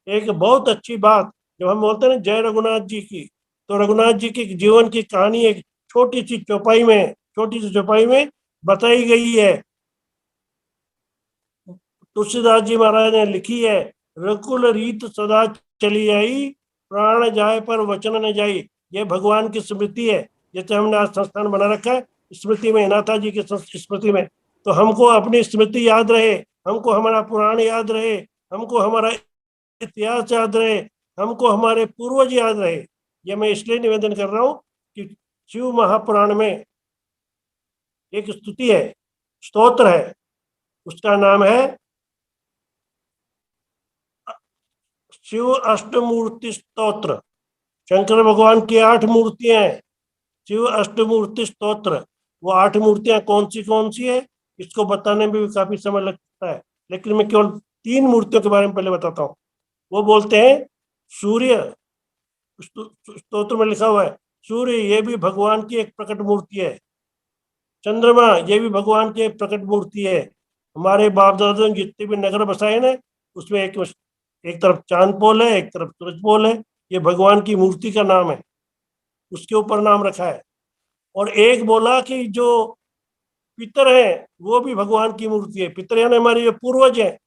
एक बहुत अच्छी बात, जब हम बोलते हैं ना जय रघुनाथ जी की, तो रघुनाथ जी की जीवन की कहानी एक छोटी सी चौपाई में बताई गई है। तुलसीदास जी महाराज ने लिखी है, रकुल रीत सदा चली आई, प्राण जाए पर वचन न जाई। ये भगवान की स्मृति है। जैसे हमने आज संस्थान बना रखा है स्मृति में, नाथा जी की स्मृति में, तो हमको अपनी स्मृति याद रहे, हमको हमारा पुराण याद रहे, हमको हमारा इतिहास याद रहे, हमको हमारे पूर्वज याद रहे। ये मैं इसलिए निवेदन कर रहा हूँ कि शिव महापुराण में एक स्तुति है, स्तोत्र है, उसका नाम है शिव अष्टमूर्ति स्तोत्र। शंकर भगवान की 8 मूर्तियां हैं, शिव अष्टमूर्ति स्तोत्र। वो 8 मूर्तियां कौन सी है, इसको बताने में भी काफी समय लगता है, लेकिन मैं केवल 3 मूर्तियों के बारे में पहले बताता हूँ। वो बोलते हैं, सूर्य, स्तोत्र में लिखा हुआ है, सूर्य ये भी भगवान की एक प्रकट मूर्ति है। चंद्रमा ये भी भगवान की एक प्रकट मूर्ति है। हमारे बाप दादा ने जितने भी नगर बसाए ना, उसमें एक तरफ चांद पोल है, एक तरफ सूरज पोल है। ये भगवान की मूर्ति का नाम है, उसके ऊपर नाम रखा है। और एक बोला कि जो पितर है वो भी भगवान की मूर्ति है। पितर यानी हमारे जो पूर्वज हैं,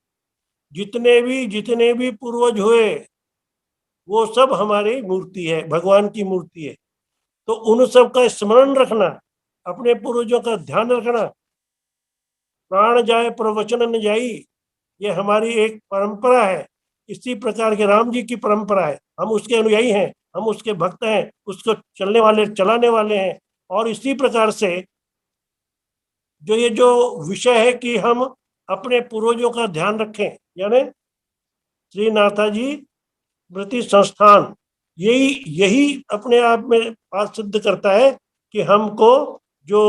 जितने भी पूर्वज हुए वो सब हमारी मूर्ति है, भगवान की मूर्ति है। तो उन सब का स्मरण रखना, अपने पूर्वजों का ध्यान रखना, प्राण जाए पर वचन न जाई, ये हमारी एक परंपरा है। इसी प्रकार के राम जी की परंपरा है, हम उसके अनुयायी हैं, हम उसके भक्त हैं, उसको चलाने वाले हैं। और इसी प्रकार से जो विषय है कि हम अपने पूर्वजों का ध्यान रखें, यानी श्री नाथा जी स्मृति संस्थान यही अपने आप में बात सिद्ध करता है कि हमको जो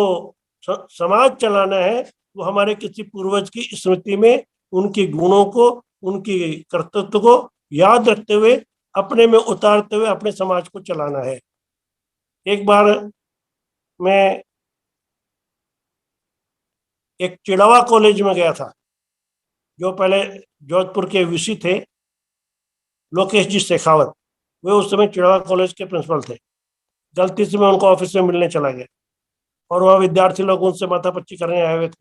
समाज चलाना है वो हमारे किसी पूर्वज की स्मृति में उनके गुणों को, उनकी कर्तव्य को याद रखते हुए, अपने में उतारते हुए अपने समाज को चलाना है। एक बार मैं एक चिड़वा कॉलेज में गया था, जो पहले जोधपुर के वीसी थे लोकेश जी शेखावत, वे उस समय चिड़वा कॉलेज के प्रिंसिपल थे। गलती से मैं उनको ऑफिस में मिलने चला गया और वहाँ विद्यार्थी लोग उनसे माथापच्ची करने आए हुए थे।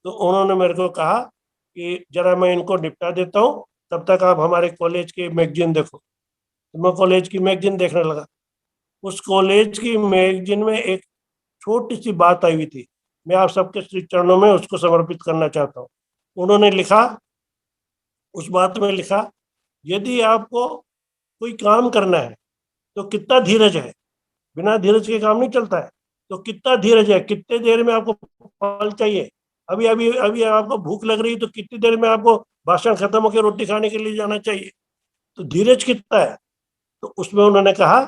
तो उन्होंने मेरे को कहा कि जरा मैं इनको निपटा देता हूँ, तब तक आप हमारे कॉलेज की मैगजीन देखो। तो मैं कॉलेज की मैगजीन देखने लगा। उस कॉलेज की मैगजीन में एक छोटी सी बात आई हुई थी, मैं आप सबके श्री चरणों में उसको समर्पित करना चाहता हूँ। उन्होंने लिखा, उस बात में लिखा, यदि आपको कोई काम करना है तो कितना धीरज है, बिना धीरज के काम नहीं चलता है, तो कितना धीरज है, कितने देर में आपको फल चाहिए, अभी अभी अभी आपको भूख लग रही है तो कितनी देर में आपको भाषण खत्म होकर रोटी खाने के लिए जाना चाहिए, तो धीरज कितना है। तो उसमें उन्होंने कहा,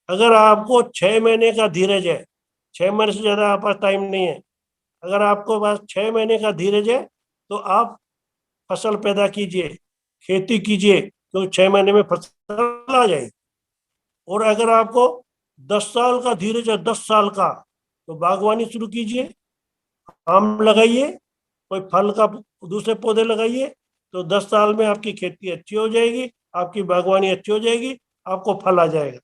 अगर आपको 6 महीने का धीरज है, 6 महीने से ज्यादा आपके पास टाइम नहीं है, अगर आपको पास 6 महीने का धीरज है तो आप फसल पैदा कीजिए, खेती कीजिए, तो 6 महीने में फसल आ जाएगी। और अगर आपको 10 साल का धीरज है, 10 साल का, तो बागवानी शुरू कीजिए, आम लगाइए, कोई फल का दूसरे पौधे लगाइए, तो 10 साल में आपकी खेती अच्छी हो जाएगी, आपकी बागवानी अच्छी हो जाएगी, आपको फल आ जाएगा।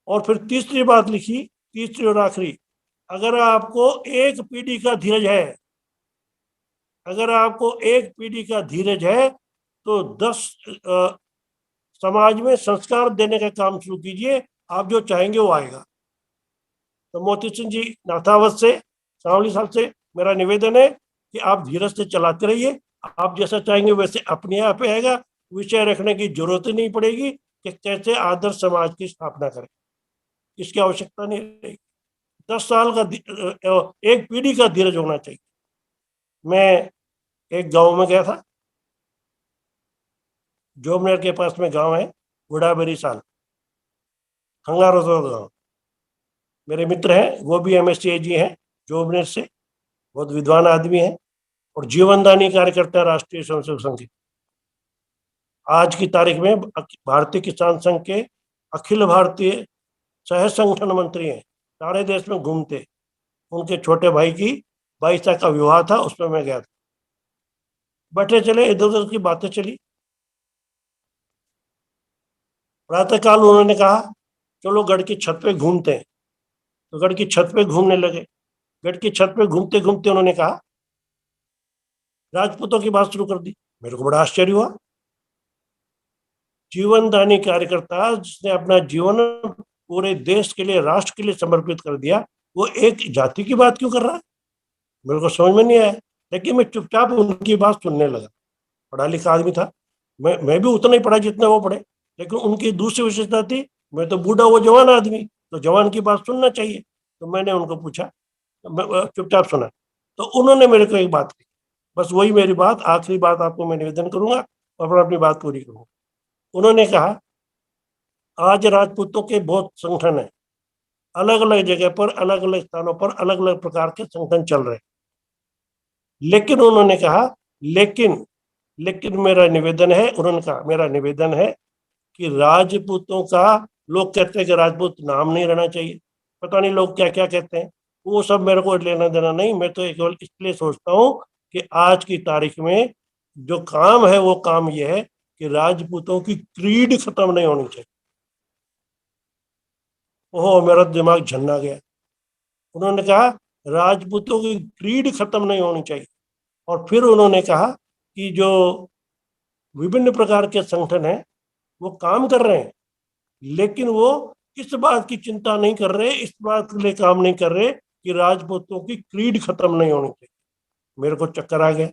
और फिर तीसरी बात लिखी, तीसरी और आखिरी, अगर आपको एक पीढ़ी का धीरज है, अगर आपको एक पीढ़ी का धीरज है तो 10 समाज में संस्कार देने का काम शुरू कीजिए, आप जो चाहेंगे वो आएगा। तो मोती सिंह जी नाथावत से, सांवली साहब से मेरा निवेदन है कि आप धीरज से चलाते रहिए, आप जैसा चाहेंगे वैसे अपने आप आएगा, विषय रखने की जरूरत ही नहीं पड़ेगी कि कैसे आदर्श समाज की स्थापना करें, इसकी आवश्यकता नहीं रहेगी। 10 साल का एक पीढ़ी का धीरज होना चाहिए। मैं एक गांव में गया था, जोबनेर के पास में गांव है बुढ़ाबेरी साल, खंगारों गांव। मेरे मित्र हैं, वो भी MSc हैं जोबनेर से, बहुत विद्वान आदमी हैं और जीवनदानी कार्यकर्ता है राष्ट्रीय स्वयंसेवक संघ के। आज की तारीख में भारतीय किसान संघ के अखिल भारतीय सह संगठन मंत्री हैं, सारे देश में घूमते। उनके छोटे भाई की 22 का विवाह था, उसमें मैं गया था। बैठे चले, इधर उधर की बातें चली। प्रातःकाल उन्होंने कहा, चलो गढ़ की छत पे घूमते हैं। तो गढ़ की छत पे घूमने लगे। गढ़ की छत पे घूमते घूमते उन्होंने कहा, राजपूतों की बात शुरू कर दी। मेरे को बड़ा आश्चर्य हुआ। जीवनदानी कार्यकर्ता जिसने अपना जीवन पूरे देश के लिए, राष्ट्र के लिए समर्पित कर दिया, वो एक जाति की बात क्यों कर रहा है, मेरे को समझ में नहीं आया। लेकिन मैं चुपचाप उनकी बात सुनने लगा। पढ़ा लिखा आदमी था, मैं भी उतना ही पढ़ा जितना वो पढ़े, लेकिन उनकी दूसरी विशेषता थी, मैं तो बूढ़ा, वो जवान आदमी, तो जवान की बात सुनना चाहिए। तो मैंने उनको पूछा, मैं चुपचाप सुना। तो उन्होंने मेरे को एक बात कही, बस वही मेरी बात, आखिरी बात आपको मैं निवेदन करूंगा और अपनी बात पूरी करूंगा। उन्होंने कहा, आज राजपूतों के बहुत संगठन है, अलग अलग जगह पर, अलग अलग स्थानों पर अलग अलग प्रकार के संगठन चल रहे हैं, लेकिन उन्होंने कहा, लेकिन मेरा निवेदन है, उन्होंने कहा मेरा निवेदन है कि राजपूतों का, लोग कहते हैं कि राजपूत नाम नहीं रहना चाहिए, पता नहीं लोग क्या क्या कहते हैं, वो सब मेरे को लेना देना नहीं। मैं तो केवल इसलिए सोचता हूँ कि आज की तारीख में जो काम है वो काम यह है कि राजपूतों की क्रीड खत्म नहीं होनी चाहिए। ओह, मेरा दिमाग झन्ना गया। उन्होंने कहा राजपूतों की क्रीड खत्म नहीं होनी चाहिए। और फिर उन्होंने कहा कि जो विभिन्न प्रकार के संगठन हैं वो काम कर रहे हैं, लेकिन वो इस बात की चिंता नहीं कर रहे, इस बात के लिए काम नहीं कर रहे कि राजपूतों की क्रीड खत्म नहीं होनी चाहिए। मेरे को चक्कर आ गया।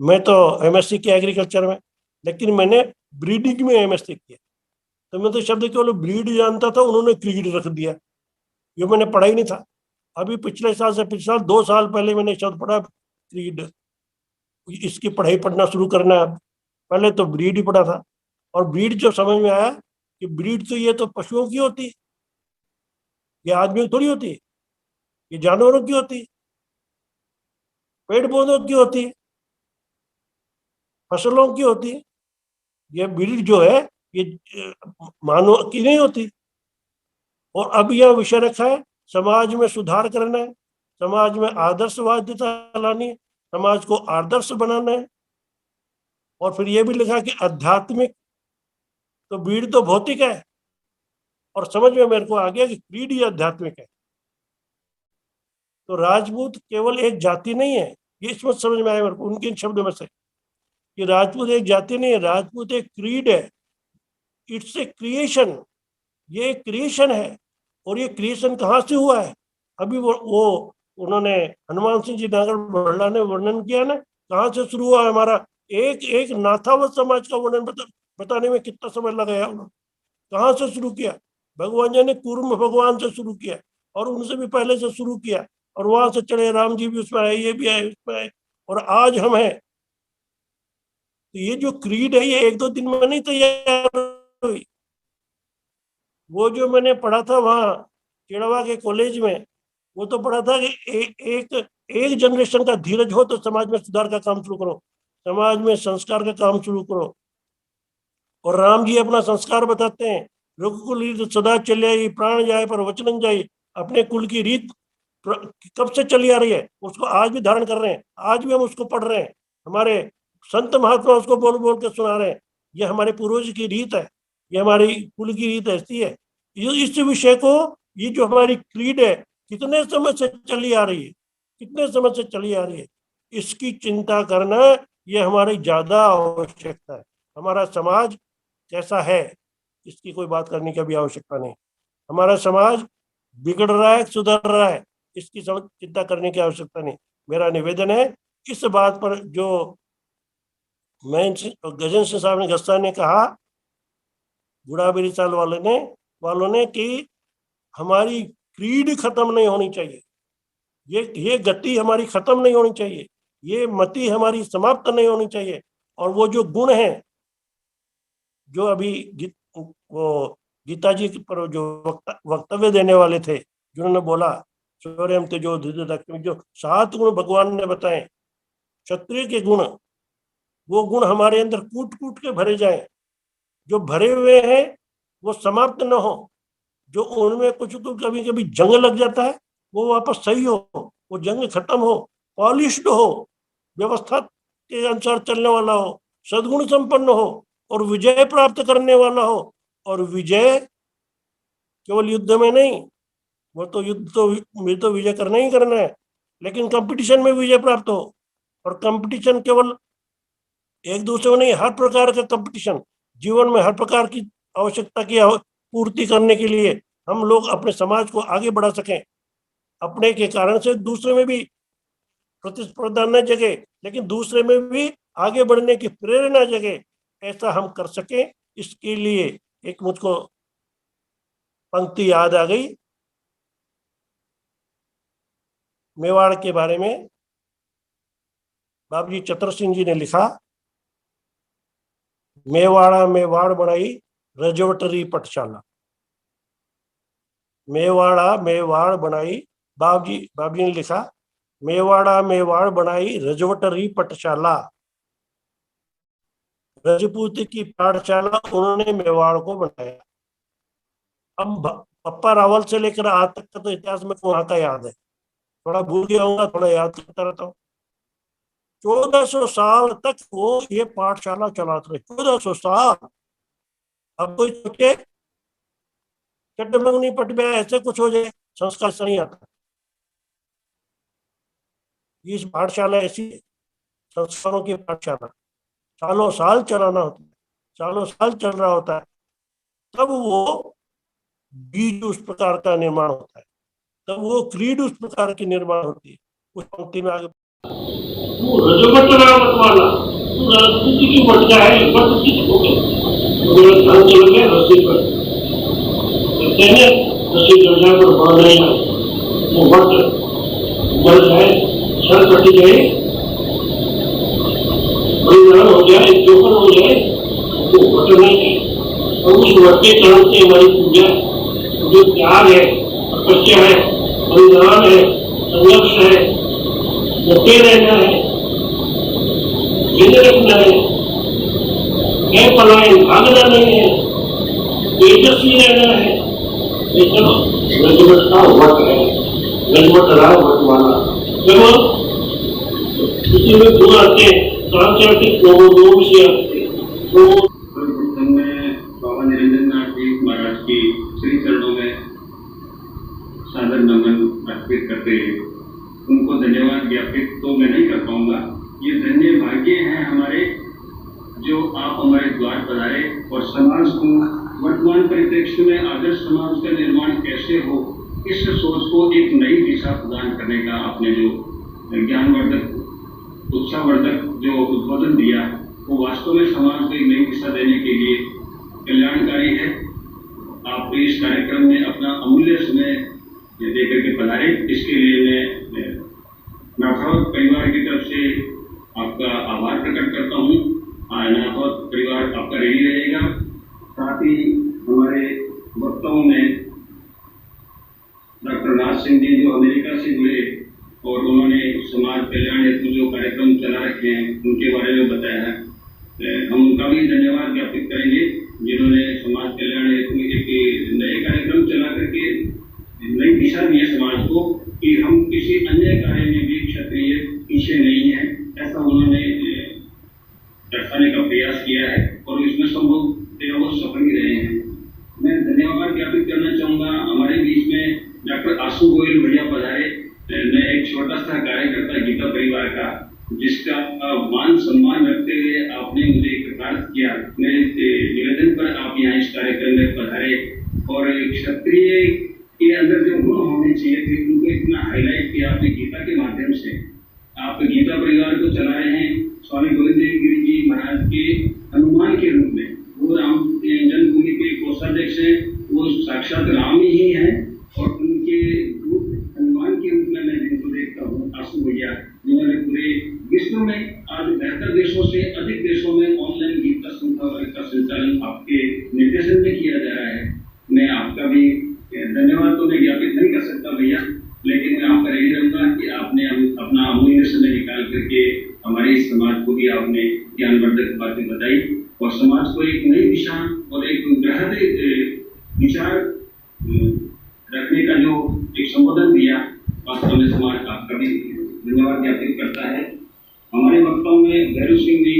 मैं तो MSc किया एग्रीकल्चर में, लेकिन मैंने ब्रीडिंग में MSc किया, तो मैं तो शब्द केवल ब्रीड जानता था, उन्होंने क्रीड रख दिया, ये मैंने पढ़ा ही नहीं था। अभी पिछले साल से, पिछले साल 2 साल पहले मैंने शब्द पढ़ा क्रीड, इसकी पढ़ाई पढ़ना शुरू करना है। पहले तो ब्रीड ही पढ़ा था, और ब्रीड जो समझ में आया कि ब्रीड तो ये तो पशुओं की होती है, ये आदमियों की थोड़ी होती है, ये जानवरों की होती है, पेड़ पौधों की होती है, फसलों की होती है। ये ब्रीड जो है ये मानव की नहीं होती। और अब यह विषय रखा है, समाज में सुधार करना है, समाज में आदर्शवादिता लानी है, समाज को आदर्श बनाना है। और फिर यह भी लिखा कि आध्यात्मिक तो बीड़ तो भौतिक है, और समझ में मेरे को आ गया कि क्रीड ही आध्यात्मिक है। तो राजपूत केवल एक जाति नहीं है, ये इसमें समझ में आया मेरे को उनके शब्दों में से कि राजपूत एक जाति नहीं है, राजपूत एक क्रीड है। इट्स ए क्रिएशन, ये एक क्रिएशन है। और ये क्रिएशन कहाँ से हुआ है? अभी वो उन्होंने हनुमान सिंह जी नागल बरड़ा ने वर्णन किया ना, कहाँ से शुरू हुआ है हमारा। एक एक नाथावत समाज का वर्णन बताने में कितना समय लगाया उन्होंने। कहाँ से शुरू किया? भगवान जी ने कूर्म भगवान से शुरू किया, और उनसे भी पहले से शुरू किया, और वहां से चढ़े, राम जी भी उसमें आए, ये भी आए, उसमें आए, और आज हम हैं। तो ये जो क्रीड है ये एक दो दिन में नहीं तैयार हुई। वो जो मैंने पढ़ा था वहाँ चिड़वा के कॉलेज में, वो तो पढ़ा था कि एक जनरेशन का धीरज हो तो समाज में सुधार का काम शुरू करो, समाज में संस्कार का काम शुरू करो। और राम जी अपना संस्कार बताते हैं, रघुकुल रीत सदा चले आई, प्राण जाए पर वचन जाए। अपने कुल की रीत कब से चली आ रही है, उसको आज भी धारण कर रहे हैं, आज भी हम उसको पढ़ रहे हैं, हमारे संत महात्मा उसको बोल बोल के सुना रहे हैं। ये हमारे पूर्वज की रीत है, ये हमारी कुल की रीत ऐसी है। इस विषय को, ये जो हमारी क्रीड है कितने समय से चली आ रही है, कितने समय से चली आ रही है, इसकी चिंता करना ये हमारी ज्यादा आवश्यकता है। हमारा समाज कैसा है इसकी कोई बात करने की भी आवश्यकता नहीं। हमारा समाज बिगड़ रहा है, सुधर रहा है, इसकी चिंता करने की आवश्यकता नहीं। मेरा निवेदन है इस बात पर, जो मैं गजन सिंह साहब ने गस्सा ने कहा, गुड़ाबेरी साल वालों ने कि हमारी क्रीड खत्म नहीं होनी चाहिए, ये गति हमारी खत्म नहीं होनी चाहिए, ये मति हमारी समाप्त नहीं होनी चाहिए। और वो जो गुण है, जो अभी वो गीता जी पर जो वक्तव्य देने वाले थे, जिन्होंने बोला शौर्यम तेजो धीरज, जो 7 गुण भगवान ने बताए क्षत्रिय के गुण, वो गुण हमारे अंदर कूट कूट के भरे जाए। जो भरे हुए हैं वो समाप्त न हो, जो उनमें कुछ तो कभी कभी जंग लग जाता है, वो वापस सही हो, वो जंग खत्म हो, पॉलिश्ड हो, व्यवस्था के अनुसार चलने वाला हो, सद्गुण संपन्न हो, और विजय प्राप्त करने वाला हो। और विजय केवल युद्ध में नहीं, वो तो युद्ध तो विजय करना ही करना है, लेकिन कंपटीशन में विजय प्राप्त हो। और कंपटीशन केवल एक दूसरे को नहीं, हर प्रकार का कंपटीशन जीवन में, हर प्रकार की आवश्यकता की पूर्ति करने के लिए हम लोग अपने समाज को आगे बढ़ा सकें। अपने के कारण से दूसरे में भी प्रतिस्पर्धा न जगे, लेकिन दूसरे में भी आगे बढ़ने की प्रेरणा जगे, ऐसा हम कर सके। इसके लिए एक मुझको पंक्ति याद आ गई मेवाड़ के बारे में। बाबूजी चतर सिंह जी ने लिखा, मेवाड़ा मेवाड़ बनाई रजवटरी पटशाला। मेवाड़ा मेवाड़ बनाई, बाबूजी ने लिखा, मेवाड़ा मेवाड़ बनाई रजवटरी पटशाला। रजपूत की पाठशाला उन्होंने मेवाड़ को बनाया। अब पप्पा रावल से लेकर आज तक का तो इतिहास में वहां का याद है, थोड़ा भूल गया हूँ, थोड़ा याद करता रहता हूँ। 1400 साल तक वो ये पाठशाला चलाते रहे, 1400 साल। अब कोई सोचे चट्टमंगनी पट में ऐसे कुछ हो जाए, संस्कार से नहीं आता। इस पाठशाला ऐसी है, संस्कारों की पाठशाला, सालों साल चलाना होता है, सालों साल चल रहा होता है, तब वो बीज उस प्रकार का निर्माण होता है, तब वो क्रीड उस प्रकार की निर्माण होती है। उस पंक्ति में आगे रजवट रावत वाला राजपूती की मट जाए, बट किस हो गए धन चल गए रस्सी पर, रस्सी दर्जा पर बढ़ रही है, वो बट बढ़ जाए, सर कटी जाए, बलिदान हो जाए, जोखन हो जाए, वो बट नहीं है। और उस वट के कारण से हमारी पूजा जो त्याग है, तपस्या है, बलिदान है, संघर्ष है, डटे रहना है, जिंदा रखना है, कह पलायन भागना नहीं है, तेजस्वी रहना है। ये सब रजवट का वट है, रजवट रहा वट वाला। जब किसी में गुण आते हैं, सांस्कृतिक दो विषय आते हैं, तो सादर नमन अर्पित करते हैं। उनको धन्यवाद ज्ञापित तो मैं नहीं कर पाऊंगा। ये धन्य भाग्य हैं हमारे जो आप हमारे द्वार पधारे और समाज को वर्तमान परिप्रेक्ष्य में आदर्श समाज का निर्माण कैसे हो, इस सोच को एक नई दिशा प्रदान करने का आपने जो ज्ञानवर्धक, उत्साहवर्धक जो उद्बोधन दिया, वो वास्तव में समाज को एक नई दिशा देने के लिए कल्याणकारी है। आप इस कार्यक्रम में अपना अमूल्य समय देकर के पधारे, इसके लिए मैं नाथावत परिवार की तरफ से आपका आभार प्रकट करता हूँ। नाथावत परिवार आपका रेडी रहेगा। साथ ही हमारे वक्ताओं में डॉक्टर राज सिंह जी जो अमेरिका से जुड़े और उन्होंने समाज कल्याण हेतु जो कार्यक्रम चला रखे हैं उनके बारे में बताया है। हम उनका भी धन्यवाद ज्ञापित करेंगे जिन्होंने समाज कल्याण हेतु एक नए कार्यक्रम चला करके नई दिशा दी है समाज को कि हम किसी अन्य कार्य में भी क्षत्रिय पीछे नहीं है, ऐसा उन्होंने दर्शाने का प्रयास किया है और इसमें संभव वो सफल भी रहे हैं। मैं धन्यवाद ज्ञापित करना चाहूंगा हमारे बीच में डॉक्टर आशु गोयल भैया पधारे। मैं एक छोटा सा कार्यकर्ता गीता परिवार का, जिसका मान सम्मान रखते हुए आपने मुझे कृतार्थ किया। मेरे निवेदन पर आप यहाँ इस कार्यक्रम में पधारे और क्षत्रिय के अंदर जो गुण होने चाहिए थे उनको इतना हाईलाइट किया आपने गीता के माध्यम से। आप गीता परिवार को चला रहे हैं स्वामी गोविंद देव गिरी जी महाराज के हनुमान के रूप में। वो राम जन्मभूमि के कोषाध्यक्ष हैं, वो साक्षात राम ही हैं और उनके रूप हनुमान के रूप में मैं जिनको देखता हूँ आंसू भैया, जिन्होंने पूरे विश्व में आज 72 देशों से अधिक देशों में ऑनलाइन गीता संस्था वर्ग का संचालन आपके निर्देशन में किया जा रहा है। मैं आपका भी धन्यवाद तो मैं ज्ञापित नहीं कर सकता भैया, लेकिन मैं आपका रेडी रहूंगा कि आपने अपना अमूल्य समय निकाल करके हमारे इस समाज को भी आपने ज्ञानवर्धक बातें बताई और समाज को एक नई दिशा और एक बृहद विचार रखने का जो एक संबोधन दिया, वास्तव में समाज आपका भी धन्यवाद ज्ञापित करता है। हमारे वक्ताओं में भैरव सिंह जी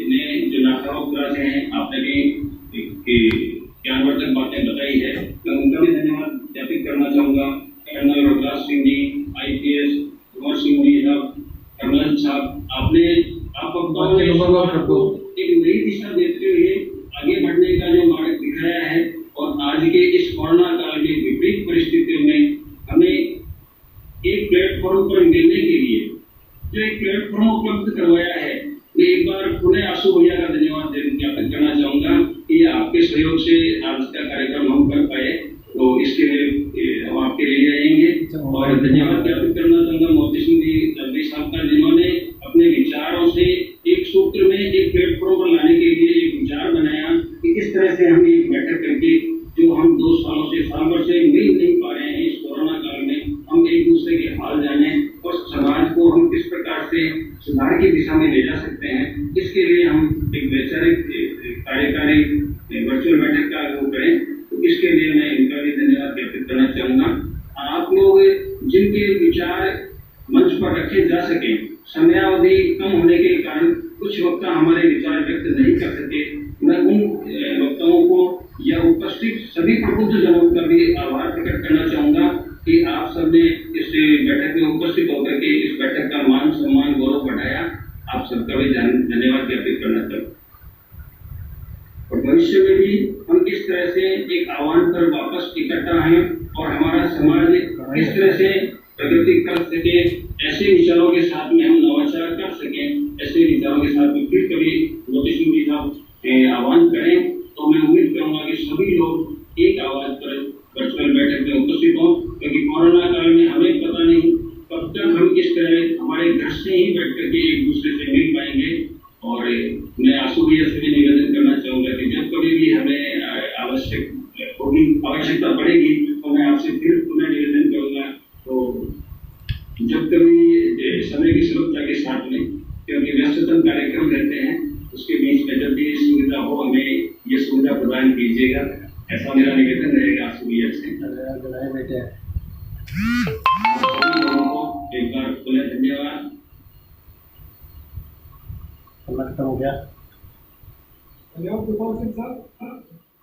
ने जो नाथावत से हैं, आपने भी ज्ञानवर्धक बातें बताई है, मैं उनका भी धन्यवाद ज्ञापित करना चाहूंगा। कर्नल रघुराज सिंह जी, IPS कुंवर सिंह जी साहब, कर्नल साहब, आपने एक नई दिशा देते हुए आगे बढ़ने का जो मार्ग दिखाया है और आज के इस कोरोना काल में विपरीत परिस्थितियों में हमें एक प्लेटफॉर्म पर मिलने के लिए जो एक प्लेटफॉर्म उपलब्ध करवाया है, मैं एक बार पुनः आशु भैया का धन्यवाद ज्ञापित करना चाहूंगा कि आपके सहयोग से आज का कार्यक्रम हम कर पाए, तो इसके लिए हम आपके लिए रहेंगे। और धन्यवाद ज्ञापित करना चाहूंगा मोती सिंह जी दर्दी साहब का, जिन्होंने अपने विचारों से एक सूत्र में एक प्लेटफॉर्म पर लाने के लिए एक विचार बनाया कि इस तरह से हम एक बैठक करके जो हम 2 सालों से साल भर से मिल नहीं पा रहे हैं इस कोरोना काल में, हम एक दूसरे के हाल जाने और समाज को हम किस प्रकार से सुधार की दिशा में ले जा सकते हैं, इसके लिए हम एक वैचारिक कार्यकारी वर्चुअल बैठक का वो करें। तो इसके लिए मैं इनका भी धन्यवाद व्यक्त करना चाहूंगा। आप लोग जिनके विचार मंच पर रखे जा सके, समयावधि कम होने के कारण कुछ वक्ता हमारे विचार व्यक्त नहीं कर सके, मैं उन वक्ताओं को या उपस्थित सभी प्रबुद्ध जनों का भी आभार प्रकट करना चाहूंगा कि आप सबने इस बैठक में उपस्थित होकर के इस बैठक का मान सम्मान गौरव बढ़ाया। आप सबका भी धन्यवाद ज्ञापित करना चाहूंगा और भविष्य में भी हम इस तरह से एक आह्वान पर वापस इकट्ठा हैं और हमारा समाज इस तरह से प्रगति कर सके, ऐसे विचारों के साथ में हम नवाचार कर सके, ऐसे विचारों के साथ में फिर कभी मोती सिंह जी साहब आह्वान करें, तो मैं उम्मीद करूंगा कि सभी लोग एक आवाज पर वर्चुअल बैठक में उपस्थित हों, क्योंकि कोरोना काल में हमें पता नहीं कब तक हम इस तरह हमारे घर से ही बैठ करके एक दूसरे से मिल पाएंगे। और मैं आंसू भैया से भी निवेदन करना चाहूंगा कि जब कभी भी हमें आवश्यकता पड़ेगी तो मैं आपसे फिर पुनः निवेदन करूंगा, तो जब कभी समय की सुरक्षा के साथ में, क्योंकि व्यस्ततम कार्यक्रम रहते हैं, उसके बीच में जब भी सुविधा हो हमें ये सुविधा प्रदान कीजिएगा, ऐसा मेरा निवेदन रहेगा आंसू भैया से। एक बार पुनः धन्यवाद। खत्म हो गया। धन्यवाद गोपाल सिंह साहब,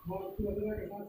बहुत के साथ